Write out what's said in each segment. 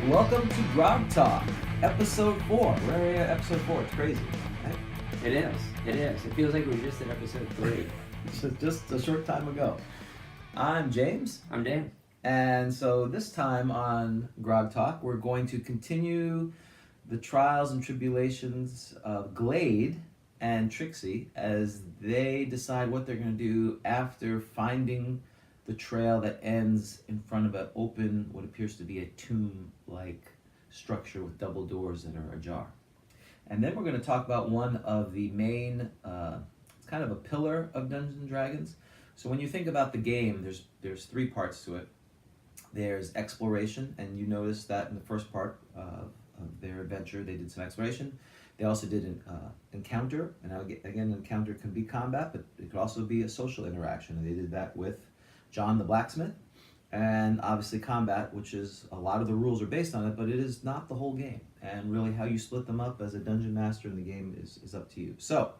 Welcome to GROGTALK, episode 4. We're already at episode 4. It's crazy. Right? It is. It feels like we were just at episode 3. Just a short time ago. I'm James. I'm Dan. And so this time on GROGTALK, we're going to continue the trials and tribulations of Glade and Trixie as they decide what they're going to do after finding the trail that ends in front of an open, what appears to be a tomb-like structure with double doors that are ajar. And then we're going to talk about one of the main, it's kind of a pillar of Dungeons and Dragons. So when you think about the game, there's 3 parts to it. There's exploration, and you notice that in the first part of their adventure, they did some exploration. They also did an encounter, and again, an encounter can be combat, but it could also be a social interaction. And they did that with John the Blacksmith, and obviously combat, which is a lot of the rules are based on it, but it is not the whole game. And really how you split them up as a dungeon master in the game is up to you. So,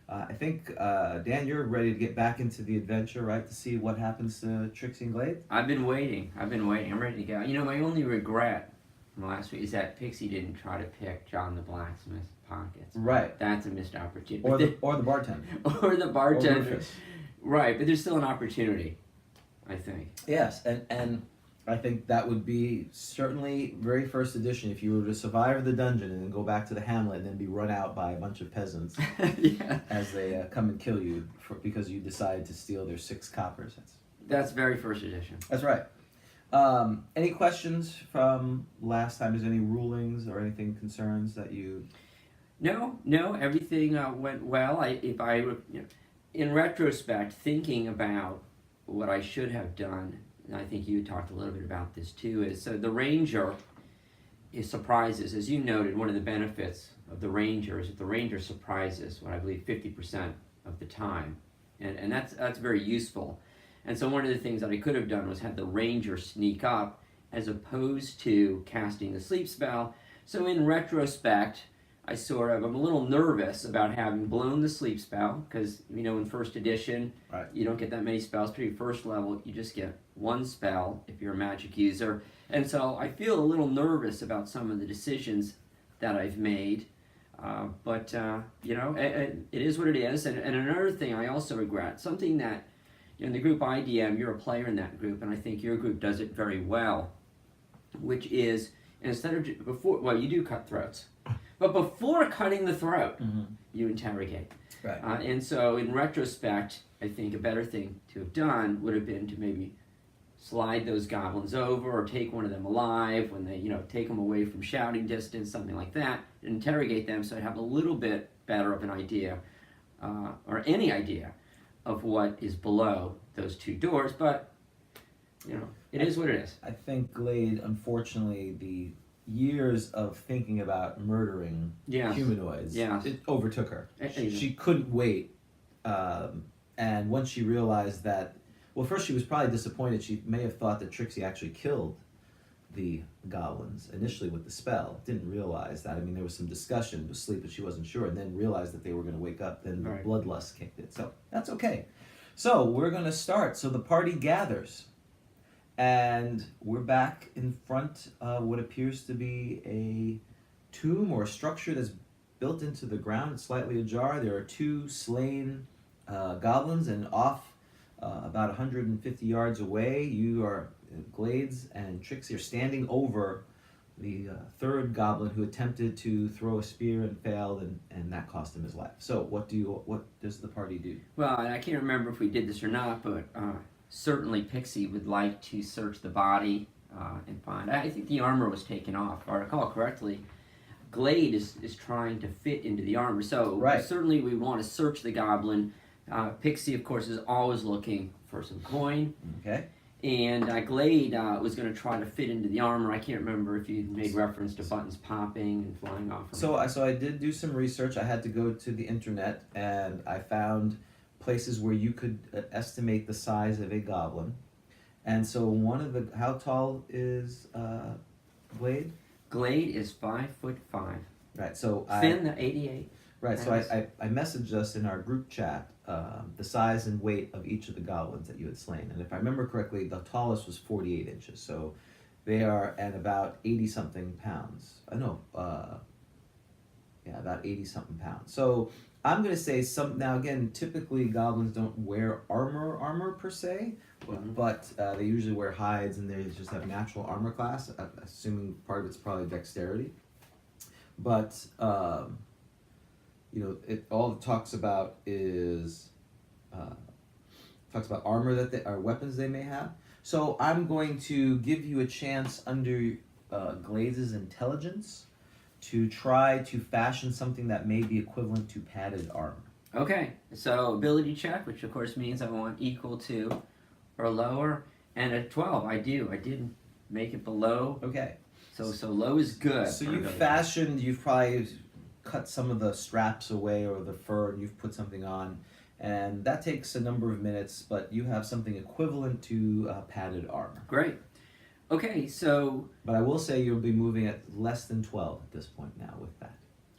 I think, Dan, you're ready to get back into the adventure, right? To see what happens to Trixie and Glade? I've been waiting. I'm ready to go. You know, my only regret from last week is that Pixie didn't try to pick John the Blacksmith's pockets. Right. That's a missed opportunity. Or the bartender. Or the bartender. Or Rufus. Right, but there's still an opportunity, I think. Yes, and I think that would be certainly very first edition if you were to survive the dungeon and then go back to the hamlet and then be run out by a bunch of peasants Yeah. as they come and kill you because you decided to steal their 6 coppers. That's very first edition. That's right. Any questions from last time? Is there any rulings or anything concerns that you... No, everything went well. In retrospect, thinking about what I should have done, and I think you talked a little bit about this too, is so the ranger is surprises. As you noted, one of the benefits of the ranger is that the ranger surprises what I believe 50% of the time, and that's very useful. And so one of the things that I could have done was had the ranger sneak up as opposed to casting the sleep spell. So in retrospect, I'm a little nervous about having blown the sleep spell because, you know, in first edition, Right. You don't get that many spells. Pretty first level, you just get 1 spell if you're a magic user. And so I feel a little nervous about some of the decisions that I've made. But you know, it is what it is. And another thing I also regret, something that, you know, in the group IDM, you're a player in that group, and I think your group does it very well, which is instead of you do cut throats. But before cutting the throat, you interrogate. Right. And so in retrospect, I think a better thing to have done would have been to maybe slide those goblins over or take one of them alive when they, you know, take them away from shouting distance, something like that, interrogate them so I'd have a little bit better of an idea, or any idea, of what is below those 2 doors. But, you know, it is what it is. I think Glade, unfortunately, the years of thinking about murdering humanoids, it overtook her. She couldn't wait. And once she realized that, well, first she was probably disappointed. She may have thought that Trixie actually killed the goblins initially with the spell. Didn't realize that. I mean, there was some discussion with sleep, but she wasn't sure. And then realized that they were going to wake up. Then the bloodlust kicked in. So that's okay. So we're going to start. So the party gathers. And we're back in front of what appears to be a tomb or a structure that's built into the ground. It's slightly ajar. There are 2 slain goblins, and off about 150 yards away, you are, Glades and Trixie are standing over the 3rd goblin who attempted to throw a spear and failed, and that cost him his life. So what does the party do? Well, and I can't remember if we did this or not, but certainly Pixie would like to search the body and find. I think the armor was taken off. If I recall correctly, Glade is trying to fit into the armor. So certainly we want to search the goblin. Pixie, of course, is always looking for some coin. Okay. And Glade was going to try to fit into the armor. I can't remember if you made reference to buttons popping and flying off. So I did do some research. I had to go to the internet, and I found places where you could estimate the size of a goblin. And so how tall is Glade? Glade is 5'5". Right. So thin, 88. Right. So I messaged us in our group chat the size and weight of each of the goblins that you had slain, and if I remember correctly, the tallest was 48 inches. So They are at about 80 something pounds. About 80 something pounds. So I'm gonna say now again, typically goblins don't wear armor per se, but they usually wear hides and they just have natural armor class. Assuming part of it's probably dexterity, but it all it talks about is talks about armor that they or weapons they may have. So I'm going to give you a chance under Glades' intelligence to try to fashion something that may be equivalent to padded armor. Okay, so ability check, which of course means I want equal to or lower, and at 12 I did make it below. Okay. So low is good. So you've probably cut some of the straps away or the fur and you've put something on, and that takes a number of minutes, but you have something equivalent to padded armor. Great. Okay, so... But I will say you'll be moving at less than 12 at this point now with that.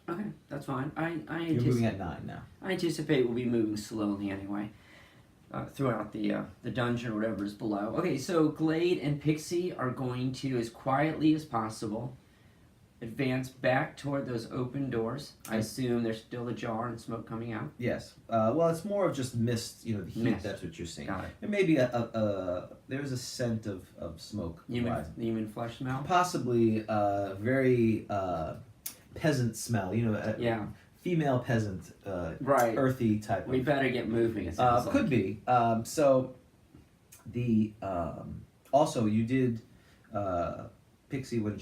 Okay, that's fine. You're moving at 9 now. I anticipate we'll be moving slowly anyway, throughout the dungeon or whatever is below. Okay, so Glade and Pixie are going to, as quietly as possible, advance back toward those open doors. I assume there's still ajar and smoke coming out. Yes. Well, it's more of just mist, the heat, Mist. that's what you're seeing. Got it. There may be there's a scent of smoke rising. Human flesh smell? Possibly very peasant smell, Yeah. female peasant, Right. earthy type We of... better get moving, it sounds like. Could be. So, also you did... Pixie, when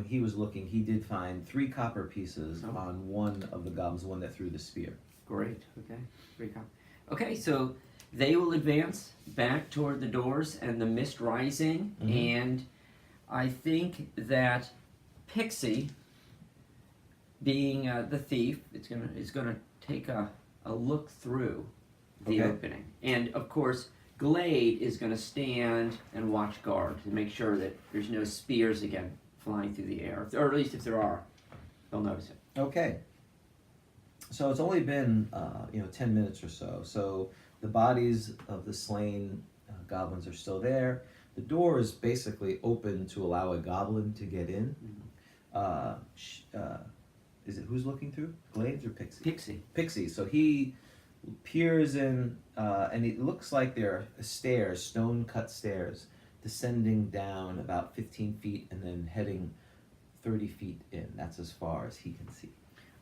he was looking, he did find 3 copper pieces on one of the goblins, the one that threw the spear. Great. Okay. 3 copper. Okay, so they will advance back toward the doors and the mist rising, and I think that Pixie, being the thief, is gonna take a look through the opening, and of course. Glade is going to stand and watch guard to make sure that there's no spears again flying through the air, or at least if there are, they'll notice it. Okay. So it's only been 10 minutes or so. So the bodies of the slain goblins are still there. The door is basically open to allow a goblin to get in. Is it who's looking through? Glades or Pixie? Pixie. Pixie. So he peers in, and it looks like there are stairs, stone-cut stairs, descending down about 15 feet and then heading 30 feet in. That's as far as he can see.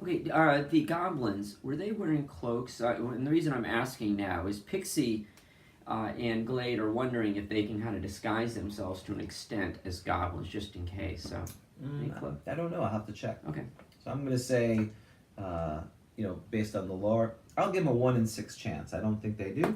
Okay, the goblins, were they wearing cloaks? And the reason I'm asking now is Pixie and Glade are wondering if they can kind of disguise themselves to an extent as goblins, just in case. So, I don't know. I'll have to check. Okay. So I'm going to say, based on the lore, I'll give them a 1 in 6 chance. I don't think they do.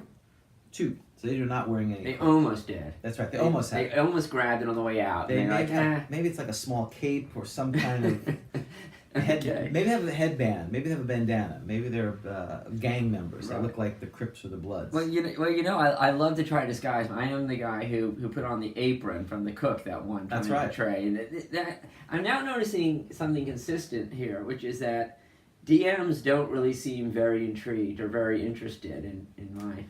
2. So they're not wearing any. They almost did. That's right. They almost had. They almost grabbed it on the way out. Maybe it's like a small cape or some kind of head. Okay. Maybe they have a headband. Maybe they have a bandana. Maybe they're gang members. Right. They look like the Crips or the Bloods. Well, I love to try to disguise. I am the guy who put on the apron from the cook that one time. That's in right. the tray. And I'm now noticing something consistent here, which is that DMs don't really seem very intrigued or very interested in my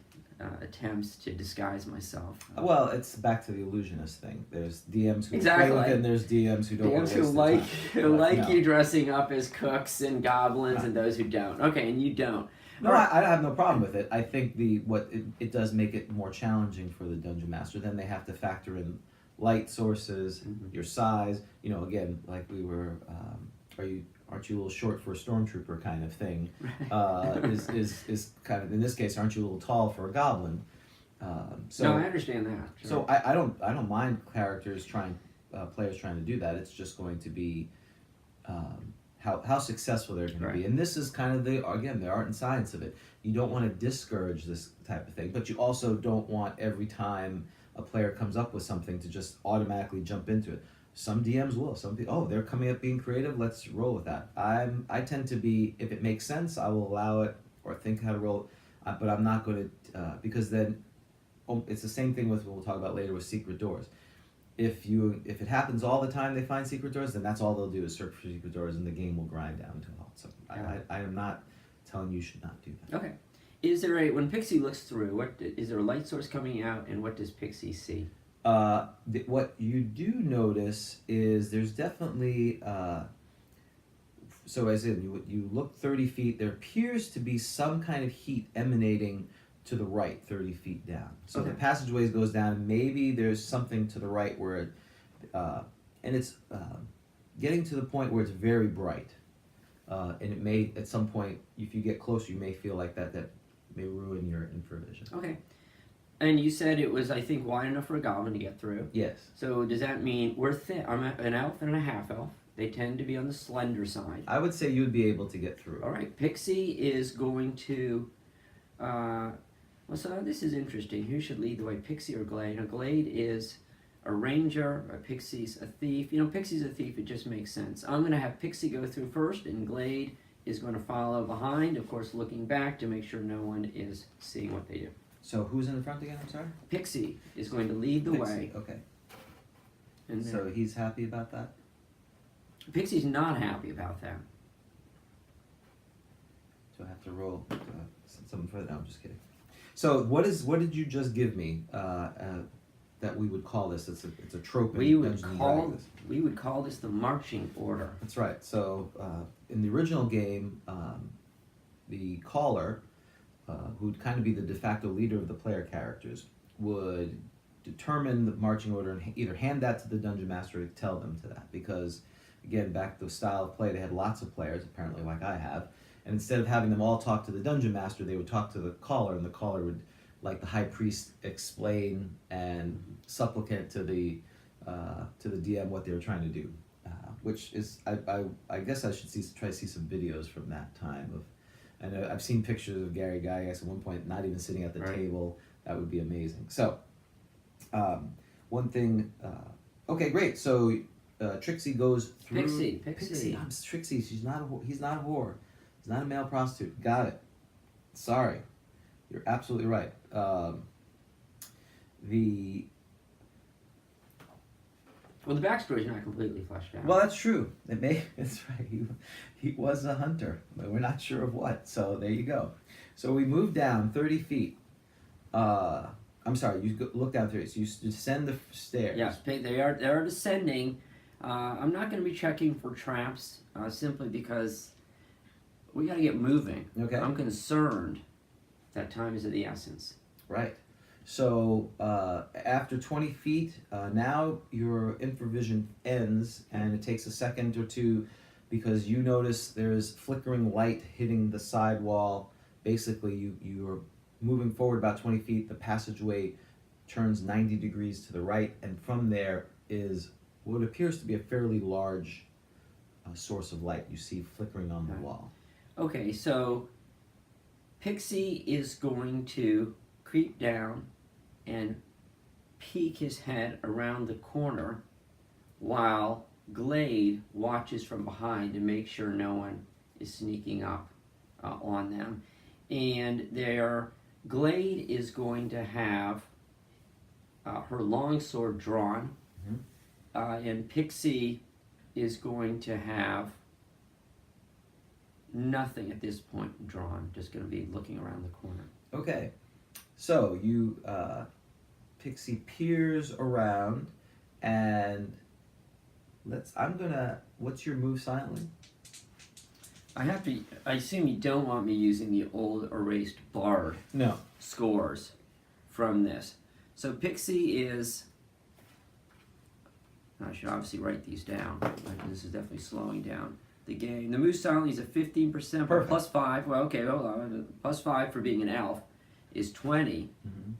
attempts to disguise myself. Well, it's back to the illusionist thing. There's DMs who Exactly. play with it, and there's DMs who don't. DMs waste who their like time. No. you dressing up as cooks and goblins, Right. and those who don't. Okay, and you don't. No, I have no problem with it. I think it does make it more challenging for the dungeon master. Then they have to factor in light sources, your size. Again, like we were. Aren't you a little short for a stormtrooper kind of thing? Is kind of in this case, aren't you a little tall for a goblin? No, I understand that. Sure. So I don't mind players trying to do that. It's just going to be how successful they're going to be. And this is kind of the art and science of it. You don't want to discourage this type of thing, but you also don't want every time a player comes up with something to just automatically jump into it. Some DMs will. Some people, they're coming up being creative. Let's roll with that. I tend to be, if it makes sense, I will allow it or think how to roll. But I'm not going to because then it's the same thing with what we'll talk about later with secret doors. If it happens all the time, they find secret doors, then that's all they'll do is search for secret doors, and the game will grind down to a halt. So I am not telling you should not do that. Okay. Is there when Pixie looks through, is there a light source coming out, and what does Pixie see? What you do notice is there's definitely so as in you look 30 feet, there appears to be some kind of heat emanating to the right 30 feet down. So Okay. the passageways goes down, and maybe there's something to the right where it, and it's getting to the point where it's very bright. And it may, at some point, if you get closer, you may feel like that may ruin your infravision. Okay. And you said it was, I think, wide enough for a goblin to get through. Yes. So does that mean we're thin? I'm an elf and a half elf. They tend to be on the slender side. I would say you'd be able to get through. All right. Pixie is going to. Well, so this is interesting. Who should lead the way, Pixie or Glade? Now, Glade is a ranger. Pixie's a thief. You know, Pixie's a thief. It just makes sense. I'm going to have Pixie go through first, and Glade is going to follow behind, of course, looking back to make sure no one is seeing what they do. So who's in the front again? I'm sorry. Pixie is going to lead the Pixie, way. Okay. And So he's happy about that. Pixie's not happy about that. So I have to roll something for that. No, I'm just kidding. So what did you just give me that we would call this? It's a trope. We in would Dungeons and call Dragons. this the marching order. That's right. So in the original game, the caller, who'd kind of be the de facto leader of the player characters, would determine the marching order and either hand that to the dungeon master or tell them to that. Because, again, back to the style of play, they had lots of players, apparently like I have, and instead of having them all talk to the dungeon master, they would talk to the caller, and the caller would, like the high priest, explain and supplicate to the DM what they were trying to do. Which is, I guess I should try to see some videos from that time of. I know I've seen pictures of Gary Gygax at one point not even sitting at the Right. table. That would be amazing. So, one thing. Okay, great. So, Trixie goes through. Pixie. Trixie. He's not a whore. He's not a male prostitute. Got it. Sorry, you're absolutely right. Well, the backstory's not completely fleshed out. Well, that's true. That's right. He was a hunter, but we're not sure of what. So there you go. So we move down 30 feet. I'm sorry. Look down 30. So you descend the stairs. Yes, they are descending. I'm not going to be checking for traps simply because we got to get moving. Okay. I'm concerned that time is of the essence. Right. So after 20 feet, now your infravision ends, and it takes a second or two because you notice there's flickering light hitting the side wall. Basically, you're moving forward about 20 feet. The passageway turns 90 degrees to the right, and from there is what appears to be a fairly large source of light you see flickering on the wall. Okay, so Pixie is going to creep down and peek his head around the corner while Glade watches from behind to make sure no one is sneaking up on them. And Glade is going to have her longsword drawn, and Pixie is going to have nothing at this point drawn, just going to be looking around the corner. Okay, so you, Pixie peers around, and what's your move silently? I assume you don't want me using the old erased bard No. scores from this. So Pixie is, I should obviously write these down. This is definitely slowing down the game. The move silently is a 15%, Perfect. plus 5. Well, okay, hold on. Plus 5 for being an elf is 20.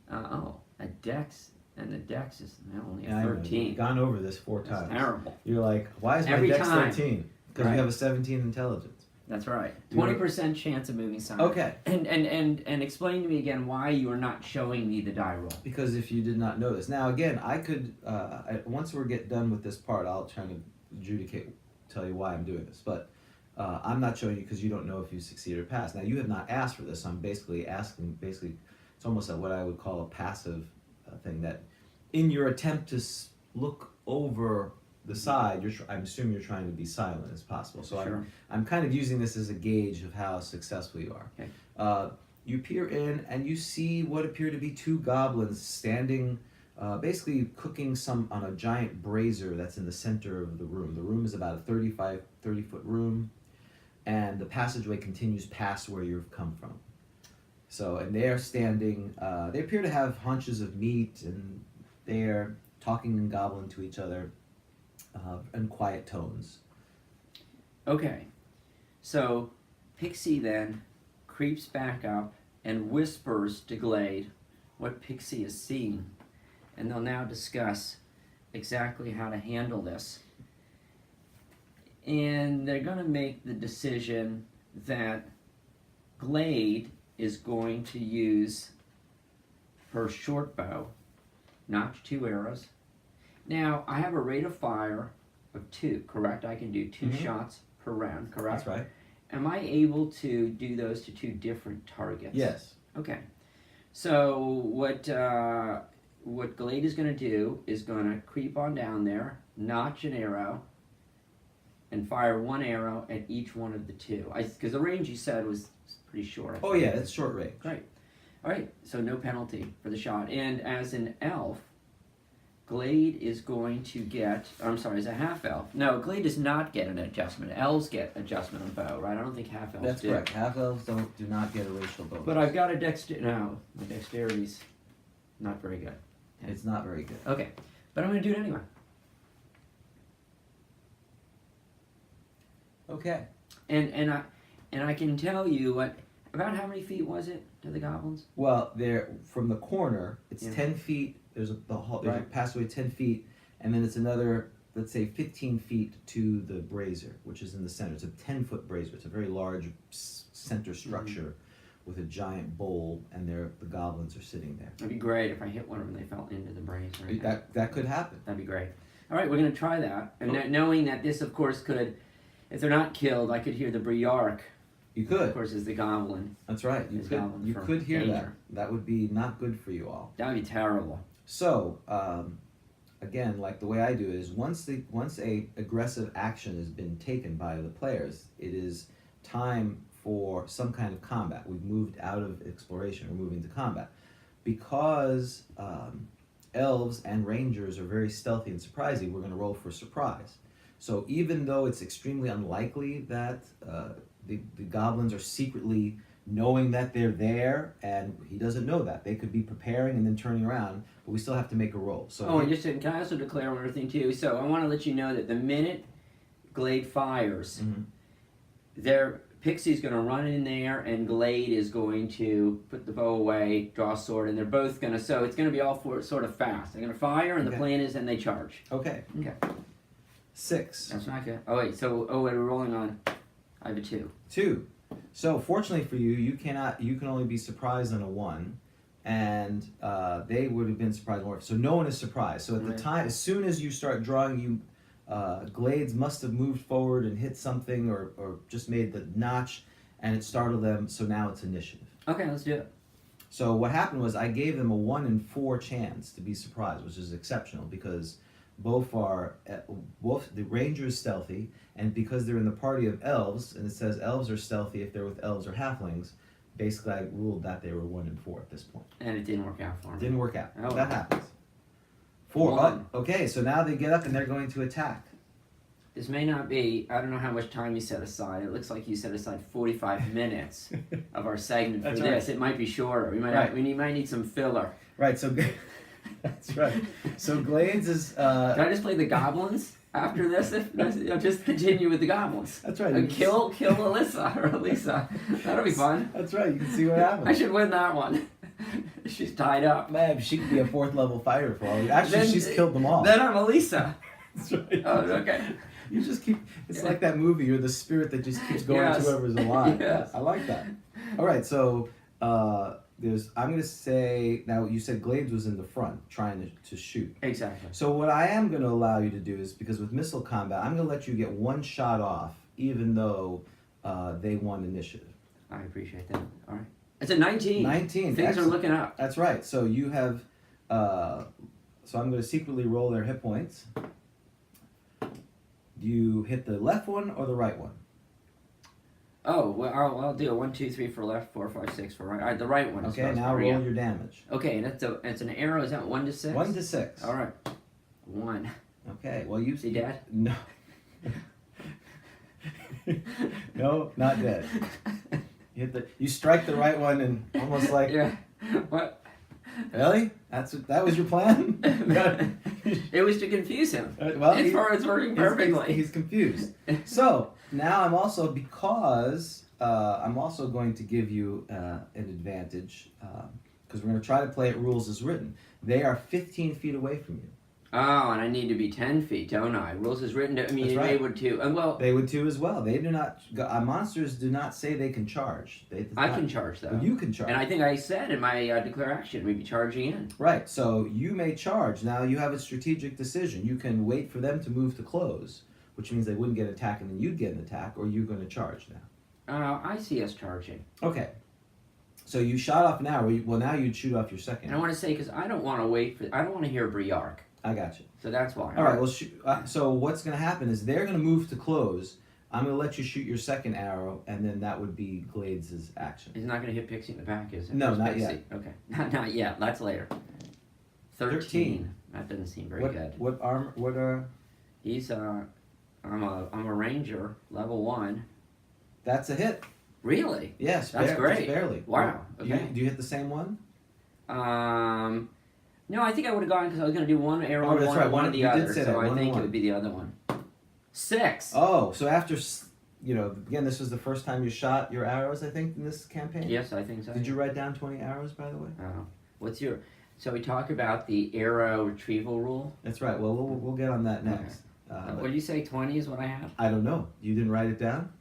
A dex, and the dex is now only a 13. We've gone over this 4 That's times. terrible. You're like, why is my Every dex time. 13? Because Right. you have a 17 intelligence. That's right. You're- 20% chance of moving silently. Okay. And explain to me again why you are not showing me the die roll. Because if you did not know this. Now, again, I could, once we get done with this part, I'll try to tell you why I'm doing this. But I'm not showing you because you don't know if you succeed or pass. Now, you have not asked for this. So I'm basically asking, it's almost like what I would call a passive thing that in your attempt to look over the side, I'm assuming you're trying to be silent as possible. So Sure. I'm kind of using this as a gauge of how successful you are. Okay. You peer in and you see what appear to be 2 goblins standing basically cooking some on a giant brazier that's in the center of the room. The room is about a 30-foot room, and the passageway continues past where you've come from. So, and they are standing, they appear to have haunches of meat, and they're talking in Goblin to each other in quiet tones. Okay, so Pixie then creeps back up and whispers to Glade what Pixie is seeing, and they'll now discuss exactly how to handle this. And they're going to make the decision that Glade is going to use her short bow, notch 2 arrows. Now, I have a rate of fire of 2, correct? I can do 2 shots per round, correct? That's right. Am I able to do those to 2 different targets? Yes. Okay. So what Glade is going to do is going to creep on down there, notch an arrow, and fire 1 arrow at each one of the 2. Because the range you said was pretty short. Oh yeah, it's short range. Great. All right, so no penalty for the shot. And as an elf, Glade is going to get, as a half elf. No, Glade does not get an adjustment. Elves get adjustment on bow, right? I don't think half elves That's do. correct. Half elves do not get a racial bonus. But I've got a no, my dexterity's not very good. It's not very good. Okay, but I'm going to do it anyway. Okay. And I can tell you about how many feet was it to the goblins? Well, they're from the corner. It's 10 feet. There's a Right. passageway 10 feet, and then it's another, let's say, 15 feet to the brazier, which is in the center. It's a 10-foot brazier. It's a very large center structure with a giant bowl, and the goblins are sitting there. It'd be great if I hit one of them and they fell into the brazier. That could happen. That'd be great. All right, we're going to try that. And knowing that this, of course, could, if they're not killed, I could hear the Briark. You could. Of course, is the goblin. That's right. You could hear danger. that. That would be not good for you all. That would be terrible. So, again, like the way I do it is once a aggressive action has been taken by the players, it is time for some kind of combat. We've moved out of exploration. We're moving to combat. Because elves and rangers are very stealthy and surprising, we're going to roll for surprise. So even though it's extremely unlikely that the goblins are secretly knowing that they're there, and he doesn't know that. They could be preparing and then turning around, but we still have to make a roll. So and can I also declare one other thing too? So I want to let you know that the minute Glade fires, Pixie's going to run in there, and Glade is going to put the bow away, draw a sword, and they're both going to, so it's going to be all sort of fast. They're going to fire, and the plan is then they charge. Okay. 6. That's not good. Oh, wait, we're rolling on, I have a 2. 2. So fortunately for you, you can only be surprised on a 1, and they would have been surprised more. So no one is surprised. So at the time, as soon as you start drawing, Glades must have moved forward and hit something, or just made the notch, and it startled them. So now it's initiative. Okay, let's do it. So what happened was I gave them a 1 in 4 chance to be surprised, which is exceptional because both the ranger is stealthy, and because they're in the party of elves, and it says elves are stealthy if they're with elves or halflings, basically I ruled that they were 1 in 4 at this point. And it didn't work out for me. Didn't work out. Oh. That happens. 4. 1. Okay, so now they get up and they're going to attack. This may not be, I don't know how much time you set aside. It looks like you set aside 45 minutes of our segment for this. Right. It might be shorter. We might need some filler. Right, so that's right. So Glades is... Can I just play the goblins after this? Just continue with the goblins. That's right. Kill Elissa or Elissa. That'll be fun. That's right, you can see what happens. I should win that one. She's tied up. Man, she could be a 4th level fighter for all you. Actually, she's killed them all. Then I'm Elissa. That's right. Oh, okay. You just keep, it's like that movie, you're the spirit that just keeps going to whoever's alive. Yes. I like that. All right, so I'm going to say, now you said Glades was in the front trying to shoot. Exactly. So what I am going to allow you to do is, because with missile combat, I'm going to let you get 1 shot off, even though they won initiative. I appreciate that. All right. It's a 19. 19. Things are looking up. That's right. So you have, so I'm going to secretly roll their hit points. Do you hit the left one or the right one? Oh, well, I'll do a 1, 2, 3 for left, 4, 5, 6 for right. All right, the right one. Okay, now roll your damage. Okay, and it's an arrow. Is that 1 to 6? 1 to 6. All right. 1. Okay, well you See, Dad? No. No, not dead. You strike the right one and almost like. Yeah. What? Really? That was your plan? It was to confuse him. Well, it's working perfectly. He's confused. So now I'm also I'm also going to give you an advantage because we're going to try to play it rules as written. They are 15 feet away from you. Oh, and I need to be 10 feet, don't I? Rules is written. They would too. Well, they would too as well. They do not. Monsters do not say they can charge. I can charge though. Well, you can charge. And I think I said in my declare action we'd be charging in. Right. So you may charge. Now you have a strategic decision. You can wait for them to move to close, which means they wouldn't get attacked and then you'd get an attack, or you're going to charge now. I see us charging. Okay. So you shot off an arrow. Well, now you'd shoot off your second. And I want to say because I don't want to wait for. I don't want to hear Briark. I got you. So that's why. All right. Well, so what's going to happen is they're going to move to close. I'm going to let you shoot your second arrow, and then that would be Glades' action. He's not going to hit Pixie in the back, is it? No, not Pixie. yet. Okay, not yet. That's later. 13. That doesn't seem very good. What armor? What are? He's I'm a ranger, level 1. That's a hit. Really? Yes. That's great. Just barely. Wow. Okay. Do you hit the same one? No, I think I would have gone because I was going to do one arrow Oh, and that's right. one of the You did other. say that. So I One think and it would be the other one. 6. Oh, so after, again, this was the first time you shot your arrows, I think, in this campaign? Yes, I think so. Did you write down 20 arrows, by the way? What's your... So we talk about the arrow retrieval rule. That's right. Well, we'll get on that next. Okay. What did you say, 20 is what I have? I don't know. You didn't write it down?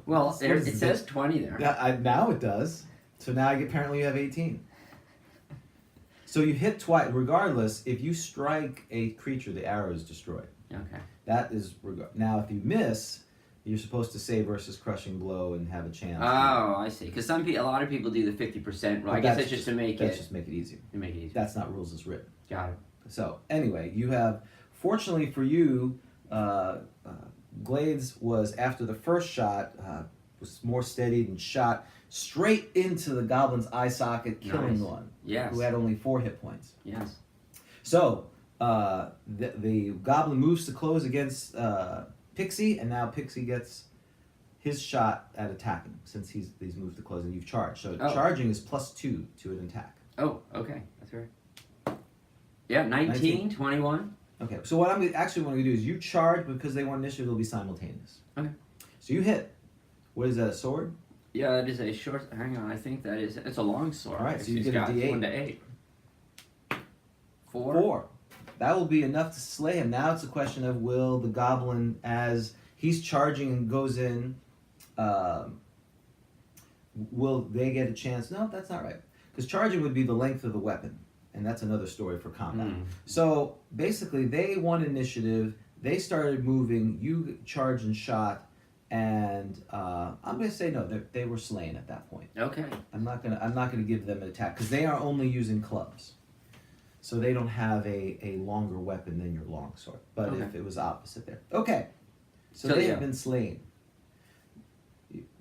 Well, it says 20 there. Yeah, now it does. So now apparently you have 18. So you hit twice. Regardless, if you strike a creature, the arrow is destroyed. Okay. That is now. If you miss, you're supposed to say versus crushing blow and have a chance. Oh, I see. Because a lot of people do the 50% rule. I guess that's just to make it. Just make it easier. To make it easier. That's not rules as written. Got it. So anyway, you have. Fortunately for you, Glades was after the first shot was more steadied and shot straight into the goblin's eye socket, killing one. Yes. Who had only 4 hit points. Yes. So the goblin moves to close against Pixie, and now Pixie gets his shot at attacking since he's moved to close and you've charged. So charging is +2 to an attack. Oh, okay. That's right. Yeah, 19, 21. Okay, so what I'm actually want to do is you charge because they want initiative, they'll be simultaneous. Okay. So you hit. What is that, a sword? Yeah, that is a short. Hang on, I think that is. It's a long sword. All right, so you He's get a got D8. 1 to 8. 4. 4. That will be enough to slay him. Now it's a question of will the goblin, as he's charging and goes in, will they get a chance? No, that's not right. Because charging would be the length of the weapon. And that's another story for combat. So basically, they won initiative. They started moving. You charged and shot, and I'm going to say no. They were slain at that point. Okay. I'm not gonna give them an attack because they are only using clubs, so they don't have a longer weapon than your longsword. But Okay. if it was opposite there, okay. So they have been slain.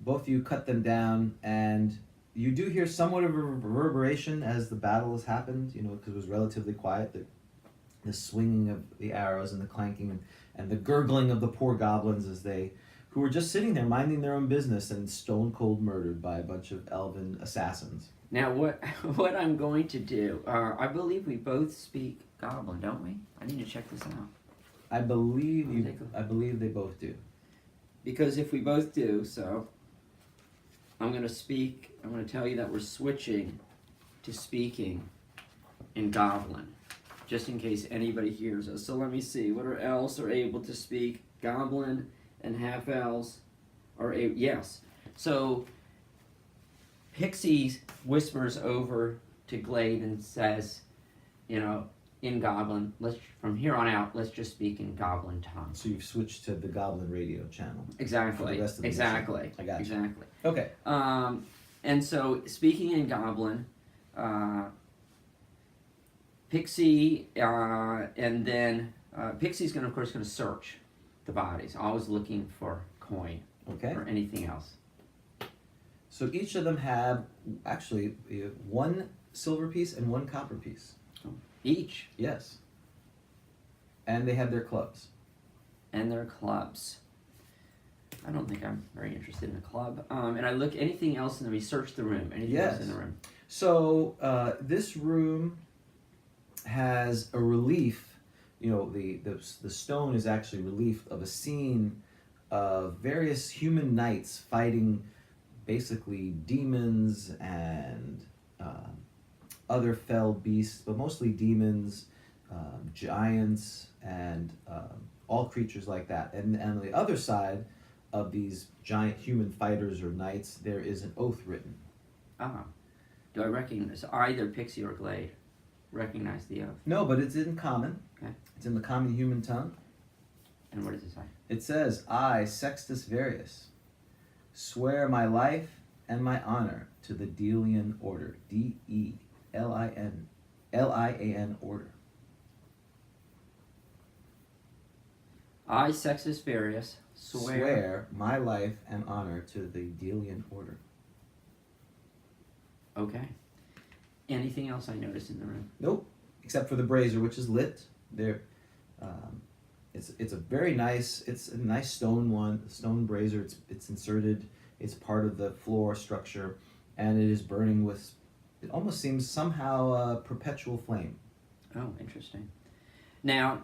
Both of you cut them down, and you do hear somewhat of a reverberation as the battle has happened, because it was relatively quiet. The swinging of the arrows and the clanking and the gurgling of the poor goblins who were just sitting there minding their own business and stone cold murdered by a bunch of elven assassins. Now, what I'm going to do, I believe we both speak Goblin, don't we? I need to check this out. I believe they both do. Because if we both do, so I'm going to tell you that we're switching to speaking in Goblin, just in case anybody hears us. So let me see, what else are able to speak? Goblin and half elves are able, yes. So Pixie whispers over to Glade and says, in Goblin, from here on out, let's just speak in Goblin tongue. So you've switched to the Goblin radio channel. Exactly. For the rest of the exactly. mission. I got you. Exactly. Okay. And so speaking in Goblin, Pixie, and then Pixie's of course going to search the bodies, always looking for coin Okay. or anything else. So each of them have actually one silver piece and one copper piece. Each. Yes. And they have their clubs. And their clubs. I don't think I'm very interested in a club. And I look anything else in the research the room. Anything else in the room? So this room has a relief. You know, the stone is actually relief of a scene of various human knights fighting basically demons and other fell beasts, but mostly demons, giants, and all creatures like that. And on the other side of these giant human fighters or knights, there is an oath written. Ah. Do I recognize either Pixie or Glade? Recognize the oath? No, but it's in common. Okay. It's in the common human tongue. And what does it say? It says, I, Sextus Varius, swear my life and my honor to the Delian Order. D-E-L-I-N Order. I, Sextus Varius, Swear my life and honor to the Delian Order. Okay. Anything else I notice in the room? Nope, except for the brazier, which is lit. There, it's a very nice. It's a nice stone brazier. It's inserted. It's part of the floor structure, and it is burning with. It almost seems somehow a perpetual flame. Oh, interesting. Now,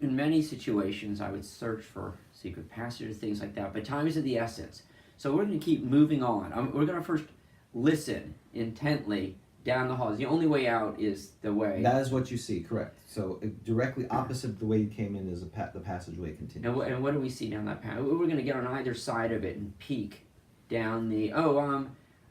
in many situations, I would search for secret passages, things like that. But time is of the essence, so we're going to keep moving on. We're going to first listen intently down the halls. The only way out is the way. That is what you see, correct. So directly opposite the way you came in is the passageway continues. And what do we see down that path? We're going to get on either side of it and peek down the.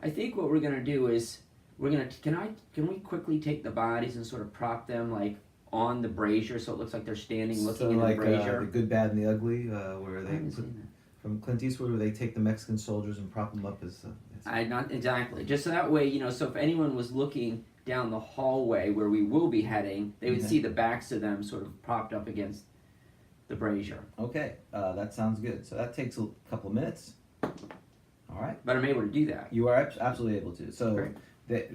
I think what we're going to do is we're going to. Can we quickly take the bodies and sort of prop them like on the brazier so it looks like they're standing looking in the brazier? The Good, Bad, and the Ugly, where they haven't seen that. From Clint Eastwood, where they take the Mexican soldiers and prop them up as. Not exactly. Just so that way, so if anyone was looking down the hallway where we will be heading, they would see the backs of them sort of propped up against the brazier. Okay, that sounds good. So that takes a couple of minutes. All right. But I'm able to do that. You are absolutely able to. So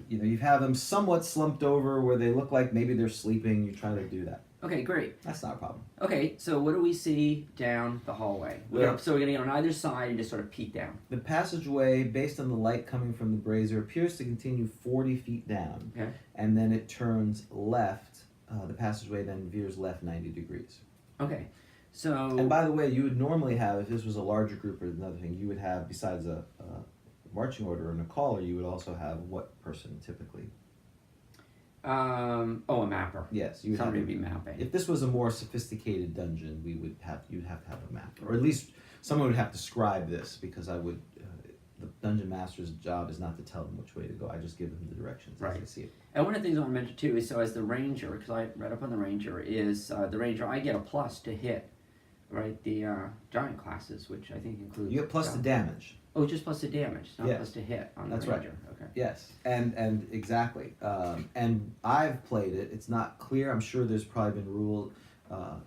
you have them somewhat slumped over where they look like maybe they're sleeping. You try to do that. Okay, great. That's not a problem. Okay, so what do we see down the hallway? So we're going to get on either side and just sort of peek down. The passageway, based on the light coming from the brazier, appears to continue 40 feet down. Okay. And then it turns left. The passageway then veers left 90 degrees. Okay, so... And by the way, you would normally have, if this was a larger group or another thing, you would have, besides a marching order and a caller, you would also have what person typically? a mapper. Yes, you would Somebody have. would be mapping. If this was a more sophisticated dungeon, you'd have to have a map, or at least someone would have to scribe this, because I would. The dungeon master's job is not to tell them which way to go. I just give them the directions as I see it. And one of the things I want to mention too is, so as the ranger, because I read up on the ranger, I get a plus to hit, right, the giant classes, which I think includes. You get plus the damage. Oh, just plus the damage, not Yes. plus to hit on That's the right. ranger. Okay. Yes, and exactly. And I've played it. It's not clear. I'm sure there's probably been ruled.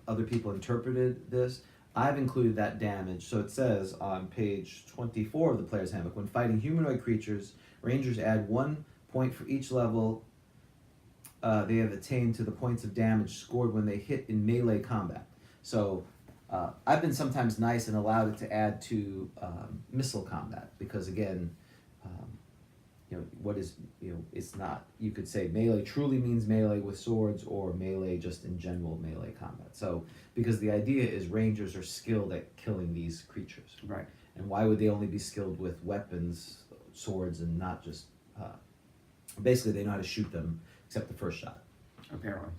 Other people interpreted this. I've included that damage. So it says on page 24 of the player's handbook, when fighting humanoid creatures, rangers add 1 point for each level they have attained to the points of damage scored when they hit in melee combat. So I've been sometimes nice and allowed it to add to missile combat, because again, it's not, you could say melee truly means melee with swords, or melee just in general melee combat. So, because the idea is rangers are skilled at killing these creatures. Right. And why would they only be skilled with weapons, swords, and not just, basically they know how to shoot them, except the first shot. Apparently.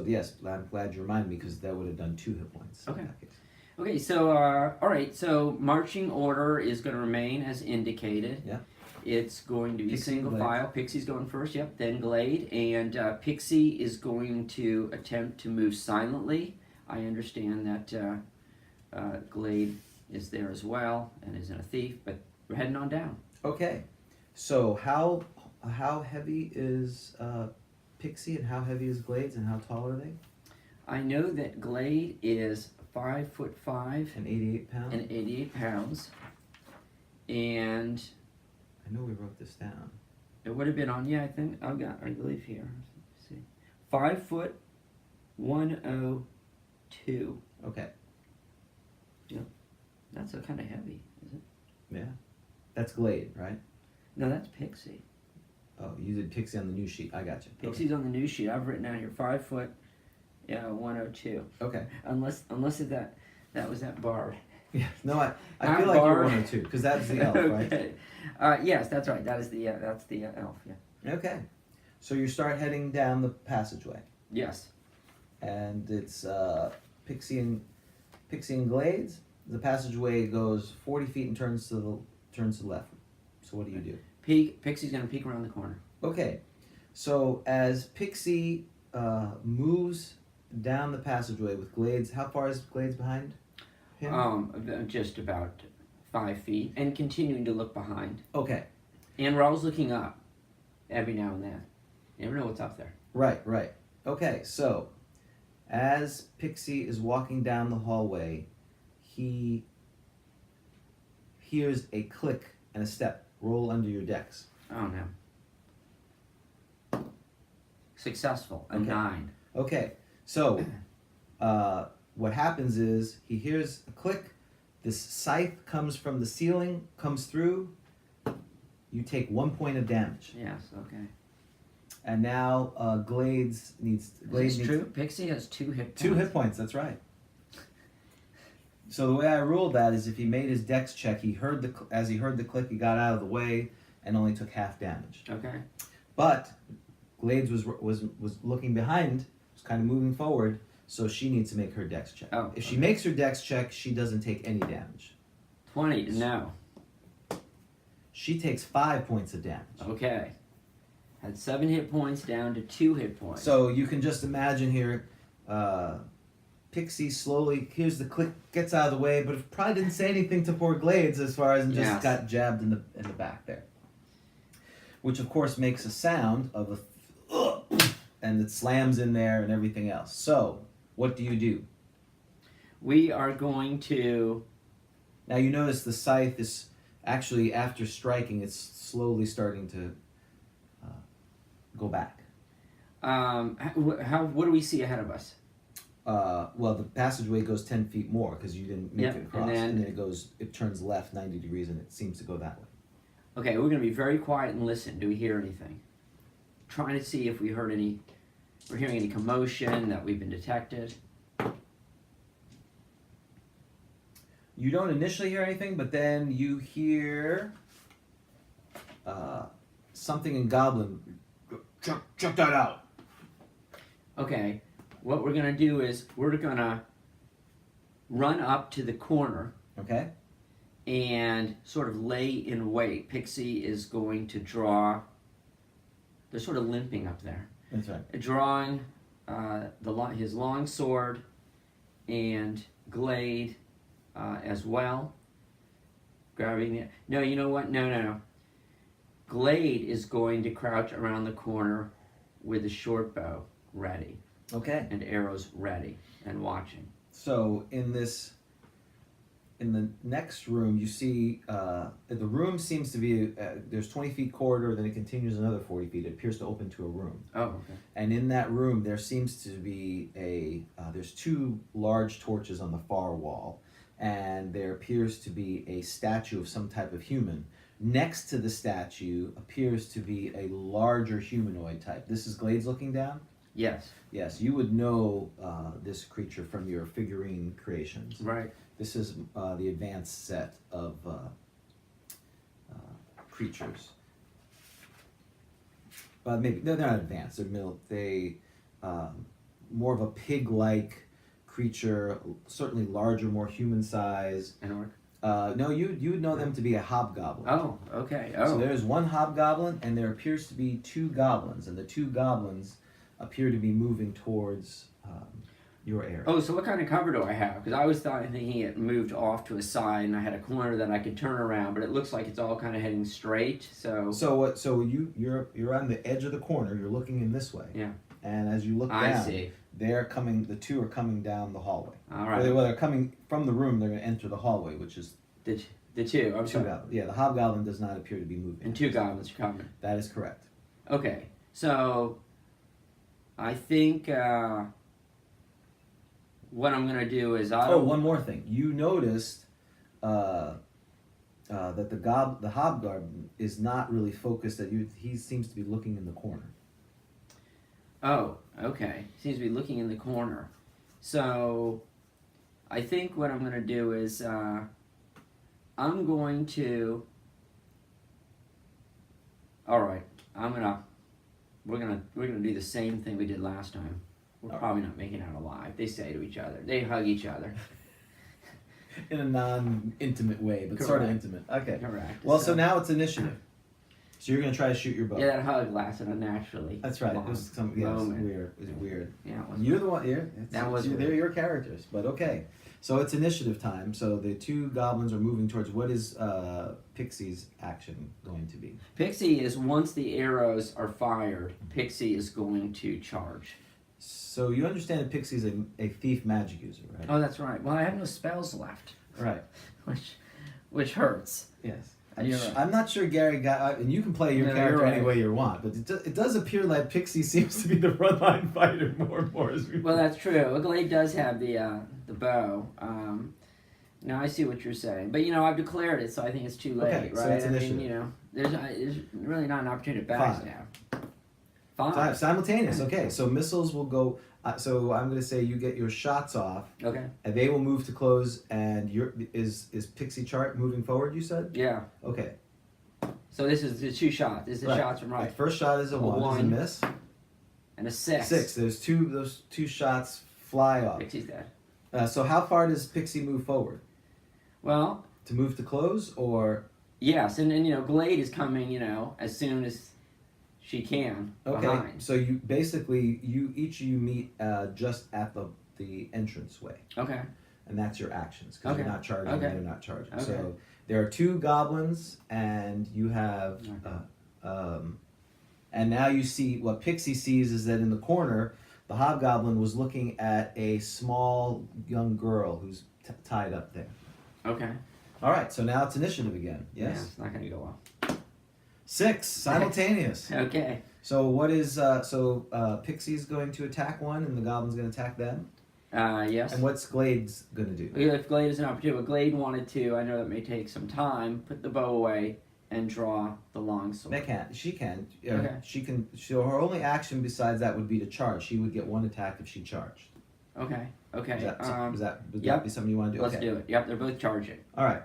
Yes, I'm glad you reminded me, because that would have done 2 hit points. Okay. In that case. Okay, so, all right, so marching order is going to remain as indicated. Yeah. It's going to be Picksy single and file. Pixie's going first, yep, then Glade. And Pixie is going to attempt to move silently. I understand that Glade is there as well and isn't a thief, but we're heading on down. Okay, so how heavy is Pixie, and how heavy is Glades, and how tall are they? I know that Glade is 5'5" And 88 pounds. and 88 pounds, and I know we wrote this down. It would have been on. Yeah, I believe here. Let's see, 5'102". Okay. That's kind of heavy, is it? Yeah. That's Glade, right? No, that's Pixie. Oh, you did Pixie on the new sheet. I got you. Pixie's on the new sheet. I've written down here 5'102". Okay. Unless that was that Barb. Yeah. No, I Not feel like you're Barb. 102 because that's the elf, right? Okay. Yes, that's right. That's the elf. Yeah. Okay. So you start heading down the passageway, Yes. and it's Pixie and Glades. The passageway goes 40 feet and turns to the left. So what do you do? Pixie's gonna peek around the corner. Okay. So as Pixie moves down the passageway with Glades, how far is Glades behind him? Just about 5 feet, and continuing to look behind. Okay. And we're always looking up every now and then. You never know what's up there. Right. Okay. So as Pixie is walking down the hallway, he hears a click and a step. Roll under your decks. Oh no. Successful. A Okay. 9. Okay. So what happens is he hears a click. This scythe comes from the ceiling, comes through. You take 1 point of damage. Yes. Okay. And now Glades needs. Is this true? Pixie has 2 hit points. 2 hit points. That's right. So the way I ruled that is if he made his dex check, as he heard the click, he got out of the way and only took half damage. Okay. But Glades was looking behind, was kind of moving forward, so she needs to make her dex check. Oh, if she okay. makes her dex check, she doesn't take any damage. 20 to no. She takes 5 points of damage. Okay. Had 7 hit points down to 2 hit points. So you can just imagine here, Pixie slowly hears the click, gets out of the way, but probably didn't say anything to poor Glades as far as and just Yes. got jabbed in the back there. Which of course makes a sound of and it slams in there and everything else. So what do you do? we are going to. Now you notice the scythe is actually, after striking, it's slowly starting to go back. What do we see ahead of us? Well, the passageway goes 10 feet more because you didn't make Yep, it across, and then it turns left 90 degrees and it seems to go that way. Okay, we're going to be very quiet and listen. Do we hear anything? Trying to see if we're hearing any commotion, that we've been detected. You don't initially hear anything, but then you hear something in Goblin. Check that out. Okay, what we're going to do is we're going to run up to the corner Okay. and sort of lay in wait. Pixie is going to draw. They're sort of limping up there. That's right. Drawing his long sword and Glade as well. Grabbing it. No, you know what? No. Glade is going to crouch around the corner with a short bow ready Okay. and arrows ready and watching. So in the next room, you see the room seems to be there's 20 feet corridor, then it continues another 40 feet. It appears to open to a room. Oh, okay. And in that room, there seems to be there's 2 large torches on the far wall, and there appears to be a statue of some type of human. Next to the statue appears to be a larger humanoid type. This is Glades looking down? Yes. Yes, you would know this creature from your figurine creations. Right. This is the advanced set of creatures. Maybe they're not advanced. They're middle. They more of a pig-like creature, certainly larger, more human size. An orc. No, you would know them to be a hobgoblin. Oh, okay. So there's 1 hobgoblin, and there appears to be 2 goblins, and the 2 goblins appear to be moving towards your area. Oh, so what kind of cover do I have? Because I was thinking it moved off to a side, and I had a corner that I could turn around, but it looks like it's all kind of heading straight. So You're on the edge of the corner. You're looking in this way. Yeah. And as you look I down, see. they're coming. The 2 are coming down the hallway. All right. Well, they're coming from the room. They're going to enter the hallway, which is The two. I'm Two sorry. goblins. Yeah, the hobgoblin does not appear to be moving. And two goblins are coming. That is correct. Okay, so I think what I'm gonna do is one more thing. You noticed that the hobgoblin is not really focused at you. He seems to be looking in the corner. Oh, okay. Seems to be looking in the corner. So I think what I'm gonna do is I'm going to. All right, we're gonna do the same thing we did last time. We're probably not making out alive. They say to each other. They hug each other. In a non-intimate way, but sort of intimate. Okay. Correct. Well, so now it's initiative. So you're gonna try to shoot your bow. Yeah, that hug lasted unnaturally. That's right. It was it was moment. weird. It was weird. Yeah, it was. You're the one. They're your characters, but okay. So it's initiative time. So the two goblins are moving towards. What is Pixie's action going to be? Pixie is, once the arrows are fired, Pixie is going to charge. So you understand that Pixie's a thief magic user, right? Oh, that's right. Well, I have no spells left. Right. Which hurts. Yes. Right. I'm not sure Gary got, and you can play your character any way you want, but it does appear like Pixie seems to be the frontline fighter more and more as we. Well, that's true. Glade does have the bow. No, I see what you're saying, but I've declared it, so I think it's too late, okay, right? So it's initiative. There's really not an opportunity to backstab. Five simultaneous. Okay, so missiles will go. So I'm going to say you get your shots off. Okay. And they will move to close. And is Pixie chart moving forward? You said. Yeah. Okay. So this is the two shots. This is the shots from right. The first shot is a one. Is a miss. And a 6. 6. Those two shots fly off. Pixie's dead. So how far does Pixie move forward? Well. To move to close or. Yes, and Glade is coming. As soon as she can. Okay. Behind. So you basically each of you meet just at the entrance way. Okay. And that's your actions because you're not charging. Okay. And they're not charging. Okay. So there are two goblins, and you have, and now you see what Pixie sees is that in the corner, the hobgoblin was looking at a small young girl who's tied up there. Okay. All right. So now it's initiative again. Yes. Yeah, it's not going to go well. 6 simultaneous. Okay. So what is Pixie's going to attack one, and the goblin's going to attack them. Yes. And what's Glade's going to do? If Glade is an opportunity, but Glade wanted to, I know that may take some time, put the bow away and draw the long sword. She can. Okay. She can. So her only action besides that would be to charge. She would get one attack if she charged. Okay. Okay. Would that yep. be something you want to do? Let's do it. Yep, they're both charging. All right.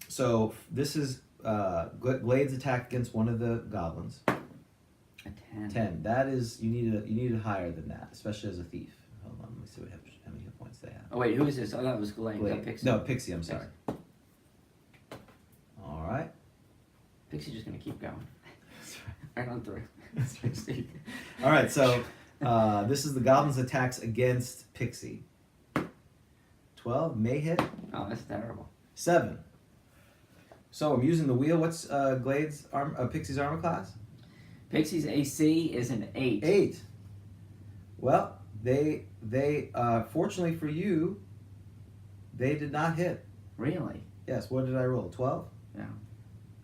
So this is Glade's attack against one of the goblins. A 10. 10. That is you need it higher than that, especially as a thief. Hold on, let me see how many hit points they have. Oh wait, who is this? Oh, that was Glade. Glade. Pixie. No, Pixie. I'm sorry. All right. Pixie's just gonna keep going. Right on through. All right. So this is the goblin's attacks against Pixie. 12 may hit. Oh, that's terrible. 7. So I'm using the wheel. What's Pixie's armor class? Pixie's AC is an 8. 8. Well, they fortunately for you, they did not hit. Really? Yes. What did I roll? 12. Yeah.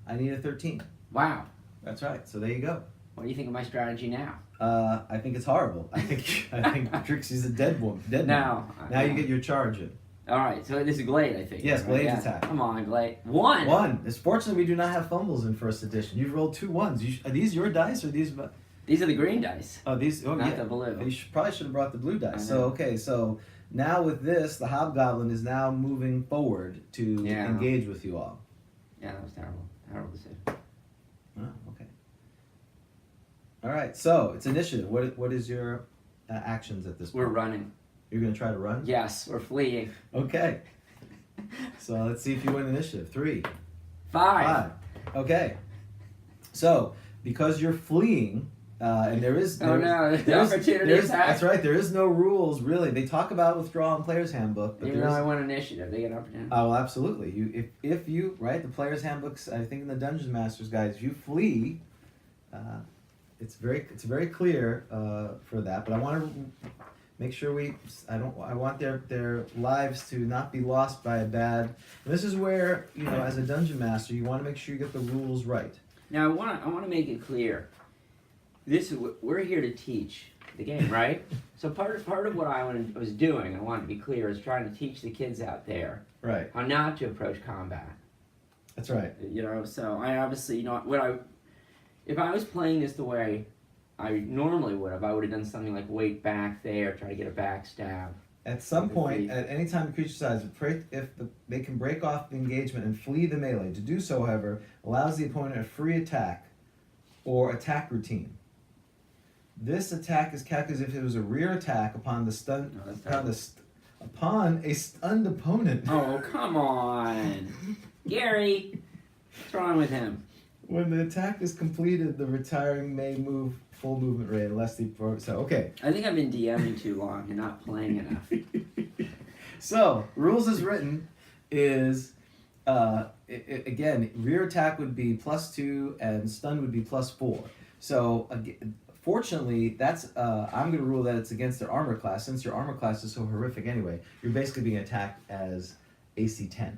I need a 13. Wow. That's right. So there you go. What do you think of my strategy now? I think it's horrible. I think Trixie's a dead woman. Now you get your charge in. All right, so this is Glade, I think. Yes, right? Glade's attack. Come on, Glade. 1. 1. It's fortunately we do not have fumbles in first edition. You've rolled 2 ones. Are these your dice or these? These are the green dice. Oh, these. Oh, not yeah. the blue. You probably should have brought the blue dice. So okay, so now with this, the hobgoblin is now moving forward to engage with you all. Yeah, that was terrible. Terrible decision. Oh, okay. All right, so it's initiative. What is your actions at this point? We're running. You're going to try to run? Yes, we're fleeing. Okay. So let's see if you win initiative. 3. 5. Okay. So because you're fleeing, and there's opportunity attack. That's right. There is no rules really. They talk about withdrawal in Player's Handbook, but even though I won initiative, they get an opportunity. Oh, well, absolutely. If you right, the Player's Handbooks. I think in the Dungeon Master's Guide, if you flee, it's very clear for that. But I want to Make sure I want their lives to not be lost by a bad. And this is where, as a dungeon master, you want to make sure you get the rules right. Now, I want to make it clear. We're here to teach the game, right? So part of what I was doing, I wanted to be clear, is trying to teach the kids out there Right. how not to approach combat. That's right. So I obviously, if I was playing this the way I normally would have, I would have done something like wait back there, try to get a backstab. At some point, at any time the creature decides, they can break off the engagement and flee the melee. To do so, however, allows the opponent a free attack or attack routine. This attack is calculated as if it was a rear attack upon a stunned opponent. Oh, come on. Gary, what's wrong with him? When the attack is completed, the retiring may move full movement rate unless the okay. I think I've been DMing too long and not playing enough. So, rules as written is, again, rear attack would be +2 and stun would be +4. So, fortunately, I'm going to rule that it's against their armor class. Since your armor class is so horrific anyway, you're basically being attacked as AC 10.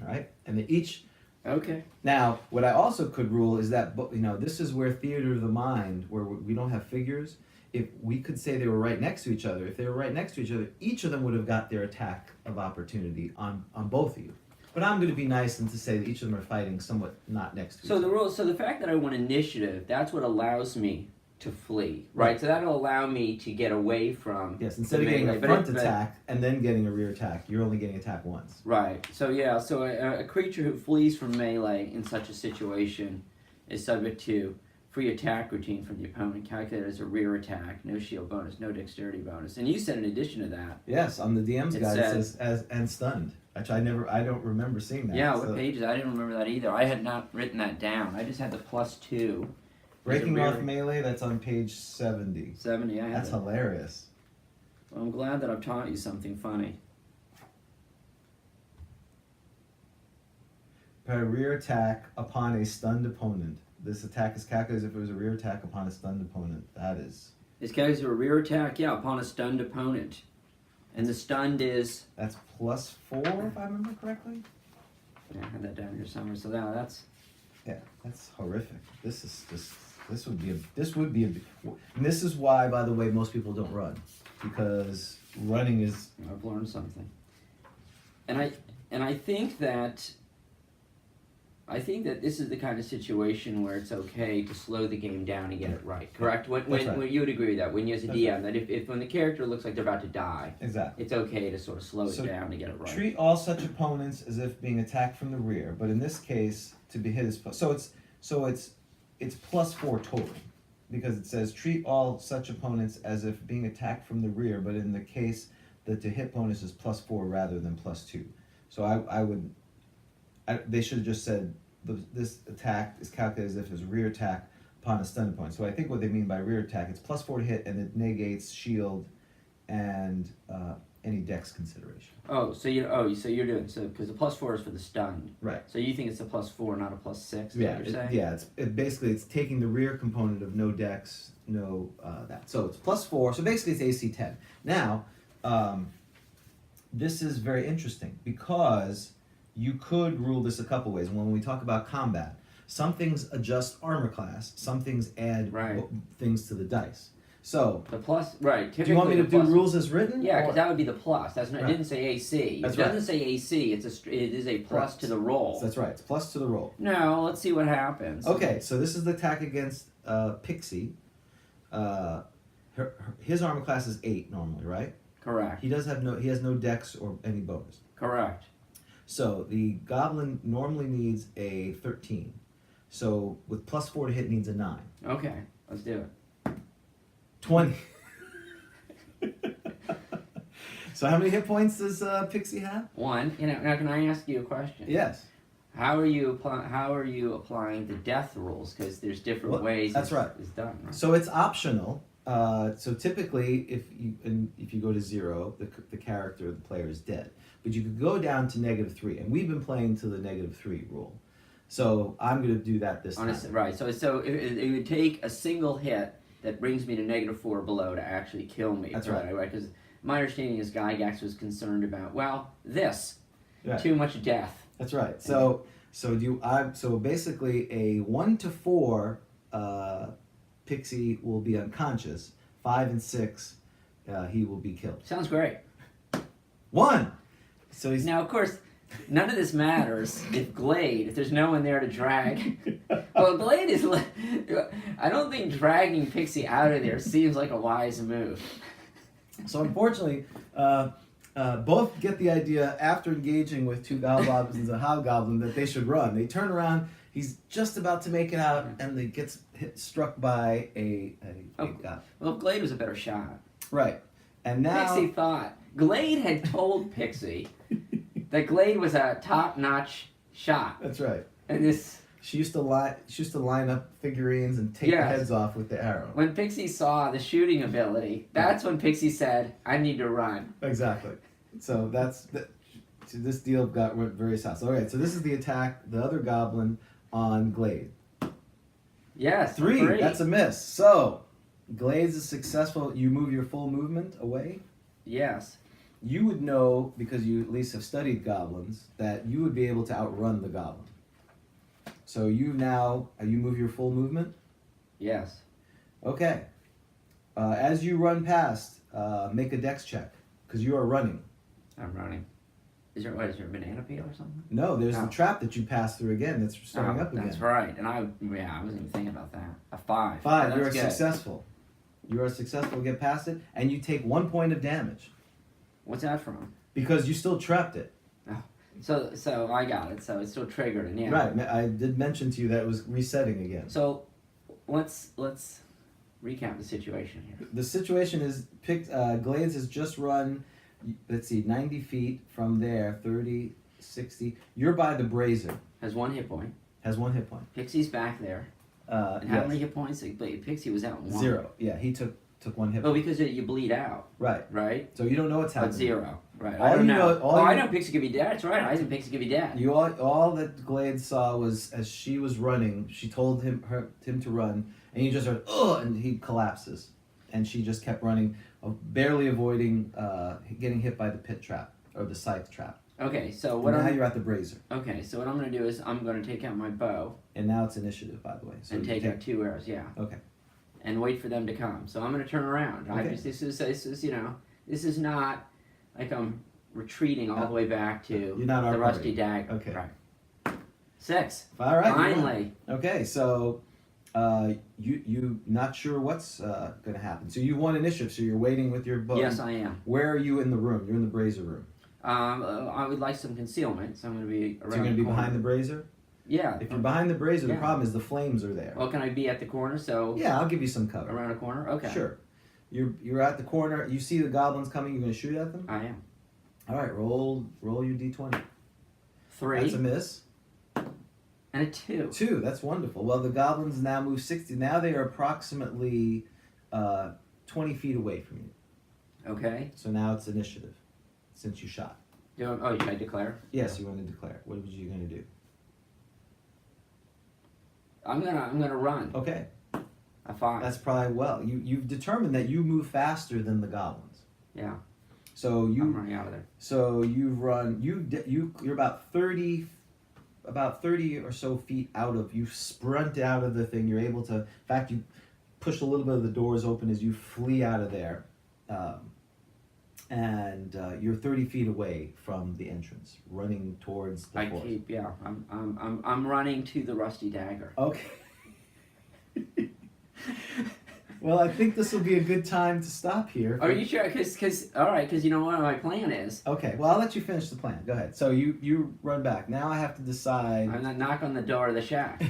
All right? And they each... Okay. Now, what I also could rule is that, this is where theater of the mind, where we don't have figures, if we could say they were right next to each other, if they were right next to each other, each of them would have got their attack of opportunity on both of you. But I'm going to be nice and to say that each of them are fighting somewhat not next to each other. So the fact that I want initiative, that's what allows me to flee, right? So that'll allow me to get away from... Yes, instead of getting a front attack and then getting a rear attack, you're only getting attack once. Right. So a creature who flees from melee in such a situation is subject to free attack routine from the opponent, calculated as a rear attack, no shield bonus, no dexterity bonus. And you said in addition to that... Yes, on the DM's guide it says and stunned. Which I don't remember seeing that. Yeah, what pages? I didn't remember that either. I had not written that down. I just had the +2. Breaking off melee, that's on page 70. 70, I have That's hilarious. Well, I'm glad that I've taught you something funny. By a rear attack upon a stunned opponent. This attack is calculated as if it was a rear attack upon a stunned opponent. That is... It's calculated as a rear attack, upon a stunned opponent. And the stunned is... That's +4, if I remember correctly? Yeah, I had that down here somewhere, so that's... Yeah, that's horrific. This would be a... And this is why, by the way, most people don't run. Because running is... I've learned something. And I think that this is the kind of situation where it's okay to slow the game down and get it right, correct? When you would agree with that, when you as a DM, that if when the character looks like they're about to die, exactly, it's okay to sort of slow it down to get it right. Treat all such opponents as if being attacked from the rear, but in this case, to be hit is it's +4 total, because it says treat all such opponents as if being attacked from the rear, but in the case that the hit bonus is +4 rather than +2. So they should have just said this attack is calculated as if it was a rear attack upon a stunned opponent. So I think what they mean by rear attack, it's +4 to hit and it negates shield and any dex consideration. So you're doing because the +4 is for the stunned. Right. So you think it's a +4, not a +6? Yeah. What you're saying? Yeah. It's taking the rear component of no dex, no that. So it's +4. So basically it's AC 10. Now, this is very interesting because you could rule this a couple ways. When we talk about combat, some things adjust armor class, some things add things to the dice. So the plus, right? Do you want me to do rules as written? Yeah, because that would be the plus. That's not. It didn't say AC. That's it doesn't say AC. It is a plus to the roll. That's right. It's plus to the roll. No, let's see what happens. Okay, so this is the attack against Pixie. His armor class is 8 normally, right? Correct. He has no dex or any bonus. Correct. So the goblin normally needs a 13. So with +4 to hit needs a 9. Okay, let's do it. 20. So how many hit points does Pixie have? 1. Now can I ask you a question? Yes. How are you applying the death rules? Because there's different ways. That's right. It's done. Right? So it's optional. So typically, if you go to 0, the character, the player is dead. But you could go down to -3, and we've been playing to the -3 rule. So I'm going to do that this time. Right. So it would take a single hit that brings me to -4 below to actually kill me. That's right. Right. Because my understanding is Gygax was concerned about, this. Right. Too much death. That's right. So basically a 1 to 4 Pixie will be unconscious. 5 and 6 he will be killed. Sounds great. 1. So he's Now, of course, none of this matters if there's no one there to drag. Well, Glade is. I don't think dragging Pixie out of there seems like a wise move. So unfortunately, both get the idea after engaging with 2 goblins and a hobgoblin that they should run. They turn around. He's just about to make it out, and he gets struck by a goblin. Well, Glade was a better shot. Right, and now Pixie thought Glade had told Pixie that Glade was a top-notch shot, that's right. and this. She used to line up figurines and take their heads off with the arrow. When Pixie saw the shooting ability, that's when Pixie said, "I need to run." Exactly. So so this deal went very south. All right. So this is the attack. The other goblin on Glade. Yes. 3. That's a miss. So Glades is successful. You move your full movement away. Yes. You would know, because you at least have studied goblins, that you would be able to outrun the goblin. So you move your full movement? Yes. Okay. As you run past, make a dex check, because you are running. I'm running. Is there a banana peel or something? No, there's the trap that you passed through again that's starting up again. That's right. And I wasn't even thinking about that. A 5. 5, you are good. successful. You are successful to get past it, and you take 1 point of damage. What's that from? Because you still trapped it. So I got it. So it's still triggered, and yeah. Right. I did mention to you that it was resetting again. So let's recap the situation here. The situation is Glades has just run, let's see, 90 feet from there, 30, 60. You're by the brazier. Has 1 hit point. Has 1 hit point. Pixie's back there. And how many hit points? Pixie was out 1. 0. Yeah, he took 1 hit point. Oh, because you bleed out. Right. Right? So you don't know what's happening. But 0. Right. All I don't you know. know- I know Pixie could be dead. That's right. I think Pixie could be dead. All that Glades saw was as she was running, she told him to run, and he just heard, "Ugh," and he collapses. And she just kept running, barely avoiding getting hit by the pit trap, or the scythe trap. Okay, so Now you're at the brazier. Okay, so what I'm going to do is I'm going to take out my bow. And now it's initiative, by the way. So And take out 2 arrows, yeah. Okay. And wait for them to come. So I'm going to turn around. Okay. This is not like I'm retreating all the way back to You're not the our rusty party. dagger. Okay. Right. 6. All right. Finally. Okay, so you not sure what's going to happen. So you won initiative, so you're waiting with your bow. Yes, I am. Where are you in the room? You're in the brazier room. I would like some concealment, so I'm going to be around. So you're going to be the corner. behind the brazier? Yeah. If you're behind the brazier, the Yeah. problem is the flames are there. Well, can I be at the corner? So Yeah, I'll give you some cover. around a corner. Okay. Sure. You're at the corner. You see the goblins coming. You're going to shoot at them. I am. All right. Roll your d20. 3 That's a miss. and a 2. 2. That's wonderful. Well, the goblins now move 60. Now they are approximately 20 feet away from you. Okay. So now it's initiative, since you shot. Should I declare? Yes, you want to declare. What was you going to do? I'm gonna run. Okay. A 5. That's probably you've determined that you move faster than the goblins. Yeah. So I'm running out of there. So you've run. You're about 30 or so feet out of. You sprint out of the thing. You're able to. In fact, you push a little bit of the doors open as you flee out of there, and you're 30 feet away from the entrance, running towards the forest. I'm running to the rusty dagger. Okay. Well, I think this will be a good time to stop here. Are you sure? Because you know what my plan is. Okay, well, I'll let you finish the plan. Go ahead. So you run back. Now I have to decide. I'm gonna knock on the door of the shack.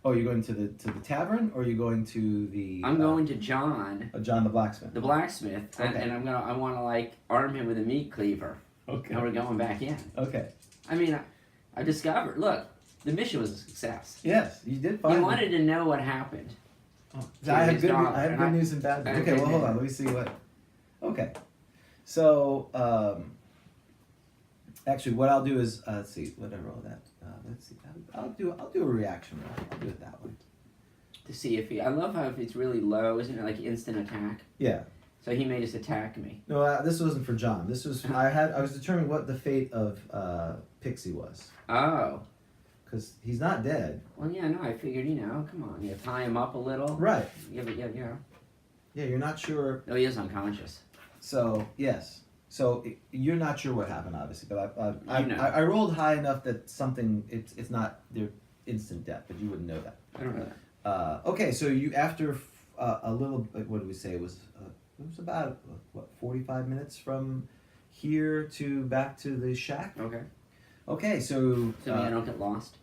Oh, you're going to the tavern, or you're going to the? I'm going to John. John the blacksmith. The blacksmith, Okay. and I want to arm him with a meat cleaver. Okay. And we're going back in. Okay. I mean, I discovered. Look, the mission was a success. Yes, you did find. He wanted to know what happened. Oh, I have his good. daughter, I have and good I- news and bad news. I Okay, have well, good hold on. Let me see what. Okay, so actually, what I'll do is let's see. What did I roll that? Let's see. I'll do a reaction roll. I'll do it that way. To see if he. I love how if it's really low, isn't it like instant attack? Yeah. So he may just attack me. No, this wasn't for John. This was I was determining what the fate of Pixie was. Oh. Because he's not dead. Well, yeah, no, I figured, come on, you tie him up a little. Right. Yeah, Yeah, you're not sure. No, he is unconscious. So, yes. So, you're not sure what happened, obviously. But know. I rolled high enough that something, it's not their instant death, but you wouldn't know that. I don't know that. Okay, so you, after a little, what did we say? It was about, 45 minutes from here to back to the shack? Okay. Okay, so... So I don't get lost?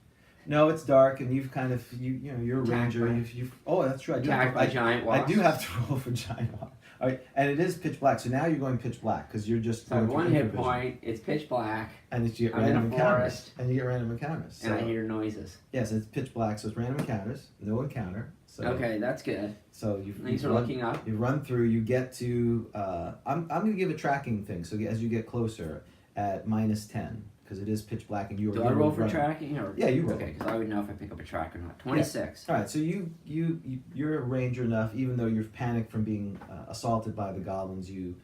No, it's dark, and you've kind of you're a Attacked ranger. by- You've oh, that's true. Attacked by giant I wasps. do have to roll for giant wasp. All right, and it is pitch black. So now you're going pitch black because you're just So I have going one through hit vision. point, it's pitch black, and it's, you get I'm in random a encounters, forest. and you get random encounters. So, and I hear noises. yes, it's pitch black, so it's random encounters, no encounter. So, Okay, that's good. So Things are looking up. You run through. You get to. I'm going to give a tracking thing. So as you get closer at -10. Because it is pitch black and you are. Do I roll for tracking? Or? Yeah, you roll. Okay, because I would know if I pick up a track or not. 26. All right, so you're a ranger enough, even though you're panicked from being assaulted by the goblins. You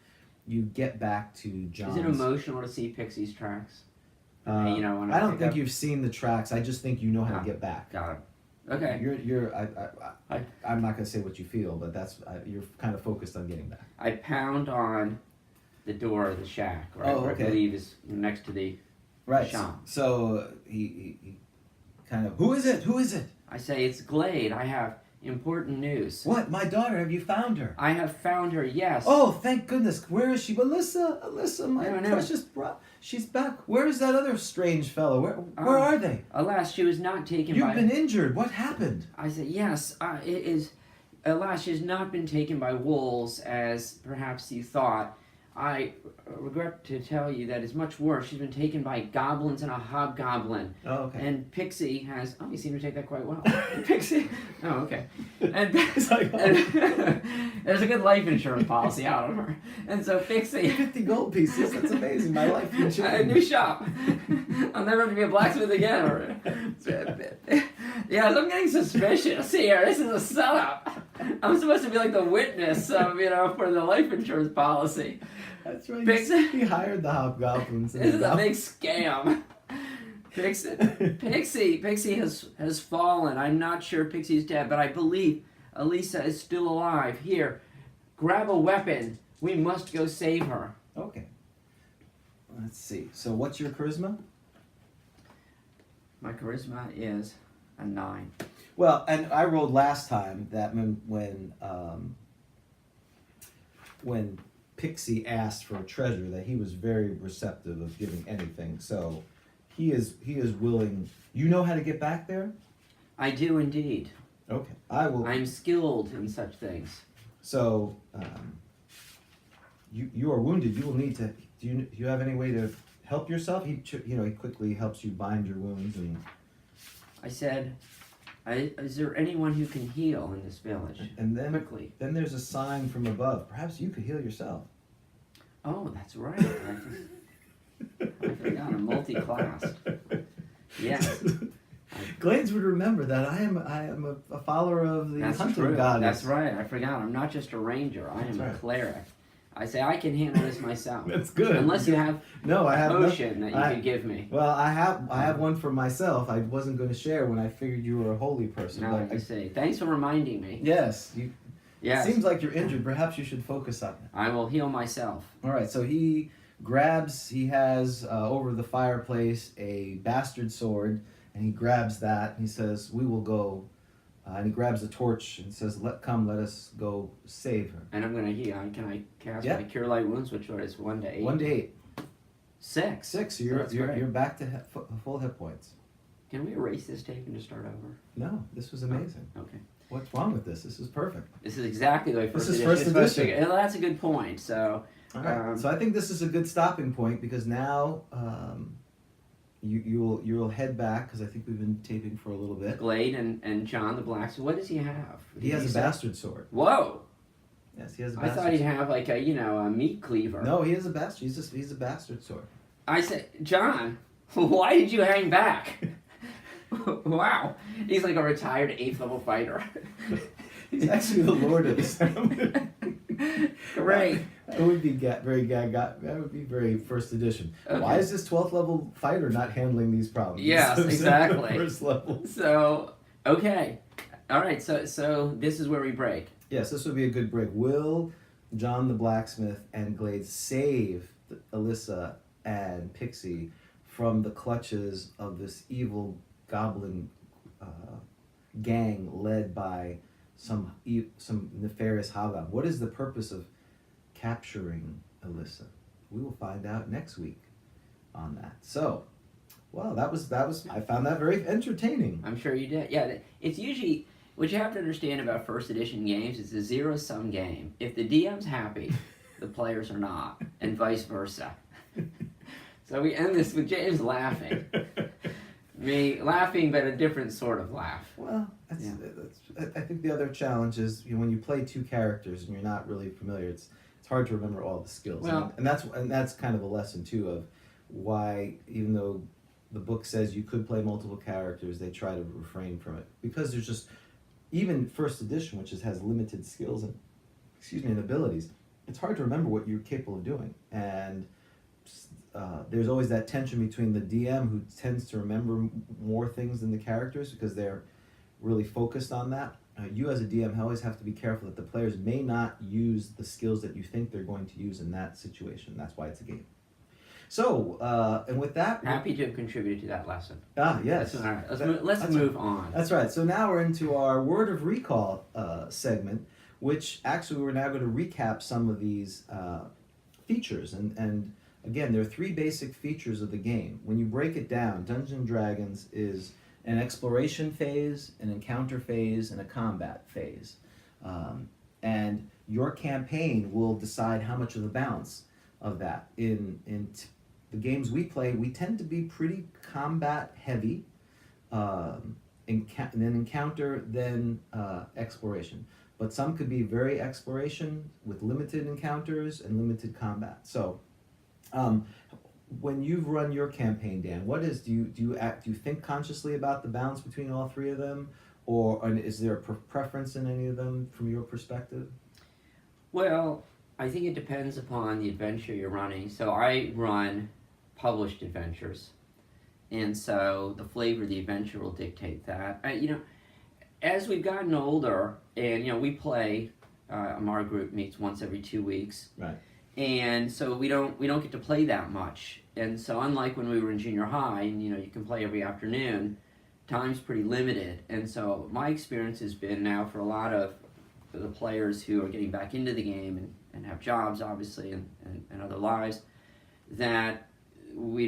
get back to John's. Is it emotional to see Pixie's tracks? When I don't think up... you've seen the tracks. I just think you know how to get back. Got it. Okay. I'm not gonna say what you feel, but you're kind of focused on getting back. I pound on the door of the shack, right? Oh, where okay. I believe is next to the Right. shop. So he kind of, who is it? Who is it? I say, it's Glade. I have important news. What? My daughter? Have you found her? I have found her, yes. Oh, thank goodness. Where is she? Elissa, my I don't know. precious she's back. Where is that other strange fellow? Where are they? Alas, she was not taken You've by... been injured. What happened? I said, yes, it is... Alas, she has not been taken by wolves, as perhaps you thought. I regret to tell you that it's much worse. She's been taken by goblins and a hobgoblin. Oh, okay. And Pixie has... Oh, you seem to take that quite well. Pixie... Oh, okay. And, It's like, oh. and there's a good life insurance policy out of her. And so Pixie... 50 gold pieces. That's amazing. My life can change. A new shop. I'll never have to be a blacksmith again. Yeah, I'm getting suspicious here. This is a setup. I'm supposed to be like the witness of, for the life insurance policy. That's right. Pixie- He hired the hobgoblins. This is a big scam. Pixie has fallen. I'm not sure Pixie's dead, but I believe Elissa is still alive. Here, grab a weapon. We must go save her. Okay. Let's see. So what's your charisma? My charisma is a 9. Well, and I rolled last time that when Pixie asked for a treasure, that he was very receptive of giving anything. So he is willing. You know how to get back there? I do indeed. Okay. I will. I'm skilled in such things. So you are wounded. You will need to. Do you have any way to help yourself? He quickly helps you bind your wounds and. I said, is there anyone who can heal in this village? And then Quickly. Then there's a sign from above. Perhaps you could heal yourself. Oh, that's right. I forgot. I'm multi-classed. Yes. Glades would remember that I am a follower of the That's hunting true. goddess. That's right. I forgot. I'm not just a ranger. I am That's a right. cleric. I say I can handle this myself. That's good. Unless you have No, I a have potion that you could give me. Well, I have one for myself. I wasn't going to share when I figured you were a holy person. Now but I say, thanks for reminding me. Yes, Yes. It seems like you're injured. Perhaps you should focus on it. I will heal myself. All right. So he has over the fireplace a bastard sword, and he grabs that and he says, "We will go." And he grabs a torch and says, let us go save her." And I'm going to heal. Can I cast Yeah. my Cure Light Wounds, which is 1 to 8? 1 to 8. 6. 6. So You're that's great. back to full hit points. Can we erase this tape and just start over? No, this was amazing. Okay. What's wrong with this? This is perfect. This is exactly the way This first is edition first is supposed to edition. go. Well, that's a good point. So, All right. So I think this is a good stopping point because now you'll head back because I think we've been taping for a little bit. Glade and John the Blacksmith, what does he have? He has a bastard sword. Whoa! Yes, he has a I bastard. thought he'd have like a meat cleaver. No, he has a bastard. He's a bastard sword. I said, John, why did you hang back? Wow, he's like a retired 8th level fighter. He's actually the lord of the ceremony. Great. That would be that would be very first edition. Okay. Why is this 12th level fighter not handling these problems? Yes, exactly. First level. So, okay. All right, so this is where we break. Yes, this would be a good break. Will John the Blacksmith and Glades save Elissa and Pixie from the clutches of this evil goblin gang led by some nefarious hobgoblin? What is the purpose of capturing Elissa? We will find out next week on that. So, well, that was I found that very entertaining. I'm sure you did. Yeah, it's usually what you have to understand about first edition games is a zero-sum game. If the DM's happy, the players are not, and vice versa. So we end this with James laughing. Me laughing, but a different sort of laugh. Well, I think the other challenge is when you play two characters and you're not really familiar, it's hard to remember all the skills. Well, and that's kind of a lesson too of why, even though the book says you could play multiple characters, they try to refrain from it because there's just even first edition, which has limited skills and abilities. It's hard to remember what you're capable of doing, and there's always that tension between the DM who tends to remember more things than the characters because they're really focused on that. You as a DM always have to be careful that the players may not use the skills that you think they're going to use in that situation. That's why it's a game. So, and with that... Happy to have contributed to that lesson. Ah, yes. All right, let's move on. That's right. So now we're into our Word of Recall segment, which actually we're now going to recap some of these features. And again, there are three basic features of the game. When you break it down, Dungeons & Dragons is an exploration phase, an encounter phase, and a combat phase. And your campaign will decide how much of the balance of that. In the games we play, we tend to be pretty combat heavy, then encounter, then exploration. But some could be very exploration with limited encounters and limited combat. So, when you've run your campaign, Dan, do you think consciously about the balance between all three of them, or is there a preference in any of them from your perspective? Well, I think it depends upon the adventure you're running. So I run published adventures, and so the flavor of the adventure will dictate that. As we've gotten older, and we play, our group meets once every 2 weeks, right? And so we don't get to play that much. And so unlike when we were in junior high, and you can play every afternoon, time's pretty limited. And so my experience has been now for a lot of the players who are getting back into the game and have jobs, obviously, and other lives, that they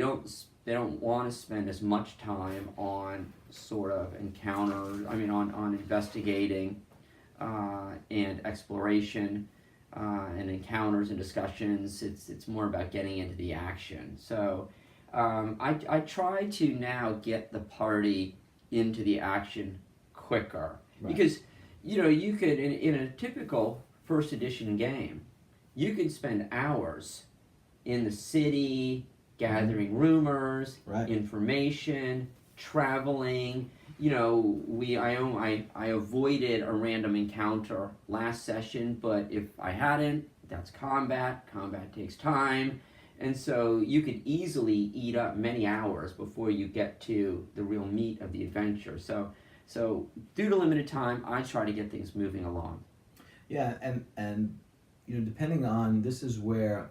don't want to spend as much time on sort of on investigating and exploration and encounters and discussions. It's more about getting into the action. So I try to now get the party into the action quicker, right? Because you could in a typical first edition game, you could spend hours in the city gathering rumors, right, information, traveling. I avoided a random encounter last session, but if I hadn't, that's combat. Combat takes time, and so you could easily eat up many hours before you get to the real meat of the adventure. So due to limited time, I try to get things moving along. Yeah, and depending on, this is where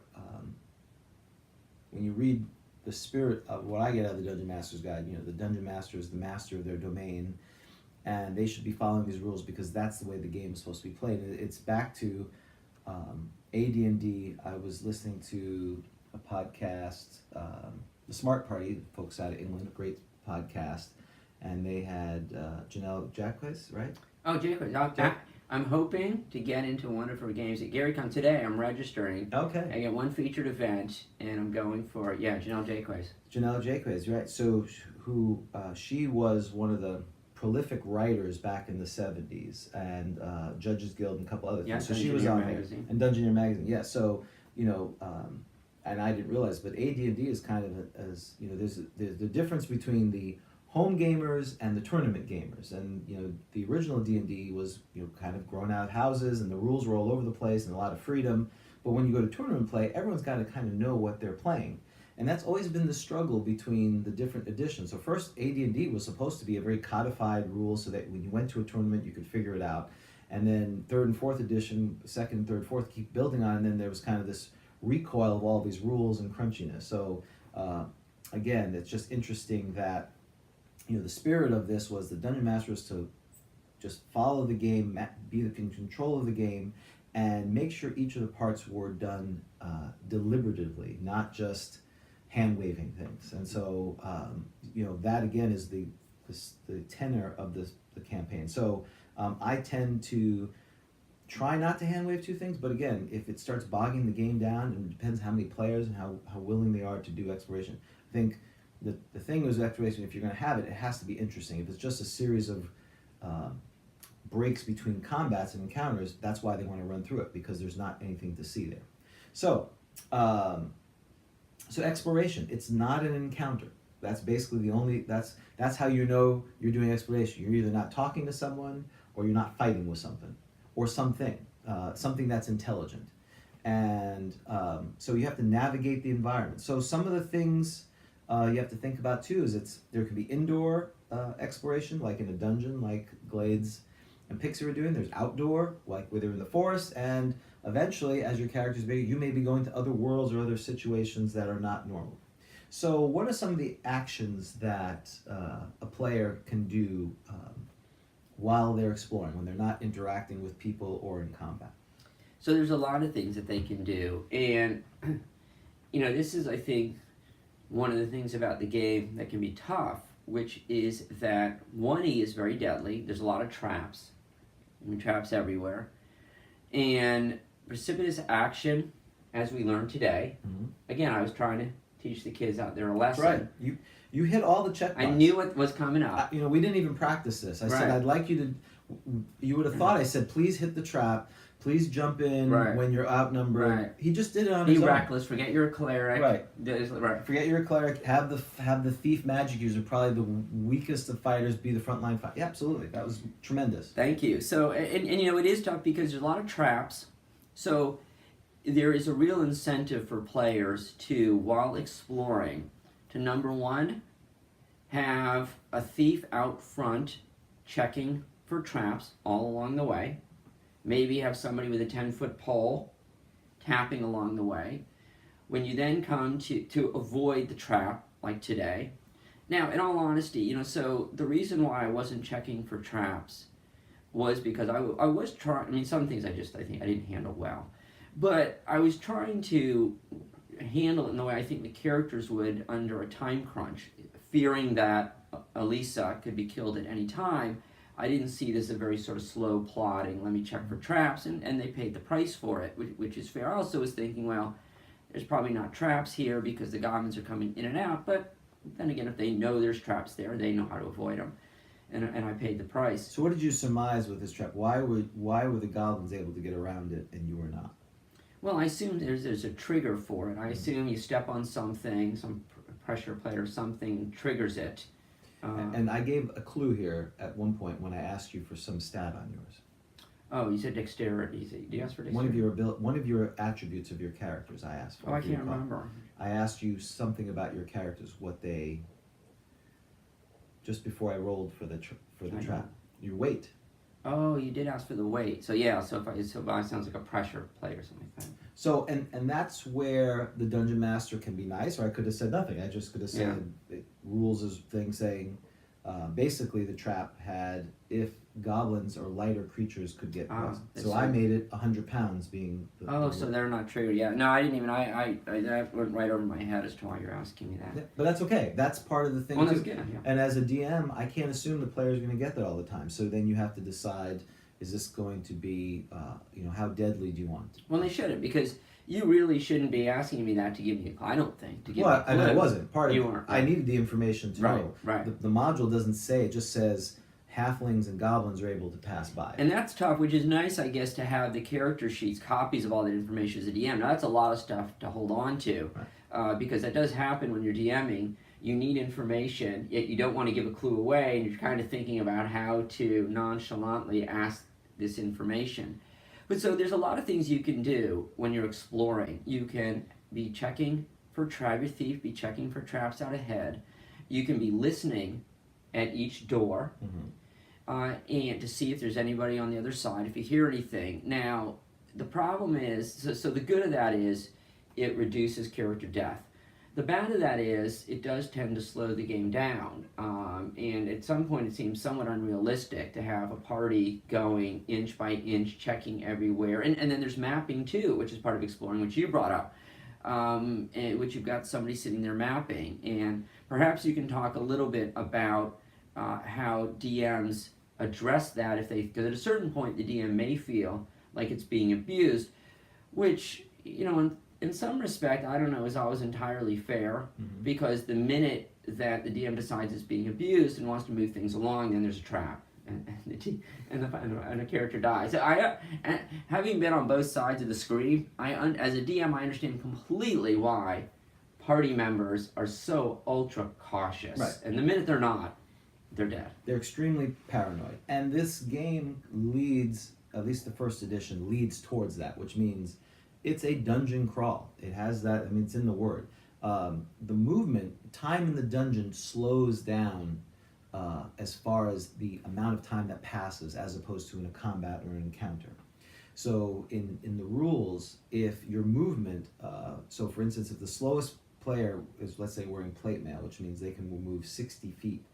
when you read the spirit of what I get out of the Dungeon Master's Guide, the Dungeon Master is the master of their domain, and they should be following these rules because that's the way the game is supposed to be played. It's back to AD&D. I was listening to a podcast, The Smart Party, folks out of England, a great podcast, and they had Janelle Jacques, right? Oh, Jacques. I'm hoping to get into one of her games at GaryCon today. I'm registering. Okay. I get one featured event, and I'm going for, Janelle Jacques. Janelle Jacques, right. So she was one of the prolific writers back in the 70s, and Judges Guild and a couple other things. Yeah, so she was on Magazine. And Dungeoneer Magazine. Yeah, so, and I didn't realize, but AD&D is kind of there's the difference between the home gamers and the tournament gamers. And the original D&D was kind of grown out houses, and the rules were all over the place and a lot of freedom. But when you go to tournament play, everyone's got to kind of know what they're playing. And that's always been the struggle between the different editions. So first, AD&D was supposed to be a very codified rule so that when you went to a tournament, you could figure it out. And then third and fourth edition, second, third, fourth, keep building on it. And then there was kind of this recoil of all these rules and crunchiness. So again, it's just interesting that the spirit of this was the Dungeon Master was to just follow the game, be in control of the game, and make sure each of the parts were done deliberatively, not just hand-waving things. And so, that again is the tenor of the campaign. So I tend to try not to hand-wave two things, but again, if it starts bogging the game down, and it depends how many players and how willing they are to do exploration. I think the thing with exploration, if you're going to have it, it has to be interesting. If it's just a series of breaks between combats and encounters, that's why they want to run through it, because there's not anything to see there. So, so exploration, it's not an encounter. That's basically the only, that's how you know you're doing exploration. You're either not talking to someone, or you're not fighting with something, or something that's intelligent. And so you have to navigate the environment. So some of the things you have to think about too is there can be indoor exploration, like in a dungeon, like Glades and Picksy were doing. There's outdoor, like where they're in the forest, and eventually, as your characters you may be going to other worlds or other situations that are not normal. So what are some of the actions that a player can do while they're exploring, when they're not interacting with people or in combat? So there's a lot of things that they can do, and this is, I think, one of the things about the game that can be tough, which is that 1E is very deadly. There's a lot of traps. Traps everywhere. And precipitous action, as we learned today. Mm-hmm. Again, I was trying to teach the kids out there a lesson. That's right. You hit all the checkboxes. I knew what was coming up. We didn't even practice this. I said, I'd like you to, you would have thought I said, please hit the trap. Please jump in when you're outnumbered. Right. He just did it on his own. Be reckless. Forget you're a cleric. Right. Forget you're a cleric. Have the thief magic user, probably the weakest of fighters, be the frontline fighter. Yeah, absolutely. That was tremendous. Thank you. So, and it is tough because there's a lot of traps. So there is a real incentive for players to, while exploring, to number one, have a thief out front checking for traps all along the way. Maybe have somebody with a 10-foot pole tapping along the way. When you then come to avoid the trap, like today. Now, in all honesty, so the reason why I wasn't checking for traps was because I was trying, some things I think I didn't handle well. But I was trying to handle it in the way I think the characters would under a time crunch, fearing that Elissa could be killed at any time. I didn't see it as a very sort of slow plodding, let me check for traps, and they paid the price for it, which is fair. I also was thinking, well, there's probably not traps here because the goblins are coming in and out, but then again, if they know there's traps there, they know how to avoid them, and I paid the price. So what did you surmise with this trap? Why were the goblins able to get around it and you were not? Well, I assume there's a trigger for it. I assume you step on something, some pressure plate or something triggers it. And I gave a clue here at one point when I asked you for some stat on yours. Oh, you said dexterity. Did you ask for dexterity? One of your attributes of your characters I asked for. Oh, I can't remember. I asked you something about your characters, just before I rolled for the trap. Your weight. Oh, you did ask for the weight. So yeah, so it sounds like a pressure plate or something like that. So, and that's where the Dungeon Master can be nice, or I could have said nothing. I just could have said rules as things saying, basically the trap had if goblins or lighter creatures could get poisoned. So I made it 100 pounds being the so they're not triggered. Yeah, no, I didn't even, that went right over my head as to why you're asking me that. Yeah, but that's okay. That's part of the thing too. That's good, yeah. And as a DM, I can't assume the player's going to get that all the time. So then you have to decide, is this going to be, how deadly do you want it? Well, they shouldn't, because you really shouldn't be asking me that to give me a clue. I don't think. To give me a clue. And I wasn't. You weren't. I needed the information to know. Right. The module doesn't say, it just says halflings and goblins are able to pass by. And that's tough, which is nice, I guess, to have the character sheets, copies of all that information as a DM. Now, that's a lot of stuff to hold on to, because that does happen when you're DMing. you need information, yet you don't want to give a clue away, and you're kind of thinking about how to nonchalantly ask this information. But so there's a lot of things you can do when you're exploring. You can be checking for your thief, be checking for traps out ahead. You can be listening at each door, and to see if there's anybody on the other side, if you hear anything. Now, the problem is, so the good of that is it reduces character death. The bad of that is it does tend to slow the game down, and at some point it seems somewhat unrealistic to have a party going inch by inch, checking everywhere. And then there's mapping too, which is part of exploring, which you brought up, which you've got somebody sitting there mapping. And perhaps you can talk a little bit about how DMs address that, because at a certain point the DM may feel like it's being abused, which, in some respect, I don't know, is always entirely fair, because the minute that the DM decides it's being abused and wants to move things along, then there's a trap, and the character dies. So having been on both sides of the screen, as a DM, I understand completely why party members are so ultra cautious. Right. And the minute they're not, they're dead. They're extremely paranoid. And this game leads, at least the first edition, leads towards that, which means it's a dungeon crawl. It has that, it's in the word. The movement, time in the dungeon slows down as far as the amount of time that passes as opposed to in a combat or an encounter. So in the rules, if your movement, so for instance, if the slowest player is, let's say, wearing plate mail, which means they can move 60 feet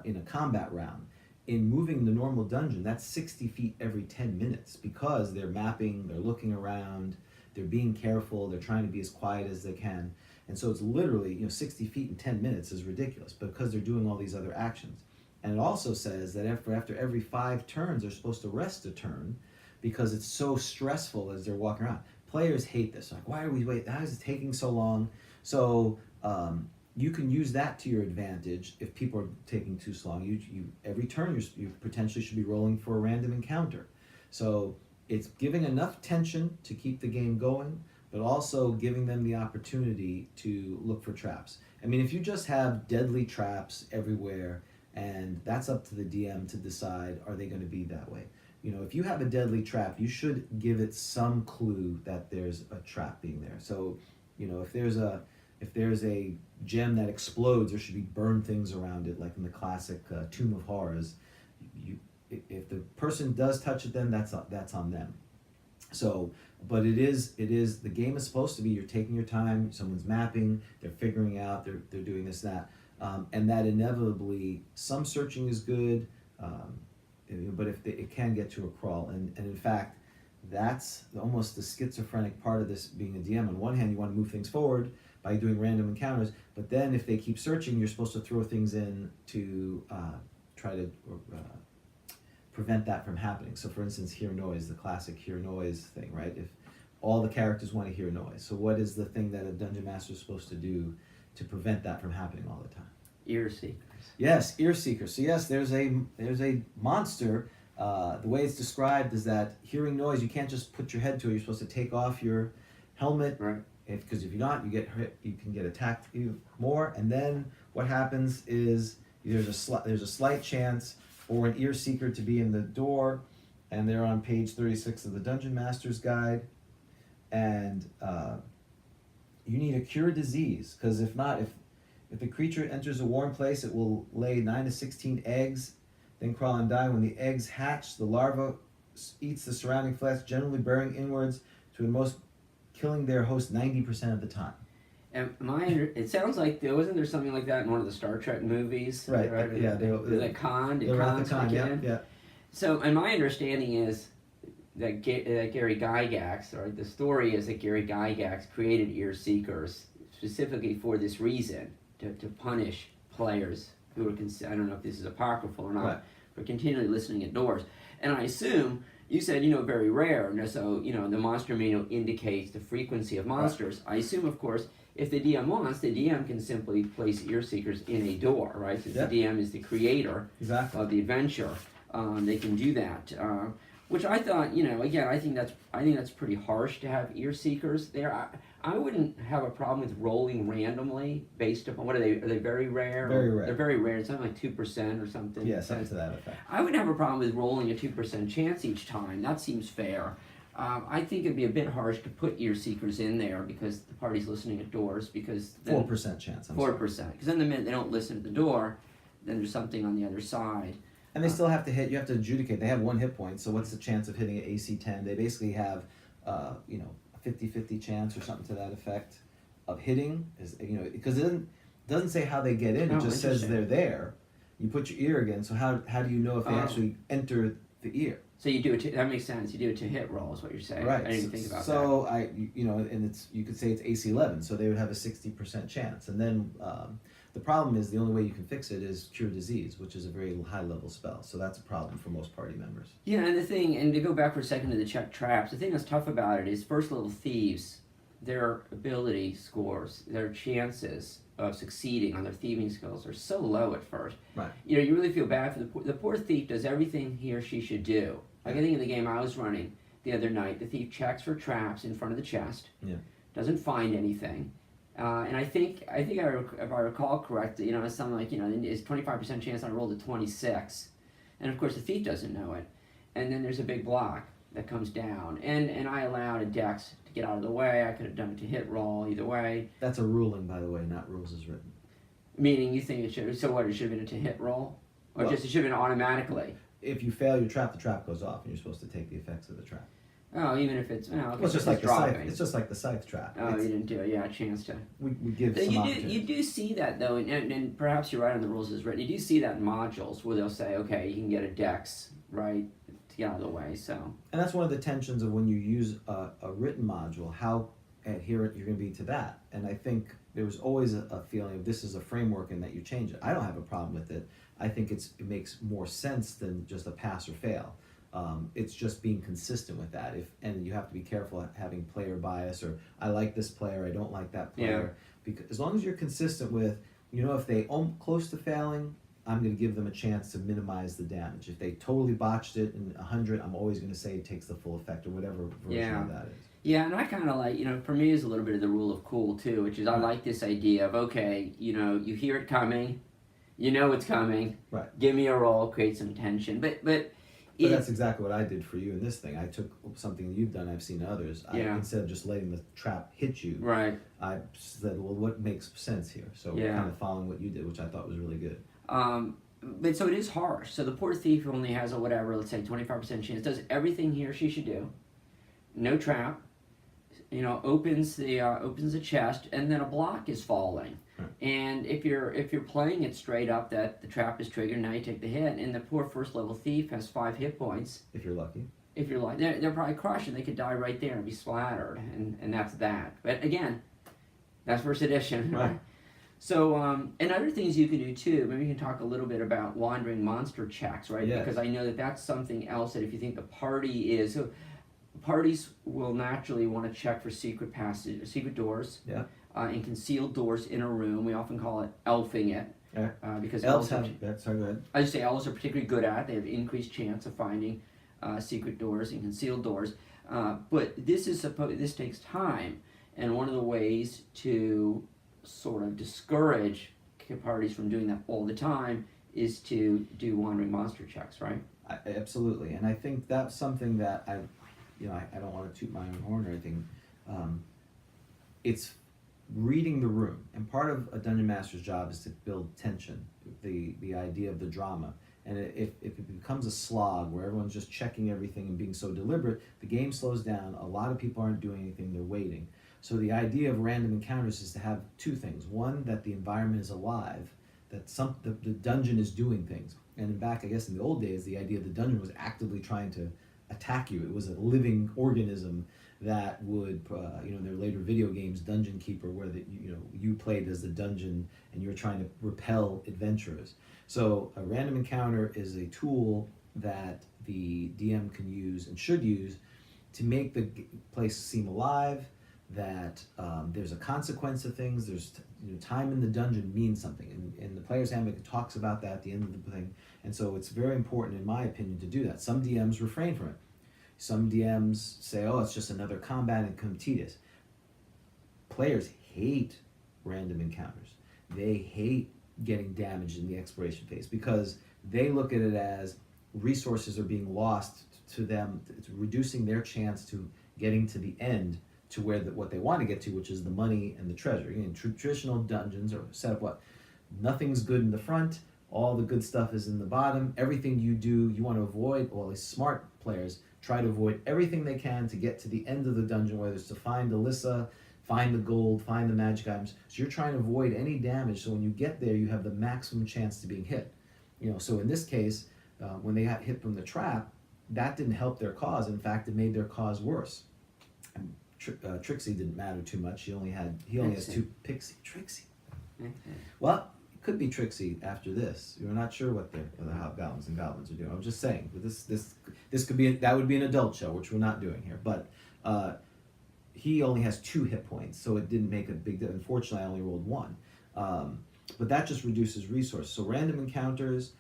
in a combat round, in moving the normal dungeon, that's 60 feet every 10 minutes because they're mapping, they're looking around, they're being careful, they're trying to be as quiet as they can. And so it's literally, 60 feet in 10 minutes is ridiculous because they're doing all these other actions. And it also says that after every 5 turns, they're supposed to rest a turn because it's so stressful as they're walking around. Players hate this. Like, why are we waiting? How is it taking so long? So you can use that to your advantage if people are taking too long. You every turn you potentially should be rolling for a random encounter. So it's giving enough tension to keep the game going, but also giving them the opportunity to look for traps. If you just have deadly traps everywhere, and that's up to the DM to decide, are they going to be that way? If you have a deadly trap, you should give it some clue that there's a trap being there. So, if there's a gem that explodes, there should be burned things around it, like in the classic Tomb of Horrors. If the person does touch it, then that's on them. So, but it is the game is supposed to be, you're taking your time, someone's mapping, they're figuring out, they're doing this, that, and that inevitably some searching is good, but it can get to a crawl, and in fact, that's almost the schizophrenic part of this being a DM. On one hand, you want to move things forward by doing random encounters, but then if they keep searching, you're supposed to throw things in to try to prevent that from happening. So for instance, hear noise, the classic hear noise thing, right? If all the characters want to hear noise, so what is the thing that a dungeon master is supposed to do to prevent that from happening all the time? Ear seekers. Yes, ear seekers. So yes, there's a monster. The way it's described is that hearing noise, you can't just put your head to it. You're supposed to take off your helmet, right? Because if you're not, you get hit. You can get attacked more. And then what happens is there's a slight chance for an ear seeker to be in the door, and they're on page 36 of the Dungeon Master's Guide. And you need a cure disease, because if not, if the creature enters a warm place, it will lay 9 to 16 eggs, then crawl and die. When the eggs hatch, the larva eats the surrounding flesh, generally burying inwards to the most, killing their host 90% of the time. And it sounds like wasn't there something like that in one of the Star Trek movies? Right. Yeah. The Khan. Yeah. So, and my understanding is that Gary Gygax, or the story is that Gary Gygax created ear seekers specifically for this reason, to punish players who are, I don't know if this is apocryphal or not, right, for continually listening at doors. And I assume, you said, very rare, so, the monster manual indicates the frequency of monsters. Right. I assume, of course, if the DM wants, the DM can simply place ear seekers in a door, right? Since the DM is the creator exactly of the adventure, they can do that. Which I thought, again, I think that's pretty harsh to have ear seekers there. I wouldn't have a problem with rolling randomly based upon what are they? Are they very rare? Very rare. They're very rare. It's something like 2% or something. Yeah, something to that effect. I wouldn't have a problem with rolling a 2% chance each time. That seems fair. I think it'd be a bit harsh to put ear seekers in there because the party's listening at doors. Because 4% chance. 4%. Because then the minute they don't listen at the door, then there's something on the other side. And they still have to hit. You have to adjudicate. They have 1 hit point. So what's the chance of hitting an AC 10? They basically have, a 50-50 chance or something to that effect of hitting. Because it doesn't say how they get in. It just says they're there. You put your ear again. So how do you know if they actually enter the ear? So you do it. That makes sense. You do it to hit roll is what you're saying. Right. I didn't even think about that. So and you could say it's AC 11. So they would have a 60% chance. And then the problem is the only way you can fix it is cure disease, which is a very high level spell. So that's a problem for most party members. Yeah, and to go back for a second to the check traps, the thing that's tough about it is first level thieves, their ability scores, their chances of succeeding on their thieving skills are so low at first. Right. You really feel bad for the poor thief does everything he or she should do. Like I think in the game I was running the other night, the thief checks for traps in front of the chest. Yeah. Doesn't find anything. And I think if I recall correctly, it's something like, it's 25% chance I rolled a 26. And of course the thief doesn't know it. And then there's a big block that comes down. And I allowed a dex to get out of the way. I could have done it to hit roll either way. That's a ruling, by the way, not rules as written. Meaning you think it should, so what, it should have been a to hit roll? Or Well, just it should have been automatically? If you fail your trap, the trap goes off and you're supposed to take the effects of the trap. Oh, even if it's, Well, it's just like the scythe. It's just like the scythe trap. Oh, you didn't do it. Yeah, a chance to. We give some opportunities. You do see that though, and perhaps you're right on the rules as written. You do see that in modules where they'll say, okay, you can get a dex, right, to get out of the way. So. And that's one of the tensions of when you use a written module, how adherent you're going to be to that. And I think there was always a feeling of this is a framework and that you change it. I don't have a problem with it. I think it makes more sense than just a pass or fail. It's just being consistent with that. And you have to be careful having player bias or I like this player, I don't like that player. Yeah. Because as long as you're consistent with, if they close to failing, I'm going to give them a chance to minimize the damage. If they totally botched it in 100, I'm always going to say it takes the full effect or whatever version of that is. Yeah, and I kind of like, for me, it's a little bit of the rule of cool too, which is I like this idea of, okay, you hear it coming, you know it's coming, right? Give me a roll, create some tension, but that's exactly what I did for you in this thing. I took something you've done, I've seen others. Instead of just letting the trap hit you, right? I said, well, what makes sense here? So kind of following what you did, which I thought was really good. But so it is harsh. So the poor thief who only has a whatever, let's say 25% chance, does everything he or she should do. No trap. Opens the chest, and then a block is falling. Right. And if you're playing it straight up that the trap is triggered, now you take the hit, and the poor first level thief has 5 hit points. If you're lucky. They're probably crushed, and they could die right there and be splattered, and that's that. But again, that's first edition. Right. So, and other things you can do too, maybe you can talk a little bit about wandering monster checks, right? Yes. Because I know that's something else that if you think the party is, so parties will naturally want to check for secret passage, secret doors, and concealed doors in a room. We often call it elfing it. Yeah. Because elves have, sorry, go ahead. I just say elves are particularly good at it. They have increased chance of finding secret doors and concealed doors. But this takes time, and one of the ways to sort of discourage parties from doing that all the time is to do wandering monster checks, right? Absolutely, and I think that's something that I don't want to toot my own horn or anything. It's reading the room, and part of a dungeon master's job is to build tension, the idea of the drama. And if it becomes a slog where everyone's just checking everything and being so deliberate, the game slows down. A lot of people aren't doing anything; they're waiting. So the idea of random encounters is to have two things. One, that the environment is alive, that the dungeon is doing things. And back, I guess, in the old days, the idea of the dungeon was actively trying to attack you. It was a living organism that would, in their later video games, Dungeon Keeper, where you played as the dungeon and you're trying to repel adventurers. So a random encounter is a tool that the DM can use and should use to make the place seem alive, that there's a consequence of things. There's time in the dungeon means something, and the player's handbook talks about that at the end of the thing. And so it's very important, in my opinion, to do that. Some DMs refrain from it. Some DMs say, oh, it's just another combat and become tedious. Players hate random encounters. They hate getting damaged in the exploration phase because they look at it as resources are being lost to them. It's reducing their chance to getting to the end to where what they want to get to, which is the money and the treasure. Traditional dungeons are set up what? Nothing's good in the front. All the good stuff is in the bottom. Everything you do, you want to avoid, well, at least smart players try to avoid everything they can to get to the end of the dungeon, whether it's to find Elissa, find the gold, find the magic items. So you're trying to avoid any damage, so when you get there, you have the maximum chance to being hit. So in this case, when they got hit from the trap, that didn't help their cause. In fact, it made their cause worse. And Trixie didn't matter too much. He only has 2 Picksy. Trixie. Well, it could be Trixie after this. We're not sure what how goblins and goblins are doing. I'm just saying, but this could be that would be an adult show, which we're not doing here. But he only has 2 hit points, so it didn't make a big difference. Unfortunately, I only rolled 1. But that just reduces resources. So random encounters.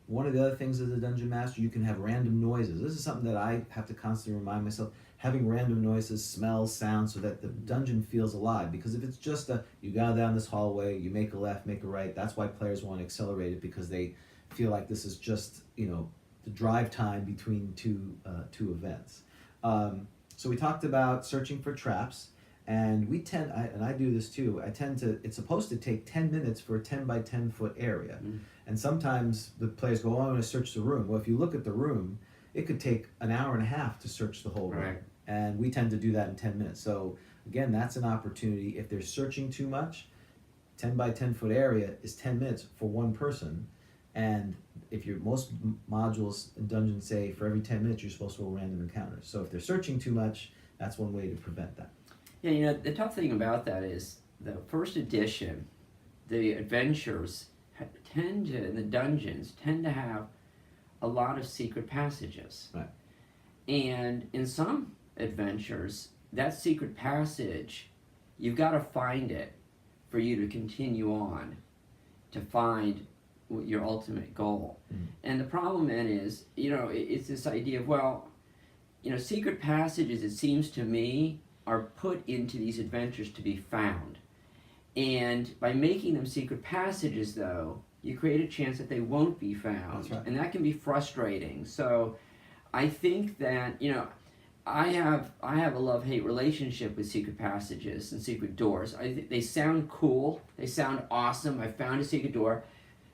One of the other things as a dungeon master, you can have random noises. This is something that I have to constantly remind myself. Having random noises, smells, sounds, so that the dungeon feels alive. Because if it's just you go down this hallway, you make a left, make a right, that's why players want to accelerate it, because they feel like this is just, the drive time between two events. So we talked about searching for traps, and I do this too, it's supposed to take 10 minutes for a 10 by 10 foot area. And sometimes the players go, oh, I'm going to search the room. Well, if you look at the room, it could take an hour and a half to search the whole room. Right. And we tend to do that in 10 minutes. So again, that's an opportunity. If they're searching too much, 10 by 10 foot area is 10 minutes for one person. And if most modules in dungeons say for every 10 minutes, you're supposed to roll random encounters. So if they're searching too much, that's one way to prevent that. Yeah, the tough thing about that is the first edition, the adventures in the dungeons tend to have a lot of secret passages. Right. And in some adventures, that secret passage, you've got to find it for you to continue on to find your ultimate goal. And the problem then is, it's this idea of, secret passages, it seems to me, are put into these adventures to be found. And by making them secret passages, though, you create a chance that they won't be found. That's right. And that can be frustrating. So I think that, I have a love-hate relationship with secret passages and secret doors. They sound cool. They sound awesome. I found a secret door.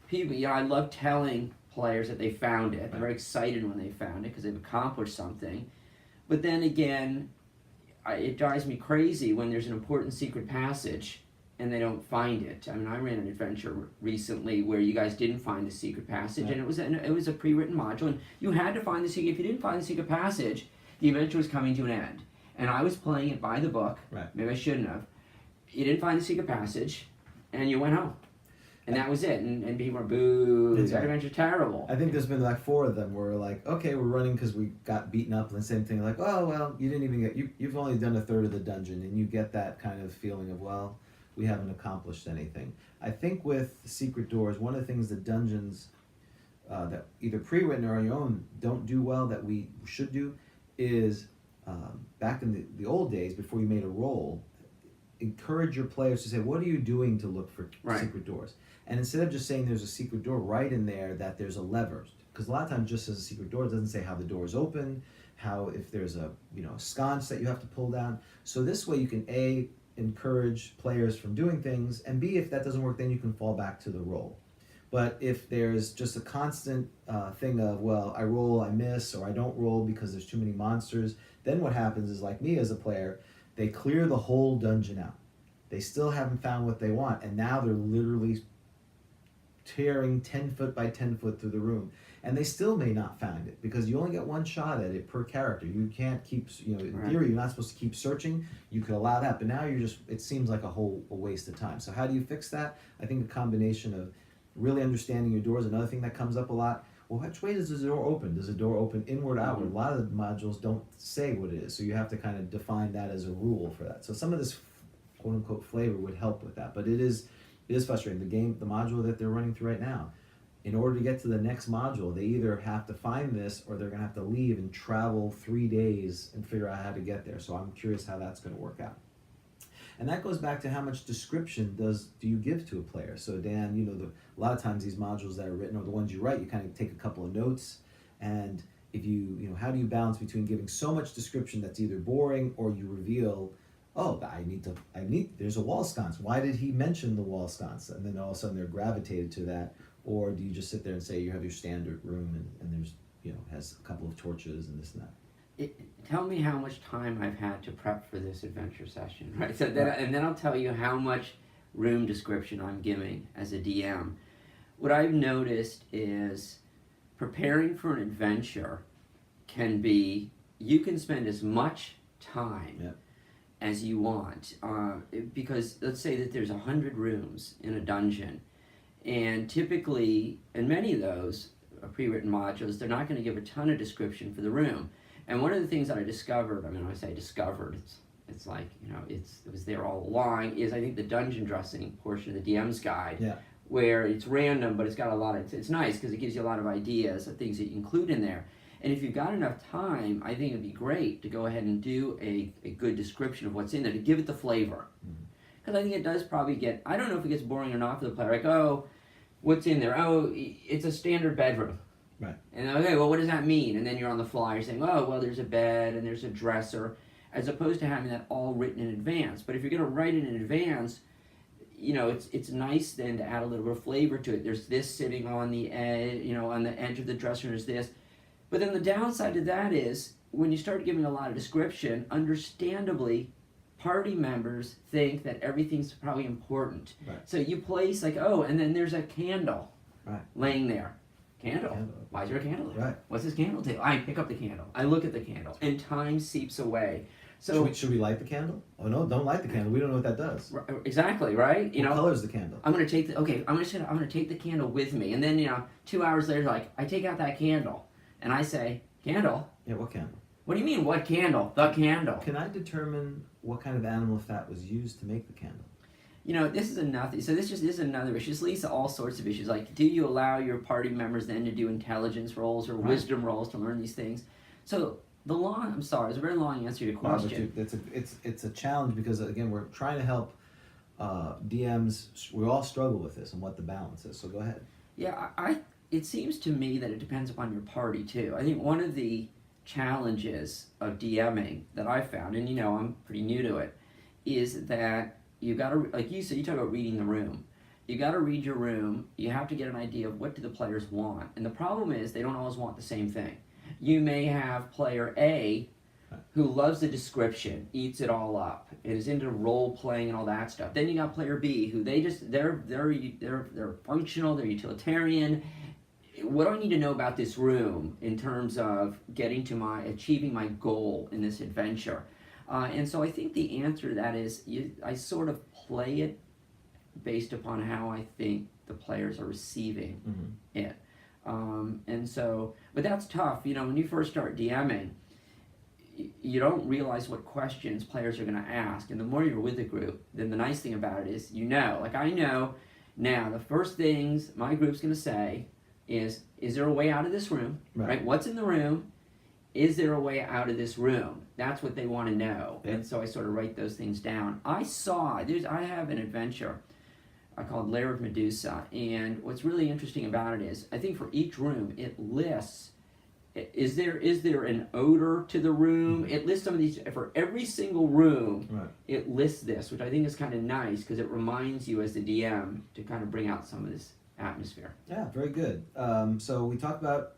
People, I love telling players that they found it. They're very excited when they found it because they've accomplished something. But then again, it drives me crazy when there's an important secret passage and they don't find it. I mean, I ran an adventure recently where you guys didn't find the secret passage, and it was a pre-written module, and you had to find the secret. If you didn't find the secret passage, the adventure was coming to an end. And I was playing it by the book. Right. Maybe I shouldn't have. You didn't find the secret passage, and you went home. And that was it. And people were, boo, that adventure's terrible. I think there's been like 4 of them where we're like, okay, we're running because we got beaten up, and the same thing, like, oh, well, you didn't even you've only done a third of the dungeon, and you get that kind of feeling of, well, we haven't accomplished anything. I think with secret doors, one of the things that dungeons that either pre-written or on your own don't do well that we should do is back in the old days before you made a roll, encourage your players to say, what are you doing to look for secret doors? And instead of just saying there's a secret door, right in there that there's a lever. Because a lot of times just as a secret door, it doesn't say how the door is open, if there's a sconce that you have to pull down. So this way you can A, encourage players from doing things, and B, if that doesn't work, then you can fall back to the roll. But if there's just a constant thing of, well, I roll, I miss, or I don't roll because there's too many monsters, then what happens is, like me as a player, they clear the whole dungeon out. They still haven't found what they want, and now they're literally tearing 10 foot by 10 foot through the room. And they still may not find it because you only get one shot at it per character. You can't keep, in theory, you're not supposed to keep searching. You could allow that, but now it seems like a waste of time. So how do you fix that? I think a combination of really understanding your doors. Another thing that comes up a lot, well, which way does the door open? Does the door open inward, outward? A lot of the modules don't say what it is, so you have to kind of define that as a rule for that. So some of this quote-unquote flavor would help with that, but it is frustrating. The module that they're running through right now, in order to get to the next module, they either have to find this or they're going to have to leave and travel 3 days and figure out how to get there. So I'm curious how that's going to work out. And that goes back to how much description do you give to a player. So Dan, a lot of times these modules that are written, or the ones you write, you kind of take a couple of notes, and if how do you balance between giving so much description that's either boring or you reveal, oh, there's a wall sconce. Why did he mention the wall sconce? And then all of a sudden they're gravitated to that. Or do you just sit there and say you have your standard room and there's, has a couple of torches and this and that? Tell me how much time I've had to prep for this adventure session, right? So and then I'll tell you how much room description I'm giving as a DM. What I've noticed is preparing for an adventure you can spend as much time as you want, because let's say that there's 100 rooms in a dungeon, and typically, in many of those pre-written modules, they're not going to give a ton of description for the room. And one of the things that I discovered, when I say discovered, it's like, it was there all along, is I think the dungeon dressing portion of the DM's guide, where it's random, but it's got it's nice because it gives you a lot of ideas of things that you include in there. And if you've got enough time, I think it'd be great to go ahead and do a good description of what's in there, to give it the flavor. Because I think it does probably I don't know if it gets boring or not for the player, like, oh, what's in there? Oh, it's a standard bedroom. Right. And okay, well, what does that mean? And then you're on the fly, you're saying, oh, well, there's a bed and there's a dresser, as opposed to having that all written in advance. But if you're going to write it in advance, it's nice then to add a little bit of flavor to it. There's this sitting on the edge, on the edge of the dresser. There's this. But then the downside to that is when you start giving a lot of description, understandably, party members think that everything's probably important. Right. So you place and then there's a candle laying there. Candle. Why is there a candle there? Right. What's this candle do? I pick up the candle. I look at the candle. And time seeps away. So should we light the candle? Oh no, don't light the candle. We don't know what that does. Exactly, right? What color is the candle? I'm gonna take I'm gonna take the candle with me. And then 2 hours later, I take out that candle and I say, candle? Yeah, what candle? What do you mean, what candle? The candle. Can I determine what kind of animal fat was used to make the candle? This is another. So this is another issue. This leads to all sorts of issues. Like, do you allow your party members then to do intelligence rolls or wisdom rolls to learn these things? So it's a very long answer to your question. No, but it's a challenge because again we're trying to help DMs. We all struggle with this and what the balance is. So go ahead. Yeah, it seems to me that it depends upon your party too. I think one of the challenges of DMing that I found, and I'm pretty new to it, is that you got to, like you said, you talk about reading the room. You got to read your room. You have to get an idea of what do the players want. And the problem is they don't always want the same thing. You may have player A who loves the description, eats it all up, and is into role playing and all that stuff. Then you got player B who they're functional, they're utilitarian. What do I need to know about this room in terms of achieving my goal in this adventure? And so I think the answer to that is I sort of play it based upon how I think the players are receiving it. But that's tough. When you first start DMing, you don't realize what questions players are going to ask. And the more you're with the group, then the nice thing about it is I know now the first things my group's going to say is there a way out of this room? Right? What's in the room? Is there a way out of this room? That's what they want to know. Yeah. And so I sort of write those things down. I have an adventure called Lair of Medusa, and what's really interesting about it is I think for each room it lists, is there an odor to the room? It lists some of these, for every single room, it lists this, which I think is kind of nice because it reminds you as the DM to kind of bring out some of this atmosphere. Yeah, very good. So we talked about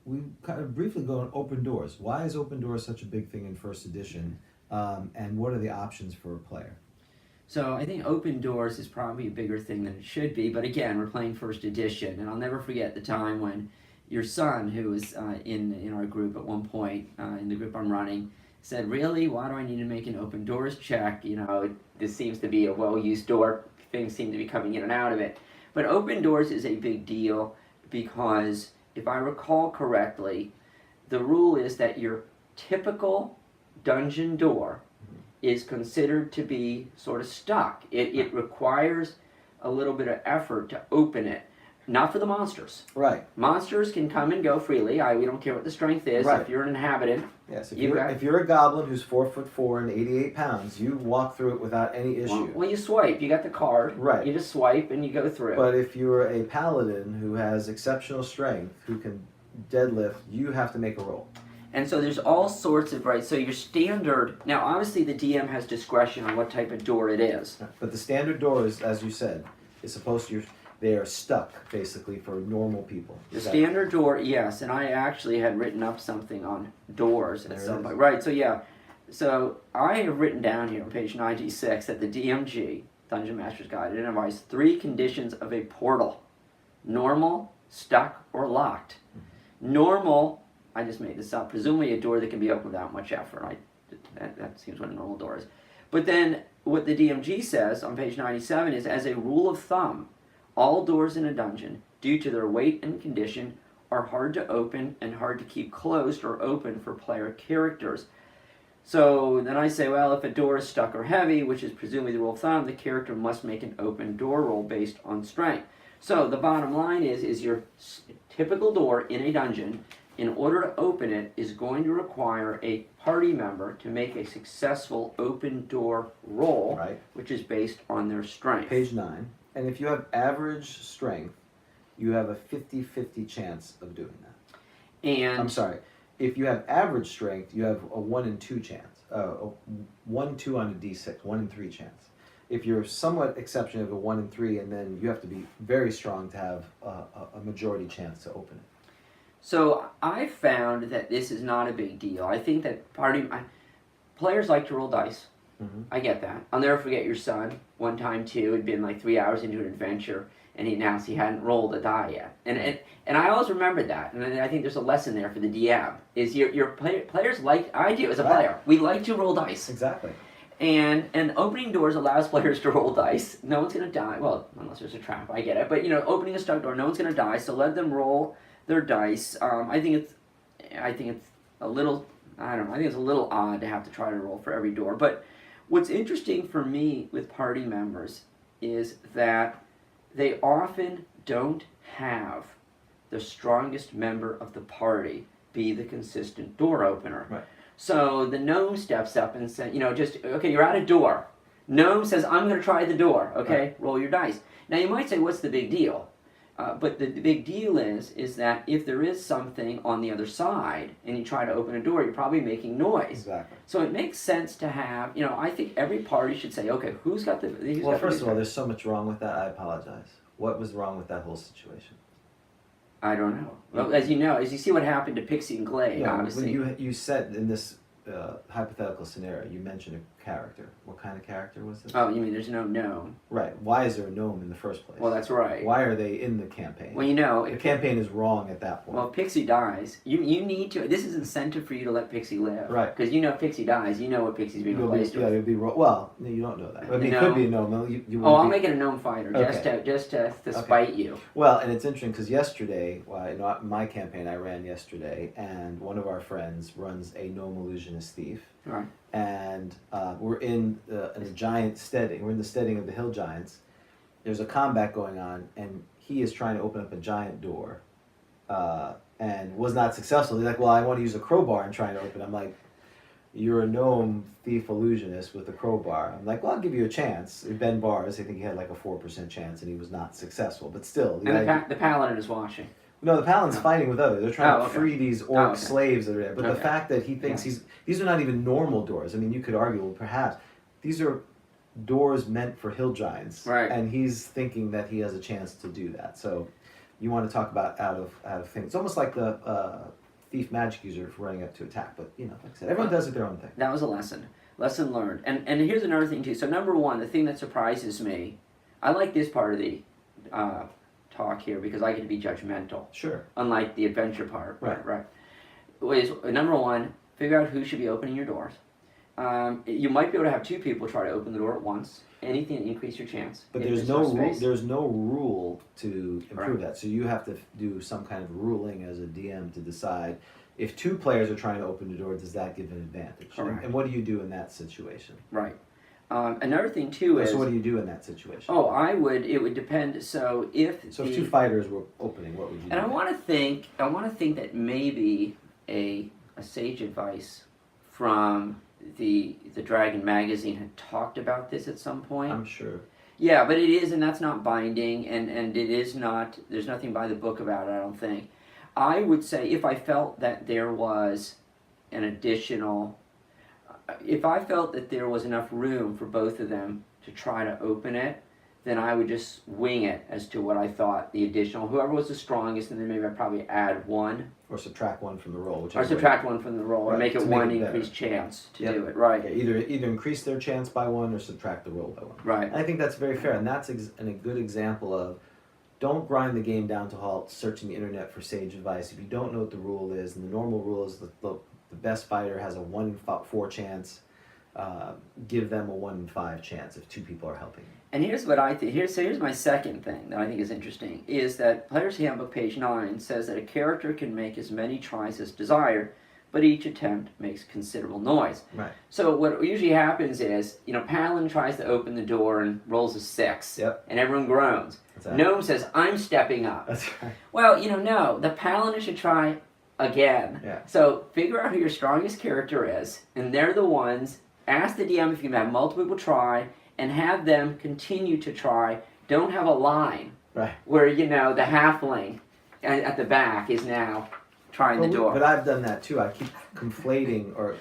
we kind of briefly go on open doors. Why is open doors such a big thing in first edition, and what are the options for a player? So I think open doors is probably a bigger thing than it should be, but again, we're playing first edition, and I'll never forget the time when your son, who was in our group at one point, in the group I'm running, said, really, why do I need to make an open doors check? This seems to be a well-used door. Things seem to be coming in and out of it. But open doors is a big deal because if I recall correctly, the rule is that your typical dungeon door is considered to be sort of stuck. It requires a little bit of effort to open it. Not for the monsters. Right. Monsters can come and go freely. We don't care what the strength is. Right. If you're an inhabitant. Yes, if you're a goblin who's 4'4" and 88 pounds, you walk through it without any issue. Well, you swipe. You got the card. Right. You just swipe and you go through. But if you're a paladin who has exceptional strength, who can deadlift, you have to make a roll. And so there's all sorts of, right, so your standard, now obviously the DM has discretion on what type of door it is. But the standard door is, as you said, is supposed to, they are stuck, basically, for normal people. The standard door, yes, and I actually had written up something on doors at some point. Right, so yeah, so I have written down here on page 96 that the DMG, Dungeon Master's Guide, identifies 3 conditions of a portal. Normal, stuck, or locked. Normal, I just made this up, presumably a door that can be opened without much effort. That seems what a normal door is. But then what the DMG says on page 97 is, as a rule of thumb, all doors in a dungeon, due to their weight and condition, are hard to open and hard to keep closed or open for player characters. So then I say, well, if a door is stuck or heavy, which is presumably the rule of thumb, the character must make an open door roll based on strength. So the bottom line is your typical door in a dungeon, in order to open it, is going to require a party member to make a successful open door roll, Right. which is based on their strength. Page 9. And if you have average strength, you have a 50-50 chance of doing that. And I'm sorry. If you have average strength, you have a 1 in 2 chance. 1-2 on a d6, 1 in 3 chance. If you're somewhat exceptional, you have a 1 in 3, and then you have to be very strong to have a majority chance to open it. So I found that this is not a big deal. I think that players like to roll dice. Mm-hmm. I get that. I'll never forget your son. One time too, it'd been like 3 hours into an adventure, and he announced he hadn't rolled a die yet. And I always remembered that. And I think there's a lesson there for the DM. Is players like, I do as a player, we like to roll dice. Exactly. And opening doors allows players to roll dice. No one's gonna die. Well, unless there's a trap, I get it. But opening a stuck door, no one's gonna die. So let them roll their dice. I think it's a little, I don't know, I think it's a little odd to have to try to roll for every door. But what's interesting for me with party members is that they often don't have the strongest member of the party be the consistent door opener. Right. So the gnome steps up and says, okay, you're at a door. Gnome says, I'm going to try the door. Okay, right. Roll your dice. Now you might say, what's the big deal? But the big deal is that if there is something on the other side and you try to open a door, you're probably making noise. Exactly. So it makes sense to have, I think every party should say, okay, who's got the... Well, first of all, there's so much wrong with that. I apologize. What was wrong with that whole situation? I don't know. Well, as you see what happened to Picksy and Glades, obviously. When you said in this hypothetical scenario, you mentioned a character. What kind of character was this? Oh, you mean there's no gnome? Right. Why is there a gnome in the first place? Well, that's right. Why are they in the campaign? Well, the campaign is wrong at that point. Well, if Pixie dies, you need to. This is incentive for you to let Pixie live. Right. Because if Pixie dies, you know what Pixie's being replaced with. Yeah, it'll be well. No, you don't know that. I mean, it could be a gnome. I'll make it a gnome fighter just to spite you. Well, and it's interesting because yesterday, my campaign I ran yesterday, and one of our friends runs a gnome illusionist thief. Right. And we're in a giant steading. We're in the steading of the hill giants. There's a combat going on, and he is trying to open up a giant door, and was not successful. He's like, "Well, I want to use a crowbar and try to open." I'm like, "You're a gnome thief illusionist with a crowbar." I'm like, "Well, I'll give you a chance." Ben Bars, I think he had like a 4% chance, and he was not successful. But still, and the paladin is watching. No, the paladin's fighting with others. They're trying to free these orc slaves that are there. But the fact that he thinks these are not even normal doors. I mean, you could argue, well, perhaps these are doors meant for hill giants, right? And he's thinking that he has a chance to do that. So, you want to talk about out of things? It's almost like the thief magic user running up to attack. But like I said, everyone does it their own thing. That was a lesson learned. And here's another thing too. So number one, the thing that surprises me, I like this part of the talk here because I get to be judgmental. Sure. Unlike the adventure part. Right. Is number one, figure out who should be opening your doors. You might be able to have 2 people try to open the door at once. Anything to increase your chance. But there's no rule to improve that. So you have to do some kind of ruling as a DM to decide if 2 players are trying to open the door, does that give an advantage? Correct. And what do you do in that situation? Right. Another thing too is. So what do you do in that situation? Oh, it would depend. So if two fighters were opening, what would you do? And I want to think that maybe a sage advice from the Dragon magazine had talked about this at some point. I'm sure. Yeah, but it is, and that's not binding, and it is not. There's nothing by the book about it, I don't think. I would say if I felt that there was an additional, if I felt that there was enough room for both of them to try to open it, then I would just wing it as to what I thought the additional, whoever was the strongest, and then maybe I'd probably add one. Or subtract one from the roll. Or subtract one from the roll, or make it one increased chance to do it, right. Yeah, either increase their chance by one or subtract the roll by one. Right. And I think that's very fair, and that's a good example of don't grind the game down to halt searching the internet for sage advice. If you don't know what the rule is, and the normal rule is the best fighter has a 1 in 4 chance, give them a 1 in 5 chance if 2 people are helping. And here's what I think. Here's my second thing that I think is interesting, is that Player's Handbook, page 9, says that a character can make as many tries as desired, but each attempt makes considerable noise. Right. So what usually happens is, Paladin tries to open the door and rolls a 6, and everyone groans. Exactly. Gnome says, I'm stepping up. That's right. Well, no, the Paladin should try again. Yeah. So figure out who your strongest character is, and they're the ones. Ask the DM if you can have multiple people try, and have them continue to try. Don't have a line where, the halfling at the back is now trying the door. But I've done that too. I keep conflating or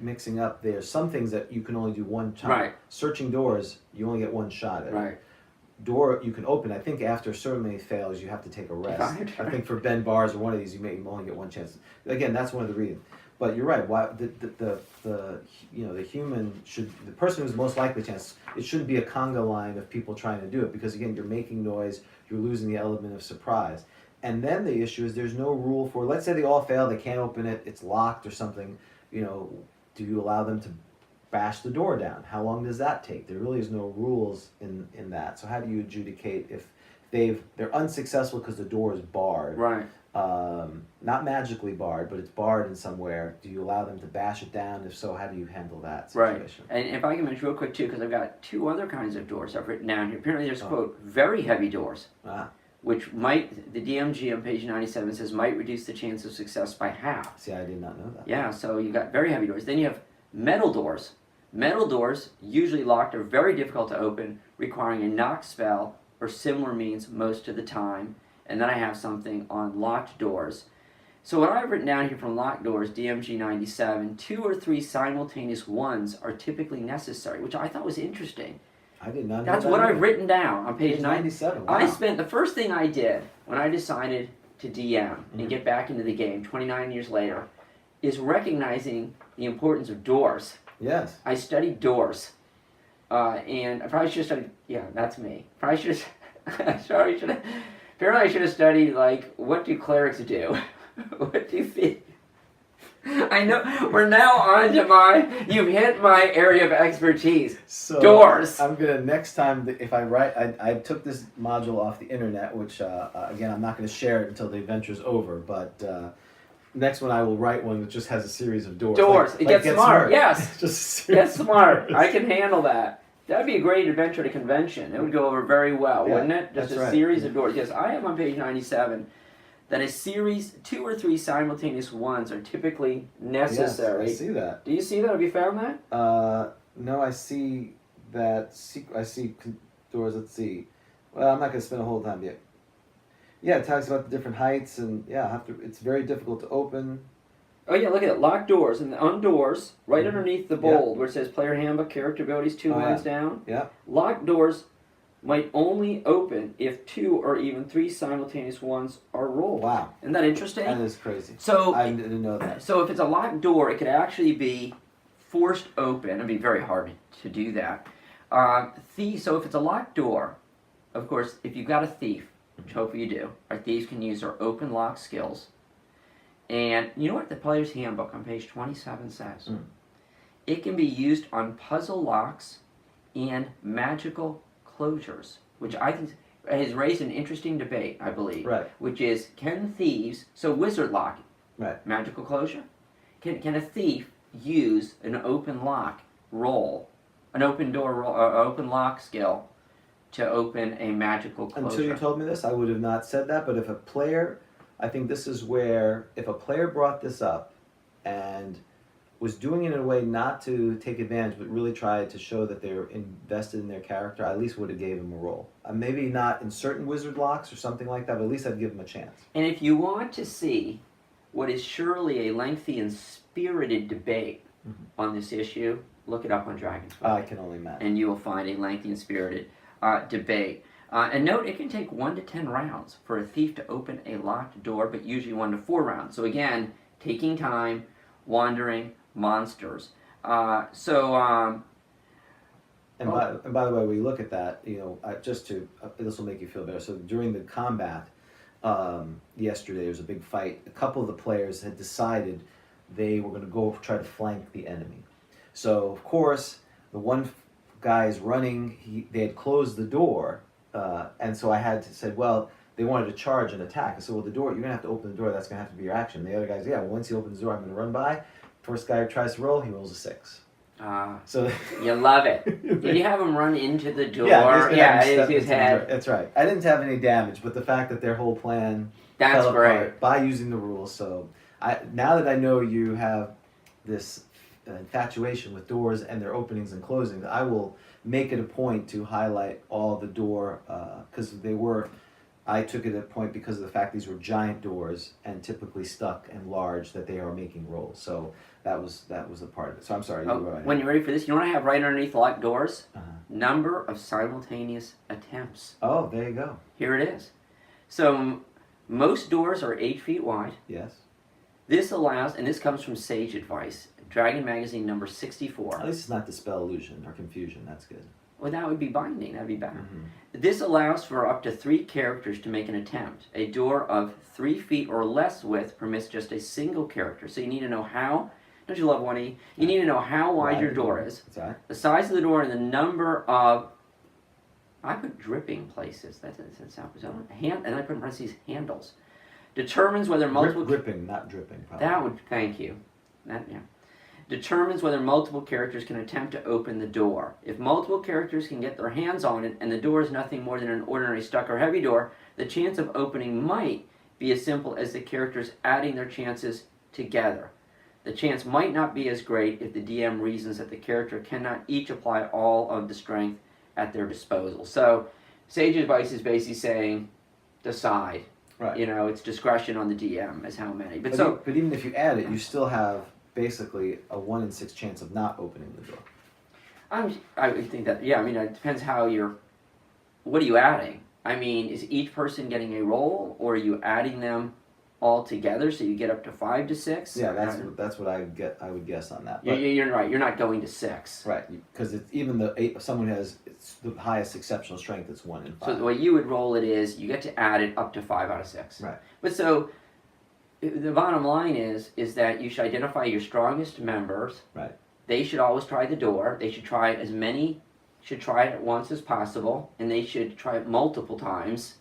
mixing up. There's some things that you can only do one time. Right. Searching doors, you only get one shot at it. Right. Door you can open. I think after so many fails, you have to take a rest. I think for Ben Bars or one of these, you only get one chance. Again, that's one of the reasons. But you're right. Why the human should, the person who's most likely chance, it shouldn't be a conga line of people trying to do it, because again, you're making noise, you're losing the element of surprise. And then the issue is there's no rule for, let's say they all fail, they can't open it, it's locked or something. Do you allow them to bash the door down? How long does that take? There really is no rules in that. So how do you adjudicate if they're unsuccessful because the door is barred? Right. Not magically barred, but it's barred in somewhere. Do you allow them to bash it down? If so, how do you handle that situation? Right. And if I can mention real quick too, because I've got 2 other kinds of doors I've written down here. Apparently there's, quote, very heavy doors, which might, the DMG on page 97 says, might reduce the chance of success by half. See, I did not know that. Yeah, so you got very heavy doors. Then you have metal doors. Metal doors, usually locked, are very difficult to open, requiring a knock spell or similar means most of the time. And then I have something on locked doors. So what I've written down here from locked doors, DMG 97, 2 or 3 simultaneous ones are typically necessary, which I thought was interesting. I did not know That's that what either. I've written down on page 97. Wow. I spent, the first thing I did when I decided to DM and get back into the game 29 years later is recognizing the importance of doors. Yes. I studied doors. And I probably should have studied, yeah, that's me. Apparently I should have studied, like, what do clerics do? What do you think? I know, we're now on to you've hit my area of expertise. So doors. I'm going to, next time, if I write, I took this module off the internet, which, again, I'm not going to share it until the adventure's over, but next one I will write one that just has a series of doors. Doors. Get smart. Yes. Just Get smart. I can handle that. That'd be a great adventure at a convention. It would go over very well, wouldn't it? Just a series of doors. Yes, I have on page 97 that a series, 2 or 3 simultaneous ones are typically necessary. Yes, I see that. Do you see that? Have you found that? No, I see that. I see doors. Let's see. Well, I'm not going to spend a whole time yet. Yeah, it talks about the different heights, and it's very difficult to open. Oh yeah, look at it. Locked doors, and on doors, right underneath the bold, where it says Player Handbook, Character Abilities, 2 lines down. Yeah. Locked doors might only open if 2 or even 3 simultaneous ones are rolled. Wow. Isn't that interesting? That is crazy. So I didn't know that. So if it's a locked door, it could actually be forced open. It'd be very hard to do that. So if it's a locked door, of course, if you've got a thief, which hopefully you do, our thieves can use their open lock skills. And you know what the Player's Handbook on page 27 says? It can be used on puzzle locks and magical closures, which I think has raised an interesting debate, I believe. Right. Which is, can thieves, so wizard lock, magical closure, can a thief use an open lock roll an open door, open lock skill to open a magical closure. Until you told me this, I would have not said that. But if a player, I think this is where, if a player brought this up and was doing it in a way not to take advantage, but really try to show that they're invested in their character, I at least would have gave them a roll. Maybe not in certain wizard locks or something like that, but at least I'd give them a chance. And if you want to see what is surely a lengthy and spirited debate on this issue, look it up on Dragon's Book. I can only imagine. And you will find a lengthy and spirited debate. And note, it can take 1 to 10 rounds for a thief to open a locked door, but usually 1 to 4 rounds. So again, taking time, wandering, monsters. And by the way, when you look at that, this will make you feel better. So during the combat yesterday, there was a big fight. A couple of the players had decided they were going to go try to flank the enemy. So of course, the one guy is running. They had closed the door, and so I had to say, well, they wanted to charge and attack. I said, well, the door, you're going to have to open the door. That's going to have to be your action. The other guy's, yeah, well, once he opens the door, I'm going to run by. First guy who tries to roll, he rolls a 6. So you love it. Did you have him run into the door? Yeah, his head. That's right. I didn't have any damage, but the fact that their whole plan fell great. apart by using the rules. So now that I know you have this infatuation with doors and their openings and closings, I will make it a point to highlight all the door, because I took it a point because of the fact these were giant doors and typically stuck and large, that they are making rolls. So that was a part of it. So I'm sorry. When you're ready for this, you know what I have right underneath locked doors? Number of simultaneous attempts. Oh, there you go. Here it is. So most doors are 8 feet wide. Yes. This allows, and this comes from Sage Advice, Dragon Magazine number 64. At least it's not dispel illusion or confusion. That's good. Well, that would be binding. That'd be better. This allows for up to 3 characters to make an attempt. A door of 3 feet or less width permits just a single character. So you need to know how. Don't you love 1E? You need to know how wide your door is, the size of the door, and the number of. I put dripping places. That doesn't sound bizarre. And I put in parentheses handles. Determines whether multiple. Gripping, not dripping. Probably. That would. Thank you. Determines whether multiple characters can attempt to open the door. If multiple characters can get their hands on it and the door is nothing more than an ordinary stuck or heavy door, the chance of opening might be as simple as the characters adding their chances together. The chance might not be as great if the DM reasons that the character cannot each apply all of the strength at their disposal. So, Sage Advice is basically saying, decide. Right. It's discretion on the DM as how many. But even if you add it, you still have basically a 1 in 6 chance of not opening the door. I would think that, it depends how what are you adding? Is each person getting a roll, or are you adding them all together so you get up to 5 to 6? Yeah, that's what I would guess on that. But you're right, you're not going to 6. Right, because it's even someone who has the highest exceptional strength, it's 1 in 5. So the way you would roll it is, you get to add it up to 5 out of 6. Right. But so, the bottom line is that you should identify your strongest members. Right. They should always try the door. They should try it should try it at once as possible, and they should try it multiple times,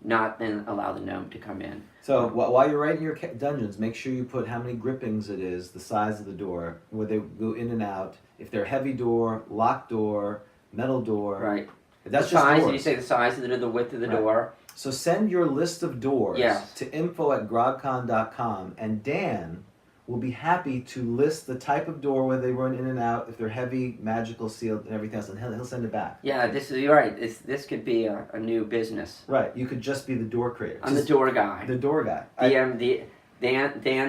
not then allow the gnome to come in. So while you're writing your dungeons, make sure you put how many grippings it is, the size of the door, where they go in and out. If they're heavy door, locked door, metal door. Right. That's the just size, doors. and you say the size of the width of the door. So send your list of doors Yes. to info@grogcon.com, and Dan will be happy to list the type of door where they run in and out, if they're heavy, magical, sealed, and everything else, and he'll send it back. Yeah, you're right. This could be a new business. Right, you could just be the door creator. I'm the door guy. The door guy. Dan,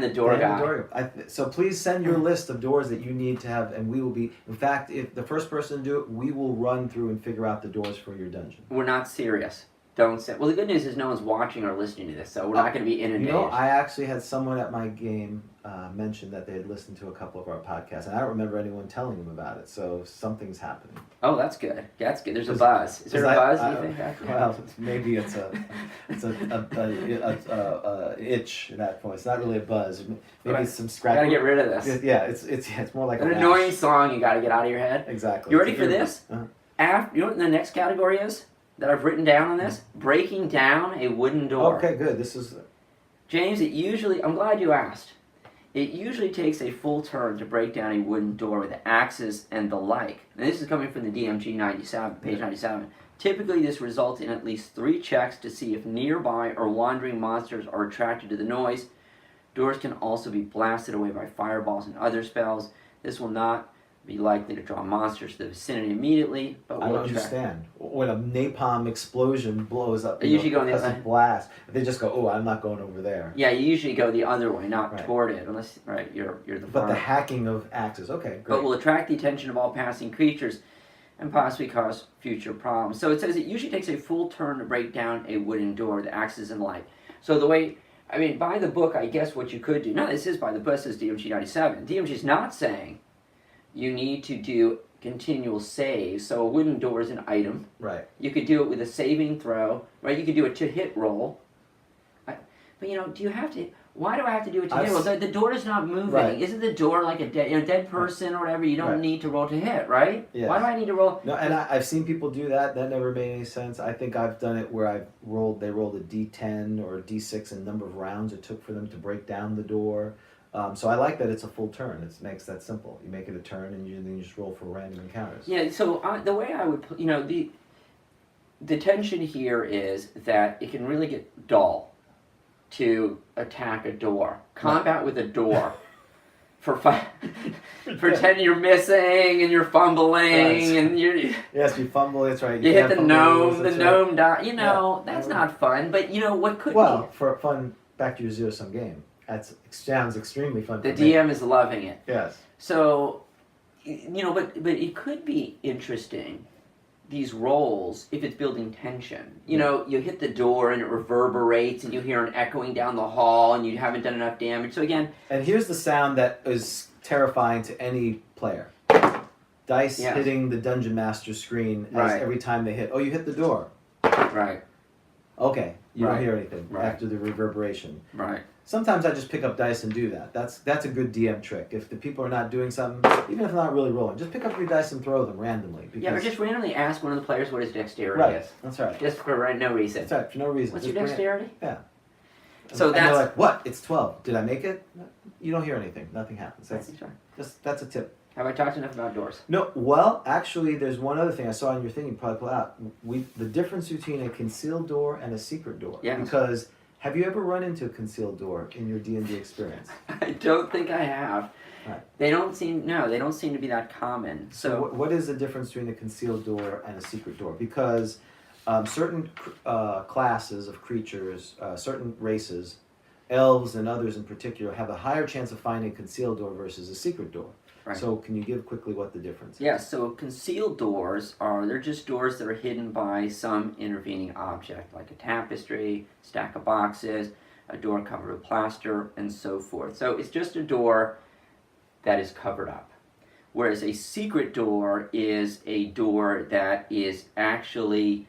the door guy. So please send your list of doors that you need to have, and we will be, in fact, if the first person to do it, we will run through and figure out the doors for your dungeon. We're not serious. Don't say. Well, the good news is no one's watching or listening to this, so we're not going to be inundated. I actually had someone at my game mention that they had listened to a couple of our podcasts, and I don't remember anyone telling them about it. So something's happening. Oh, that's good. That's good. There's a buzz. Is there a buzz? You think? Well, maybe it's a itch at that point. It's not really a buzz. Maybe it's some scratch. Gotta get rid of this. Yeah, it's more like an annoying song. You got to get out of your head. Exactly. You ready for this? Uh-huh. You know what the next category is that I've written down on this? Breaking down a wooden door. Okay, good. This is James. I'm glad you asked. It usually takes a full turn to break down a wooden door with axes and the like. And this is coming from the DMG 97, page 97. Typically, this results in at least 3 checks to see if nearby or wandering monsters are attracted to the noise. Doors can also be blasted away by fireballs and other spells. This will not be likely to draw monsters to the vicinity immediately, but will I don't understand. When a napalm explosion blows up, They usually go on the because other- of blast, they just go, "Oh, I'm not going over there." Yeah, you usually go the other way, not Right. toward it, unless you're the But the farmer. hacking of axes, okay, great. But will attract the attention of all passing creatures and possibly cause future problems. So it says it usually takes a full turn to break down a wooden door with axes and the like. So the way, I mean, by the book, I guess what you could do, no, this is by the book, this is DMG 97. DMG is not saying you need to do continual saves. So a wooden door is an item. Right. You could do it with a saving throw, right? You could do a to-hit roll. But, do you have to... Why do I have to do a to-hit roll? The door is not moving. Right. Isn't the door like a dead person or whatever? You don't Right. need to roll to hit, right? Yes. Why do I need to roll? No, and I've seen people do that. That never made any sense. I think I've done it where they rolled a D10 or a D6 and number of rounds it took for them to break down the door. So I like that it's a full turn. It makes that simple. You make it a turn and then you just roll for random encounters. Yeah, so the way I would... the tension here is that it can really get dull to attack a door. Combat with a door. Pretend you're missing and you're fumbling and you're... Yes, you fumble, that's right. You hit the gnome, that's the right. gnome die. That's not fun. But what could Well, be? for fun, back to your zero-sum game. That sounds extremely fun. The for me. DM is loving it. Yes. So, but it could be interesting, these rolls, if it's building tension. You hit the door and it reverberates and you hear an echoing down the hall and you haven't done enough damage. So again... And here's the sound that is terrifying to any player. Dice Yes. hitting the Dungeon Master screen Right. every time they hit. Oh, you hit the door. Right, Okay, you Right. don't hear anything Right. after the reverberation. right. Sometimes I just pick up dice and do that. That's a good DM trick. If the people are not doing something, even if they're not really rolling, just pick up your dice and throw them randomly. Because, Yeah, or just randomly ask one of the players what his dexterity right, is. that's right. Just for no reason. That's right, for no reason. What's Just your bring it- dexterity? Yeah. So and they're that's- like, what? It's 12. Did I make it? You don't hear anything. Nothing happens. That's a tip. Have I talked enough about doors? No, well, actually, there's one other thing I saw in your thing you probably pull out. The difference between a concealed door and a secret door. Yeah. Because have you ever run into a concealed door in your D&D experience? I don't think I have. Right. They don't seem to be that common. So what is the difference between a concealed door and a secret door? Because certain classes of creatures, certain races, elves and others in particular, have a higher chance of finding a concealed door versus a secret door. Right. So can you give quickly what the difference is? Yes, so concealed doors they're just doors that are hidden by some intervening object, like a tapestry, stack of boxes, a door covered with plaster, and so forth. So it's just a door that is covered up. Whereas a secret door is a door that is actually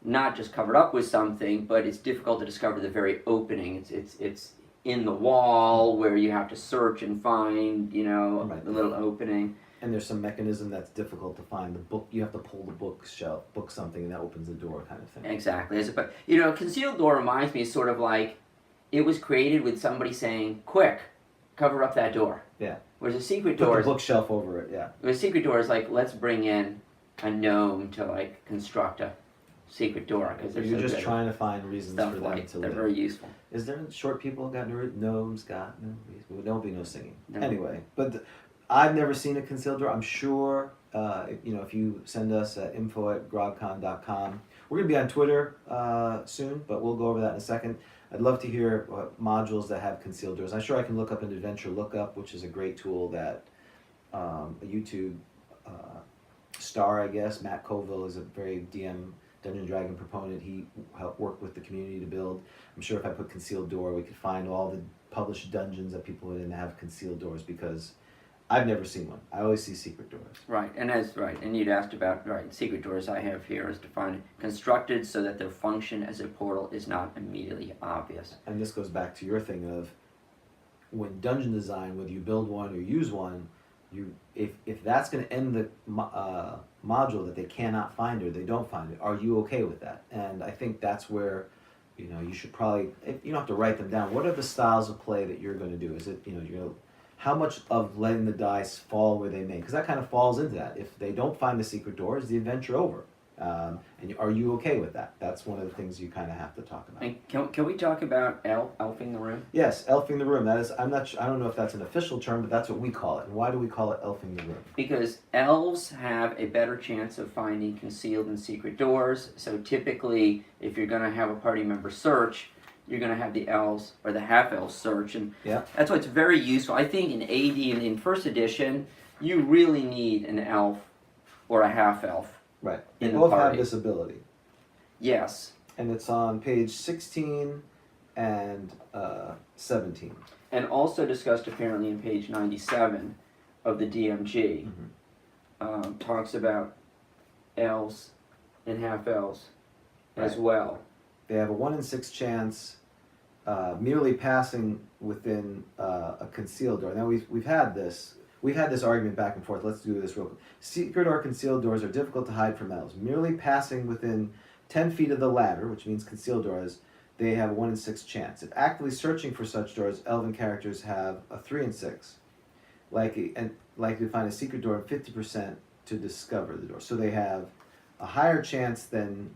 not just covered up with something, but it's difficult to discover the very opening. It's in the wall where you have to search and find, Right. the little opening. And there's some mechanism that's difficult to find. The book, you have to pull the bookshelf, book something, and that opens the door, kind of thing. Exactly. But concealed door reminds me sort of like it was created with somebody saying, "Quick, cover up that door." Yeah. Whereas a secret Put door the is bookshelf over it. Yeah. a secret door is like, let's bring in a gnome to construct a secret door because they're You're so just good. trying to find reasons Stuff for them like to they're live. very useful. Is there short people got gnomes got no reason? Well, there'll be no singing. No. Anyway, but I've never seen a concealed door. I'm sure if you send us info@grogcon.com. We're gonna be on Twitter soon, but we'll go over that in a second. I'd love to hear modules that have concealed doors. I'm sure I can look up an Adventure Lookup, which is a great tool that a YouTube star, I guess, Matt Colville is a very Dungeon Dragon proponent. He helped work with the community to build. I'm sure if I put concealed door, we could find all the published dungeons that people didn't have concealed doors, because I've never seen one. I always see secret doors. Right, and you'd asked about secret doors. I have here is defined constructed so that their function as a portal is not immediately obvious. And this goes back to your thing of when dungeon design, whether you build one or use one, if that's going to end the module that they cannot find or they don't find it, are you okay with that? And I think that's where you should probably, you don't have to write them down. What are the styles of play that you're going to do? Is it, how much of letting the dice fall where they may? Because that kind of falls into that. If they don't find the secret door, is the adventure over? And are you okay with that? That's one of the things you kind of have to talk about. And can we talk about elfing the room? Yes, elfing the room. That is, I don't know if that's an official term, but that's what we call it. And why do we call it elfing the room? Because elves have a better chance of finding concealed and secret doors. So typically, if you're going to have a party member search, you're going to have the elves or the half-elves search. And that's why it's very useful. I think in AD and in first edition, you really need an elf or a half-elf. Right. They both have this ability. Yes. And it's on page 16 and 17. And also discussed apparently in page 97 of the DMG. Talks about elves and half-elves as well. They have a 1 in 6 chance merely passing within a concealed door. Now we've had this argument back and forth. Let's do this real quick. Secret or concealed doors are difficult to hide from elves. Merely passing within 10 feet of the ladder, which means concealed doors, they have a 1 in 6 chance. If actively searching for such doors, elven characters have a 3 in 6. Likely to find a secret door and 50% to discover the door. So they have a higher chance than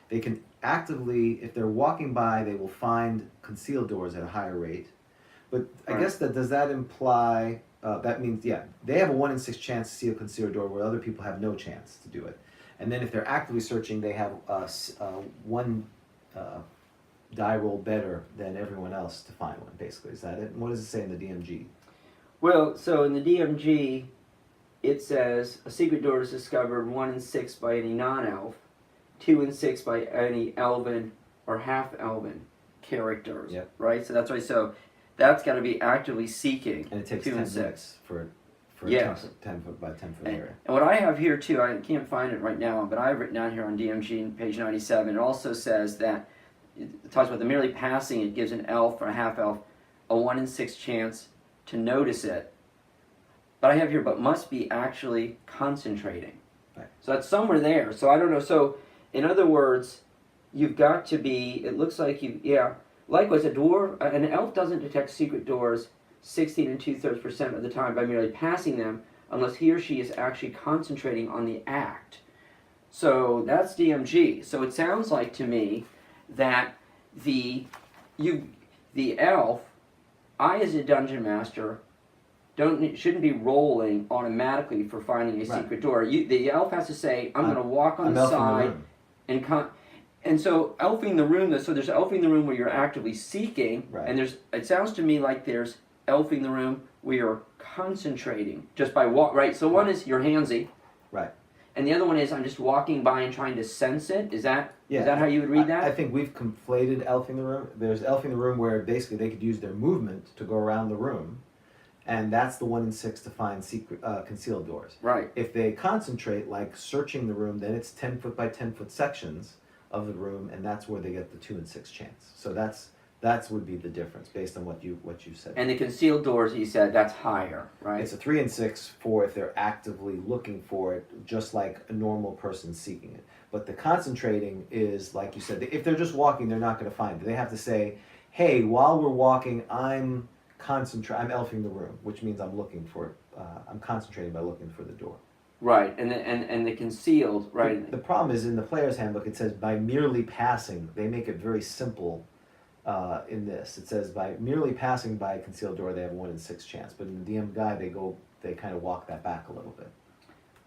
they can actively, if they're walking by, they will find concealed doors at a higher rate. But I guess does that imply, that means, they have a 1 in 6 chance to see a concealed door where other people have no chance to do it. And then if they're actively searching, they have one die roll better than everyone else to find one, basically. Is that it? And what does it say in the DMG? Well, so in the DMG, it says a secret door is discovered 1 in 6 by any non-elf, 2 in 6 by any elven or half-elven characters, right? So that's right. So that's got to be actively seeking. And it takes 2 10 and 6 minutes for a 10 foot by 10 foot area. And what I have here too, I can't find it right now, but I have written down here on DMG in page 97, it also says that, it talks about the merely passing, it gives an elf or a half-elf a 1 in 6 chance to notice it. But I have here, but must be actually concentrating. Right. So that's somewhere there. So I don't know. So in other words, you've got to be, it looks like likewise, an elf doesn't detect secret doors 16 2/3% of the time by merely passing them unless he or she is actually concentrating on the act. So that's DMG. So it sounds like to me that the elf, I as a dungeon master, shouldn't be rolling automatically for finding a secret door. The elf has to say, I'm going to walk on the side and so elfing the room, so there's elfing the room where you're actively seeking, and it sounds to me like there's elfing the room where you're concentrating just by right? So one is you're handsy. Right. And the other one is I'm just walking by and trying to sense it. Is that how you would read that? I think we've conflated elfing the room. There's elfing the room where basically they could use their movement to go around the room. And that's the 1 in 6 to find secret concealed doors. Right. If they concentrate, like searching the room, then it's 10 foot by 10 foot sections of the room, and that's where they get the 2 in 6 chance. So that's would be the difference based on what you said. And the concealed doors, he said, that's higher, right? It's a 3 in 6 for if they're actively looking for it, just like a normal person seeking it. But the concentrating is, like you said, if they're just walking, they're not going to find it. They have to say, hey, while we're walking, I'm elfing the room, which means I'm looking for I'm concentrating by looking for the door. Right, and the concealed, right. The problem is in the player's handbook it says by merely passing. They make it very simple in this. It says by merely passing by a concealed door they have a 1 in 6 chance. But in the DM guide they kind of walk that back a little bit.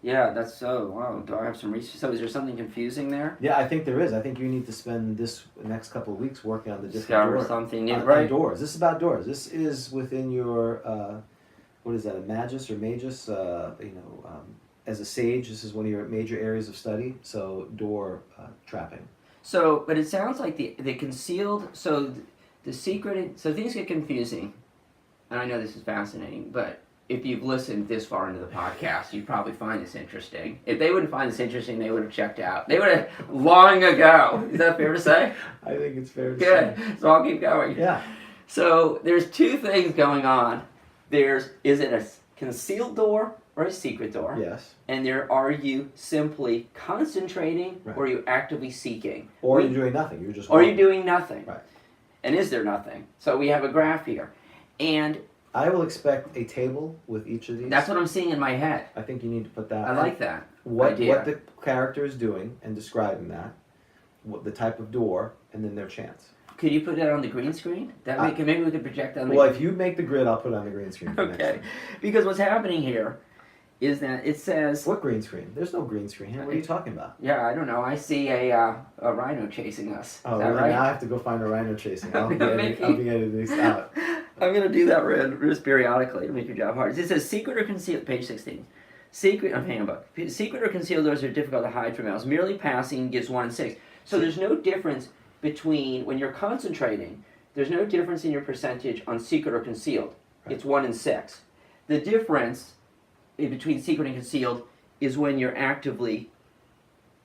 Yeah, that's so. Wow, do I have some research? So is there something confusing there? Yeah, I think there is. I think you need to spend this next couple of weeks working on the different doors. Something new, right? Doors. This is about doors. This is within your what is that? A magus or magus? As a sage, this is one of your major areas of study. So door trapping. So, but it sounds like the concealed. So the secret. So things get confusing, and I know this is fascinating, but if you've listened this far into the podcast, you probably find this interesting. If they wouldn't find this interesting, they would have checked out. They would have long ago. Is that fair to say? I think it's fair to say. Good. So I'll keep going. Yeah. So there's two things going on. Is it a concealed door or a secret door? Yes. And are you simply concentrating, Right. or are you actively seeking? Or you're doing nothing. You're just. Or you're doing nothing. Right. And is there nothing? So we have a graph here, and I will expect a table with each of these. that's what I'm seeing in my head. I think you need to put that. I like that. What idea. what the character is doing and describing that, what the type of door, and then their chance. Could you put that on the green screen? Maybe we could project that on the Well, green if you make the grid, I'll put it on the green screen. For next Okay. time. Because what's happening here is that it says... What green screen? There's no green screen here. What are you talking about? Yeah, I don't know. I see a rhino chasing us. Oh, is that really? right? Now I have to go find a rhino chasing. I'll be editing these out. I'm going to do that just periodically to make your job hard. It says secret or concealed, page 16. Handbook. Secret or concealed doors are difficult to hide from elves. Merely passing gives 1 in 6. So there's no difference between, when you're concentrating, there's no difference in your percentage on secret or concealed. Right. It's 1 in 6. The difference between secret and concealed is when you're actively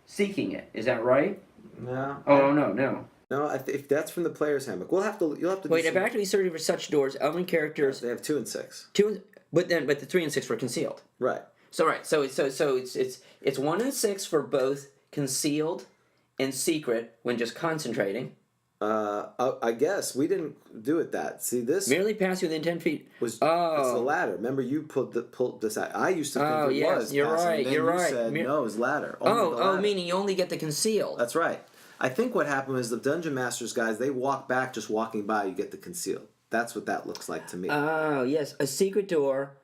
seeking it. Is that right? No. Oh, no. No, if that's from the player's handbook, you'll have to. Wait, if actively searching for such doors, elven characters. They have 2 and 6. But the 3 and 6 were concealed. Right. So it's 1 in 6 for both concealed and secret when just concentrating. I guess we didn't do it that. See, this Merely passing within 10 feet. it's the ladder. Remember, you pulled this out. I used to think it was. You're passing, right. and then you're you right. said no, it's ladder. Only the ladder. Meaning you only get the concealed. That's right. I think what happened was the Dungeon Masters guys, they walk back just walking by, you get the concealed. That's what that looks like to me. Oh, yes. A secret door.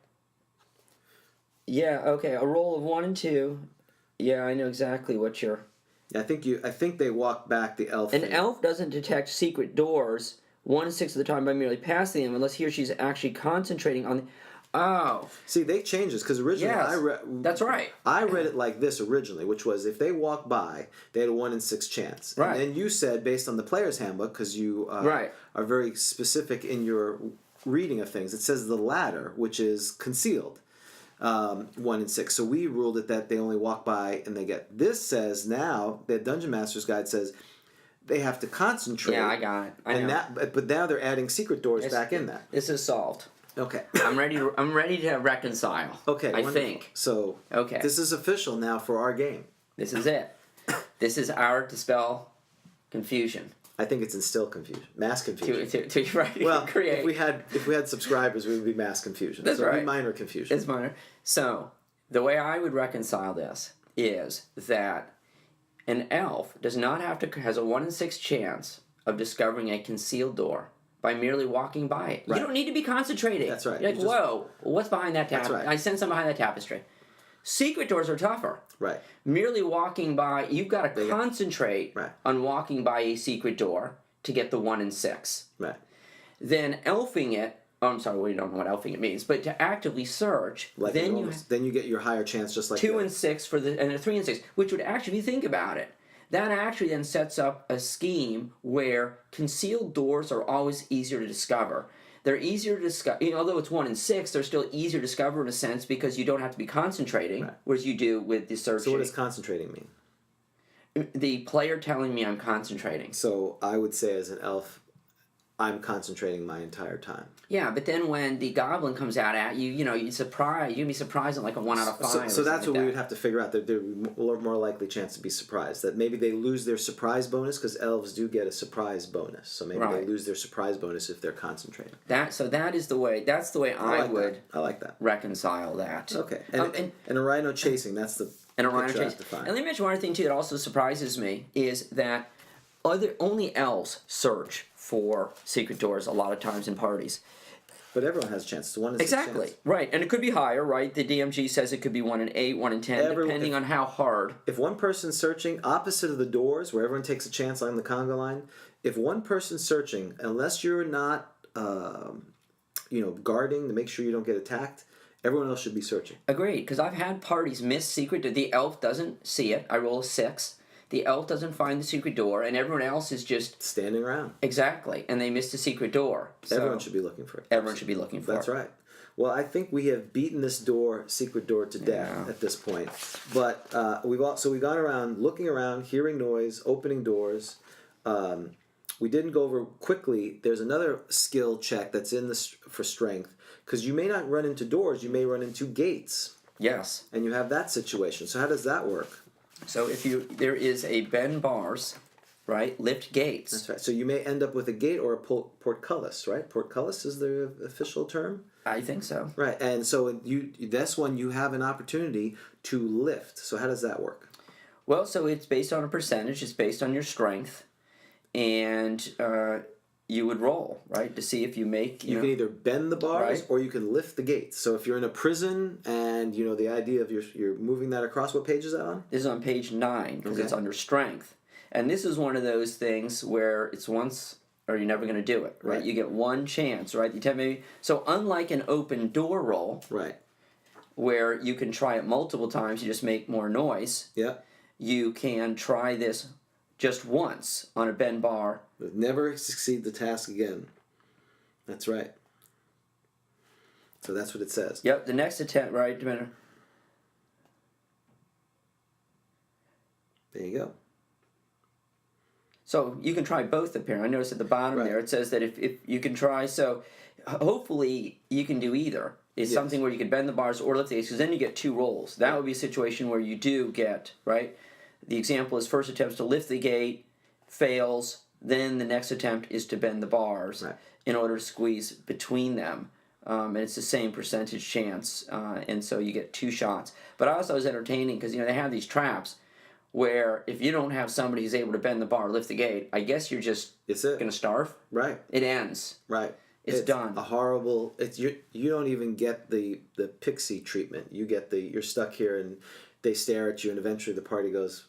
Yeah, okay. A roll of 1 and 2. Yeah, I know exactly what you're... I think they walk back the elf. An elf doesn't detect secret doors 1 in 6 of the time by merely passing them unless he or she's actually concentrating on the... Oh. See, they changed this because originally Yes, that's right. I read it like this originally, which was if they walk by, they had a 1 in 6 chance. Right. And then you said, based on the player's handbook, because you Right. are very specific in your reading of things, it says the ladder, which is concealed, 1 in 6. So we ruled it that they only walk by and they get. This says now, the Dungeon Master's Guide says they have to concentrate. Yeah, I got it. I know. But now they're adding secret doors back in that. This is solved. Okay. I'm ready to reconcile. Okay. I wonderful. think. So. Okay. This is official now for our game. This is it. This is our dispel confusion. I think it's instill confusion, mass confusion. To right, well, create. if we had subscribers, we would be mass confusion. That's so right. It'd be minor confusion. It's minor. So the way I would reconcile this is that an elf has a 1 in 6 chance of discovering a concealed door by merely walking by it. Right. You don't need to be concentrating. That's right. You're like, whoa, what's behind that tapestry? That's right. I sense something behind that tapestry. Secret doors are tougher. Right. Merely walking by, you've got to concentrate on walking by a secret door to get the 1 in 6. Right. Then elfing it, I'm sorry, we don't know what elfing it means, but to actively search, Like then you get your higher chance just like 2 and 6 and a 3 and 6, which would actually, if you think about it, that actually then sets up a scheme where concealed doors are always easier to discover. They're easier to discover, although it's 1 in 6, they're still easier to discover in a sense because you don't have to be concentrating, whereas you do with the searching. So what does concentrating mean? The player telling me I'm concentrating. So I would say as an elf, I'm concentrating my entire time. Yeah, but then when the goblin comes out at you, you'd be surprised at like a 1 out of 5. So that's what we would have to figure out. That there'd be more likely chance to be surprised. That maybe they lose their surprise bonus because elves do get a surprise bonus. So maybe they lose their surprise bonus if they're concentrating. That's the way I would like that. reconcile that. Okay, and a rhino chasing. That's the and a rhino picture I chasing. have to find. And let me mention one other thing too that also surprises me is that only elves search for secret doors a lot of times in parties. But everyone has a chance. It's 1 in 6 Exactly. chance. Right. And it could be higher, right? The DMG says it could be 1 in 8, 1 in 10, depending on how hard. If one person's searching opposite of the doors, where everyone takes a chance on the conga line, if one person's searching, unless you're not, guarding to make sure you don't get attacked, everyone else should be searching. Agreed. Because I've had parties miss secret. The elf doesn't see it. I roll a 6. The elf doesn't find the secret door, and everyone else is just standing around. Exactly, and they missed the secret door. So everyone should be looking for it. Everyone should be looking for it. That's right. Well, I think we have beaten this secret door to death at this point. But we've gone around, looking around, hearing noise, opening doors. We didn't go over quickly. There's another skill check that's in this for strength because you may not run into doors. You may run into gates. Yes. And you have that situation. So how does that work? So there is a bend bars, right? Lift gates. That's right. So you may end up with a gate or a portcullis, right? Portcullis is the official term. I think so. Right. And so this one you have an opportunity to lift. So how does that work? Well, so it's based on a percentage. It's based on your strength, and you would roll, right, to see if you make. You can either bend the bars right? or you can lift the gates. So if you're in a prison and the idea of you're moving that across, what page is that on? This is on page 9 because it's under strength, and this is one of those things where it's once or you're never going to do it, right? You get one chance, right? So unlike an open door roll, right, where you can try it multiple times, you just make more noise. Yeah. You can try this just once on a bend bar. Never succeed the task again. That's right. So that's what it says. Yep, the next attempt, right? There you go. So you can try both up here. I noticed at the bottom there it says that if you can try, so hopefully you can do either. It's something where you can bend the bars or lift the gates, because then you get 2 rolls. That would be a situation where you do get, right? The example is first attempt to lift the gate, fails, then the next attempt is to bend the bars in order to squeeze between them. And it's the same percentage chance, and so you get 2 shots. But also it's entertaining because they have these traps where if you don't have somebody who's able to bend the bar, lift the gate, I guess you're just going to starve. Right. It ends. Right. It's done. A horrible. You don't even get the Pixie treatment. You get you're stuck here and they stare at you and eventually the party goes,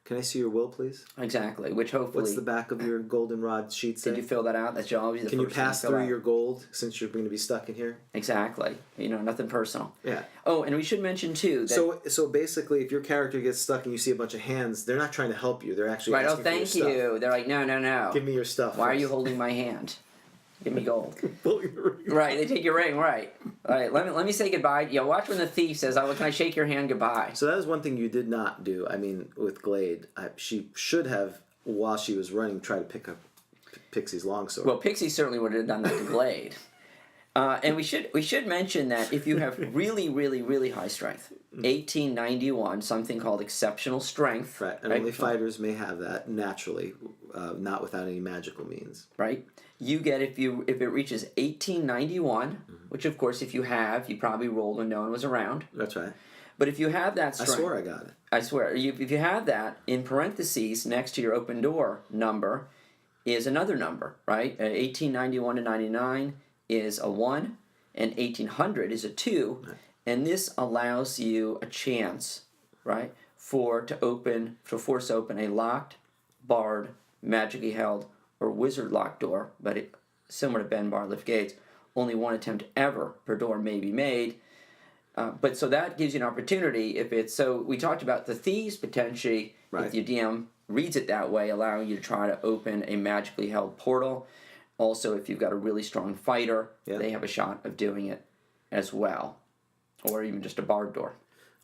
"Can I see your will, please?" Exactly. Which hopefully. What's the back of your goldenrod sheet say? Did you fill that out? That's always the Can first you pass thing to fill through out. your gold since you're going to be stuck in here? Exactly. Nothing personal. Yeah. Oh, and we should mention too that. So basically, if your character gets stuck and you see a bunch of hands, they're not trying to help you. They're actually Right. Oh, asking for your thank stuff. you. They're like, no. Give me your stuff. Why are first. you holding my hand? Give me gold. Pulling the ring. Right, they take your ring, right. All right, let me say goodbye. Watch when the thief says, "Oh, can I shake your hand goodbye?" So that is one thing you did not do. I mean, with Glade, she should have, while she was running, tried to pick up Pixie's longsword. Well, Pixie certainly would have done that to Glade. And we should mention that if you have really, really, really high strength, 1891, something called exceptional strength. Right, and only fighters may have that naturally, not without any magical means. Right. You get if it reaches 1891, which of course if you probably rolled when no one was around. That's right. But if you have that strength, I swore I got it. I swear, if you have that in parentheses next to your open door number is another number, right? 1891 to 99 is a 1, and 1800 is a 2, right. And this allows you a chance, right, to force open a locked, barred, magically held, or wizard locked door, but similar to bend, bar, lift gates. Only 1 attempt ever per door may be made. But so that gives you an opportunity we talked about the thieves potentially, if your DM reads it that way, allowing you to try to open a magically held portal. Also, if you've got a really strong fighter, they have a shot of doing it as well. Or even just a barred door.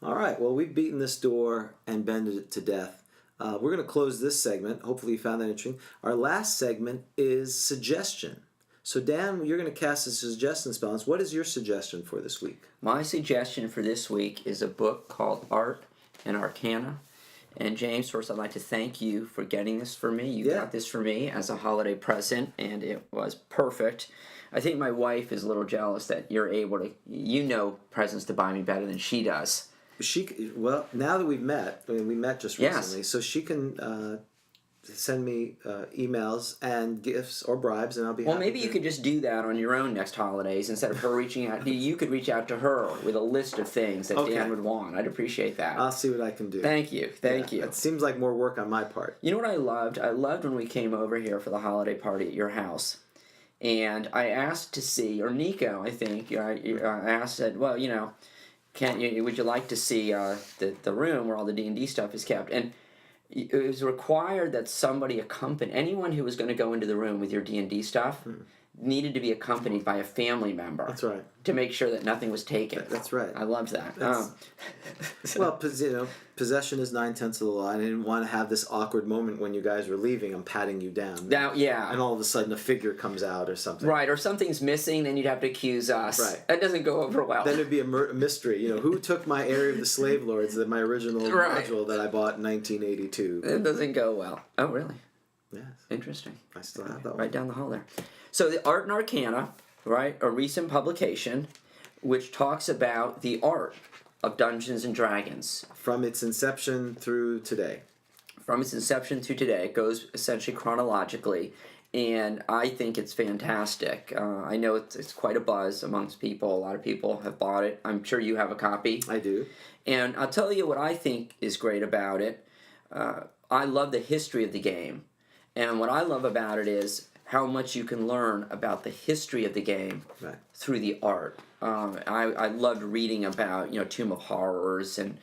All right, well, we've beaten this door and bended it to death. We're going to close this segment. Hopefully you found that interesting. Our last segment is suggestion. So, Dan, you're going to cast a suggestion spell. What is your suggestion for this week? My suggestion for this week is a book called Art and Arcana. And James, first I'd like to thank you for getting this for me. You got this for me as a holiday present, and it was perfect. I think my wife is a little jealous that you're able to, presents to buy me better than she does. Now that we've met, we met just recently, so she can send me emails and gifts or bribes, and I'll be happy. Well, maybe you could just do that on your own next holidays instead of her reaching out. You could reach out to her with a list of things that Dan would want. I'd appreciate that. I'll see what I can do. Thank you. It seems like more work on my part. You know what I loved? I loved when we came over here for the holiday party at your house. And I asked to see, or Nico, I think, I asked, said, well, would you like to see the room where all the D&D stuff is kept? And it was required that somebody accompany anyone who was going to go into the room with your D&D stuff. needed to be accompanied by a family member. That's right. To make sure that nothing was taken. That's right. I loved that. Well, possession is 9/10 of the law. I didn't want to have this awkward moment when you guys were leaving. I'm patting you down. Yeah. And all of a sudden a figure comes out or something. Right, or something's missing, then you'd have to accuse us. Right. That doesn't go over well. Then it'd be a mystery. Who took my Area of the Slave Lords, my original module that I bought in 1982. It doesn't go well. Oh, really? Yes. Interesting. I still have that one. Right down the hall there. So the Art and Arcana, right, a recent publication which talks about the art of Dungeons and Dragons. From its inception through today. From its inception to today. It goes essentially chronologically. And I think it's fantastic. I know it's quite a buzz amongst people. A lot of people have bought it. I'm sure you have a copy. I do. And I'll tell you what I think is great about it. I love the history of the game. And what I love about it is how much you can learn about the history of the game through the art. I loved reading about Tomb of Horrors and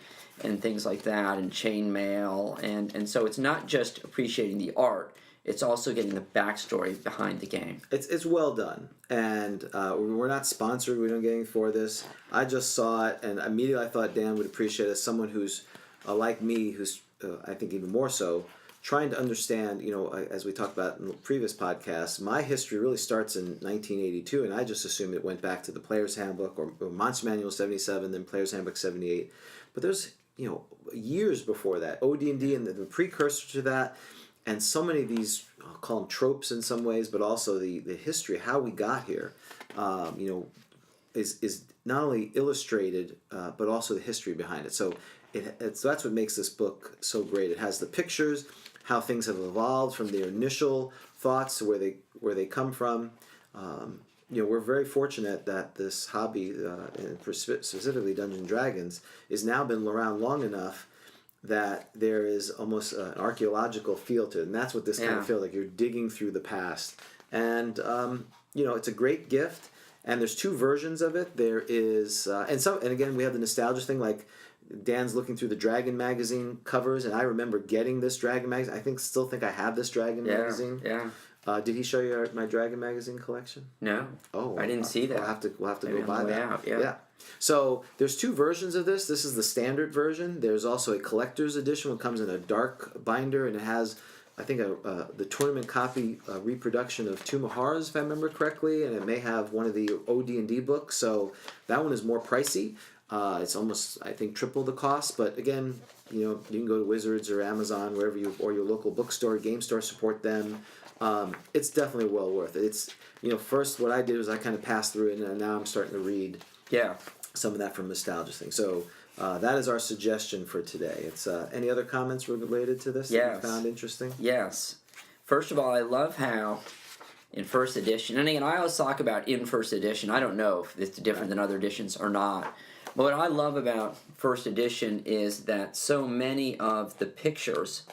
things like that, and chainmail, and so it's not just appreciating the art, it's also getting the backstory behind the game. It's well done, and we're not sponsored. We don't get anything for this. I just saw it, and immediately I thought Dan would appreciate it as someone who's like me, who's I think even more so, trying to understand, as we talked about in the previous podcast, my history really starts in 1982, and I just assumed it went back to the Player's Handbook or Monster Manual 77, then Player's Handbook 78. But there's, years before that, OD&D and the precursor to that, and so many of these, I'll call them tropes in some ways, but also the history, how we got here, is not only illustrated, but also the history behind it. So so that's what makes this book so great. It has the pictures, how things have evolved from their initial thoughts to where they come from. We're very fortunate that this hobby, and specifically Dungeons & Dragons, has now been around long enough that there is almost an archaeological feel to it, and that's what this kind of feels like. You're digging through the past, and it's a great gift. And there's two versions of it. There is, and again we have the nostalgia thing, like Dan's looking through the Dragon magazine covers, and I remember getting this Dragon magazine. I still think I have this Dragon magazine. Yeah. Did he show you my Dragon magazine collection? No. Oh, I didn't see that. We'll have to Maybe go buy that. Out, yeah. So there's two versions of this. This is the standard version. There's also a collector's edition, which comes in a dark binder, and it has, I think, the tournament copy reproduction of Tomb of Horrors, if I remember correctly, and it may have one of the OD&D books. So that one is more pricey. It's almost, I think, triple the cost. But again, you can go to Wizards or Amazon, wherever or your local bookstore, game store, support them. It's definitely well worth it. It's, first what I did was I kind of passed through it, and now I'm starting to read some of that from nostalgia thing. So that is our suggestion for today. It's any other comments related to this that you found interesting? Yes. First of all, I love how in first edition, and again, I always talk about in first edition. I don't know if it's different than other editions or not. But what I love about first edition is that so many of the pictures,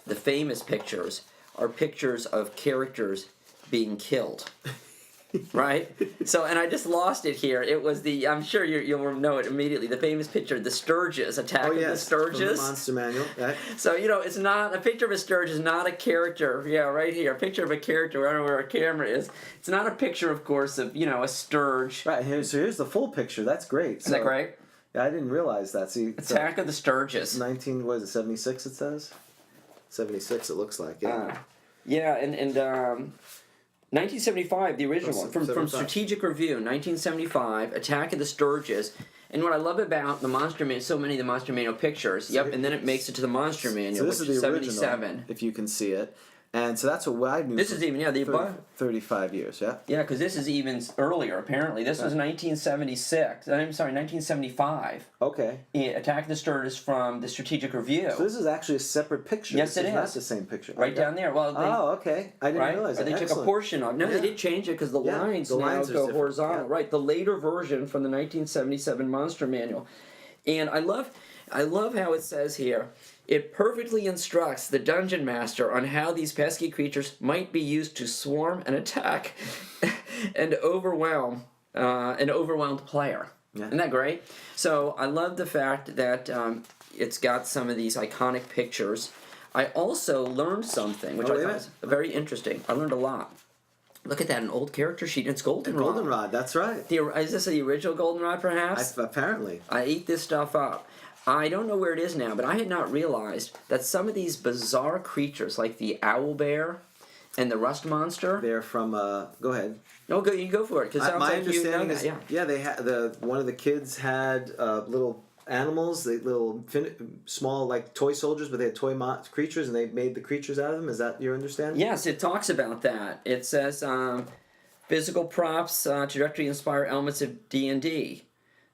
the famous pictures, are pictures of characters being killed. Right? So, and I just lost it here. It was I'm sure you'll know it immediately, the famous picture, the Sturges, Attack of the Sturges. From the Monster Manual. Right. So, it's not, a picture of a Sturge is not a character, right here, a picture of a character, I don't know where our camera is. It's not a picture, of course, of, a Sturge. Right, here's the full picture. That's great. Isn't that great? Yeah, I didn't realize that. See, Attack of the Sturges. 76 it says? 76 it looks like, yeah. And 1975, the original one, from Strategic Review, 1975, Attack of the Sturges. And what I love about the Monster Manual, so many of the Monster Manual pictures, and then it makes it to the Monster Manual, so this which is the original, 77. If you can see it. And so that's what I knew. This is even, the above. 35 years, yeah? Yeah, because this is even earlier, apparently. This was 1976. I'm sorry, 1975. Okay. Attack of the Sturges from the Strategic Review. So this is actually a separate picture. Yes, this it is. Not the same picture. Right down there. Well, okay. I didn't realize that. They took a portion of it. No, they did change it because the lines now go horizontal. Yeah. Right, the later version from the 1977 Monster Manual. And I love how it says here, it perfectly instructs the dungeon master on how these pesky creatures might be used to swarm and attack and overwhelm an overwhelmed player. Yeah. Isn't that great? So I love the fact that it's got some of these iconic pictures. I also learned something, which I thought was very interesting. I learned a lot. Look at that, an old character sheet. It's goldenrod. Goldenrod, that's right. Is this the original goldenrod, perhaps? Apparently. I eat this stuff up. I don't know where it is now, but I had not realized that some of these bizarre creatures, like the owl bear and the rust monster. They're from. Go ahead. No, you go for it. Because my like you know understanding that. is, yeah, they had one of the kids had little animals, small like toy soldiers, but they had toy creatures, and they made the creatures out of them. Is that your understanding? Yes, it talks about that. It says physical props to directly inspire elements of D&D.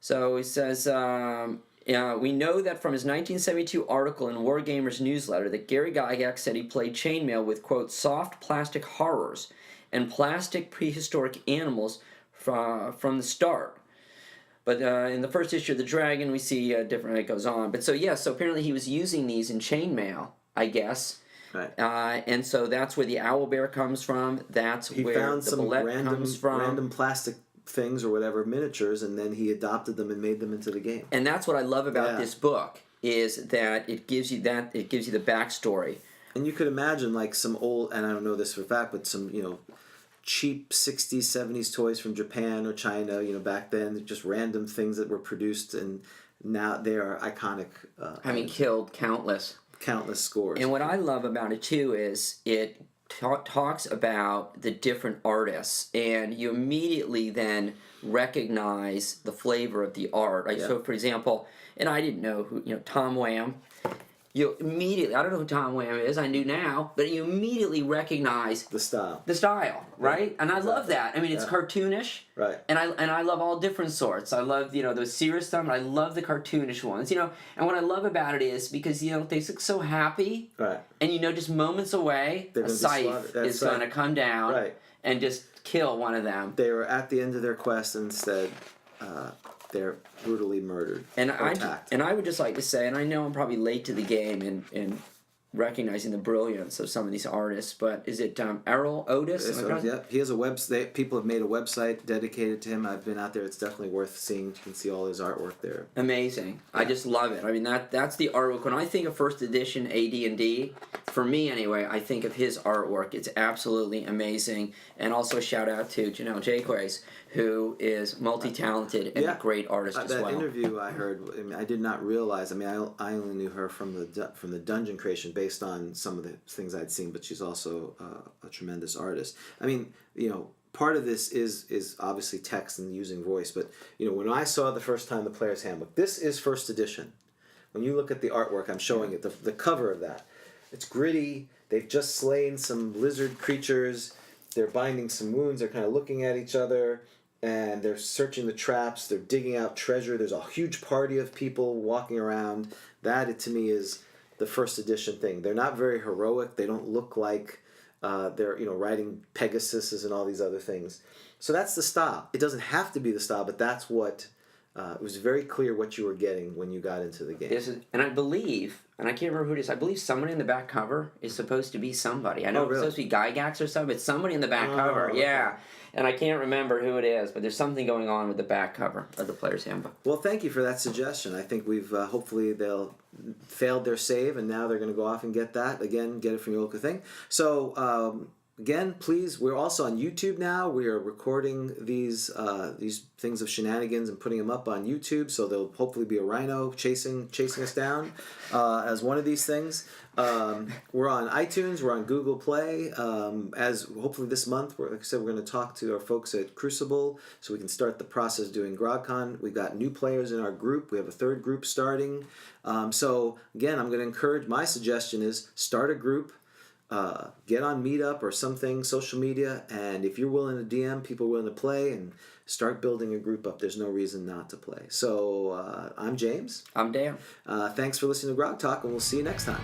So it says. We know that from his 1972 article in Wargamers newsletter that Gary Gygax said he played chainmail with, quote, soft plastic horrors and plastic prehistoric animals from the start. But in the first issue of The Dragon, we see different, it goes on. But so apparently he was using these in chainmail, I guess. Right. And so that's where the owl bear comes from. That's where found the some bullet comes from. random plastic things or whatever, miniatures, and then he adopted them and made them into the game. And that's what I love about this book, is that it gives you the backstory. And you could imagine like some old, and I don't know this for a fact, but some, cheap 60s, 70s toys from Japan or China, back then, just random things that were produced, and now they are iconic. Killed countless scores. And what I love about it too is it talks about the different artists, and you immediately then recognize the flavor of the art. Like, so, for example, and I didn't know who, Tom Wham. You immediately, I don't know who Tom Wham is, I knew now, but you immediately recognize the style, right? And I love that. I mean, it's cartoonish, right? And I love all different sorts. I love those serious stuff, but I love the cartoonish ones. And what I love about it is because they look so happy, right? And just moments away, a scythe is going to come down, right, and just kill one of them. They were at the end of their quest, and instead they're brutally murdered or attacked. And I would just like to say, and I know I'm probably late to the game in recognizing the brilliance of some of these artists, but is it Errol Otis? Yeah, he has a website. People have made a website dedicated to him. I've been out there. It's definitely worth seeing. You can see all his artwork there. Amazing. Yeah. I just love it. I mean, that's the artwork. When I think of first edition AD&D, for me anyway, I think of his artwork. It's absolutely amazing. And also a shout out to Janelle Jaques, who is multi-talented and a great artist as well. That interview I heard, I did not realize. I only knew her from the dungeon creation based on some of the things I'd seen, but she's also a tremendous artist. Part of this is obviously text and using voice, but when I saw the first time the Player's Handbook, this is first edition. When you look at the artwork, I'm showing it, the cover of that. It's gritty. They've just slain some lizard creatures. They're binding some wounds. They're kind of looking at each other, and they're searching the traps. They're digging out treasure. There's a huge party of people walking around. That, to me, is the first edition thing. They're not very heroic. They don't look like they're riding Pegasuses and all these other things. So that's the style. It doesn't have to be the style, but that's what it was very clear what you were getting when you got into the game. And I believe, and I can't remember who it is, I believe someone in the back cover is supposed to be somebody. I know it's supposed to be Gygax or something, but somebody in the back cover, yeah. And I can't remember who it is, but there's something going on with the back cover of the Player's Handbook. Well, thank you for that suggestion. I think we've, hopefully they'll failed their save, and now they're going to go off and get that. Again, get it from your local thing. So, again, please, we're also on YouTube now. We are recording these things of shenanigans and putting them up on YouTube, so there'll hopefully be a rhino chasing us down as one of these things. We're on iTunes, we're on Google Play. As hopefully this month, like I said, we're going to talk to our folks at Crucible so we can start the process doing GROGCon. We've got new players in our group. We have a third group starting. So again, I'm going to encourage, my suggestion is start a group. Get on Meetup or something, social media, and if you're willing to DM, people willing to play, and start building a group up. There's no reason not to play. So I'm James. I'm Dan. Thanks for listening to Grog Talk, and we'll see you next time.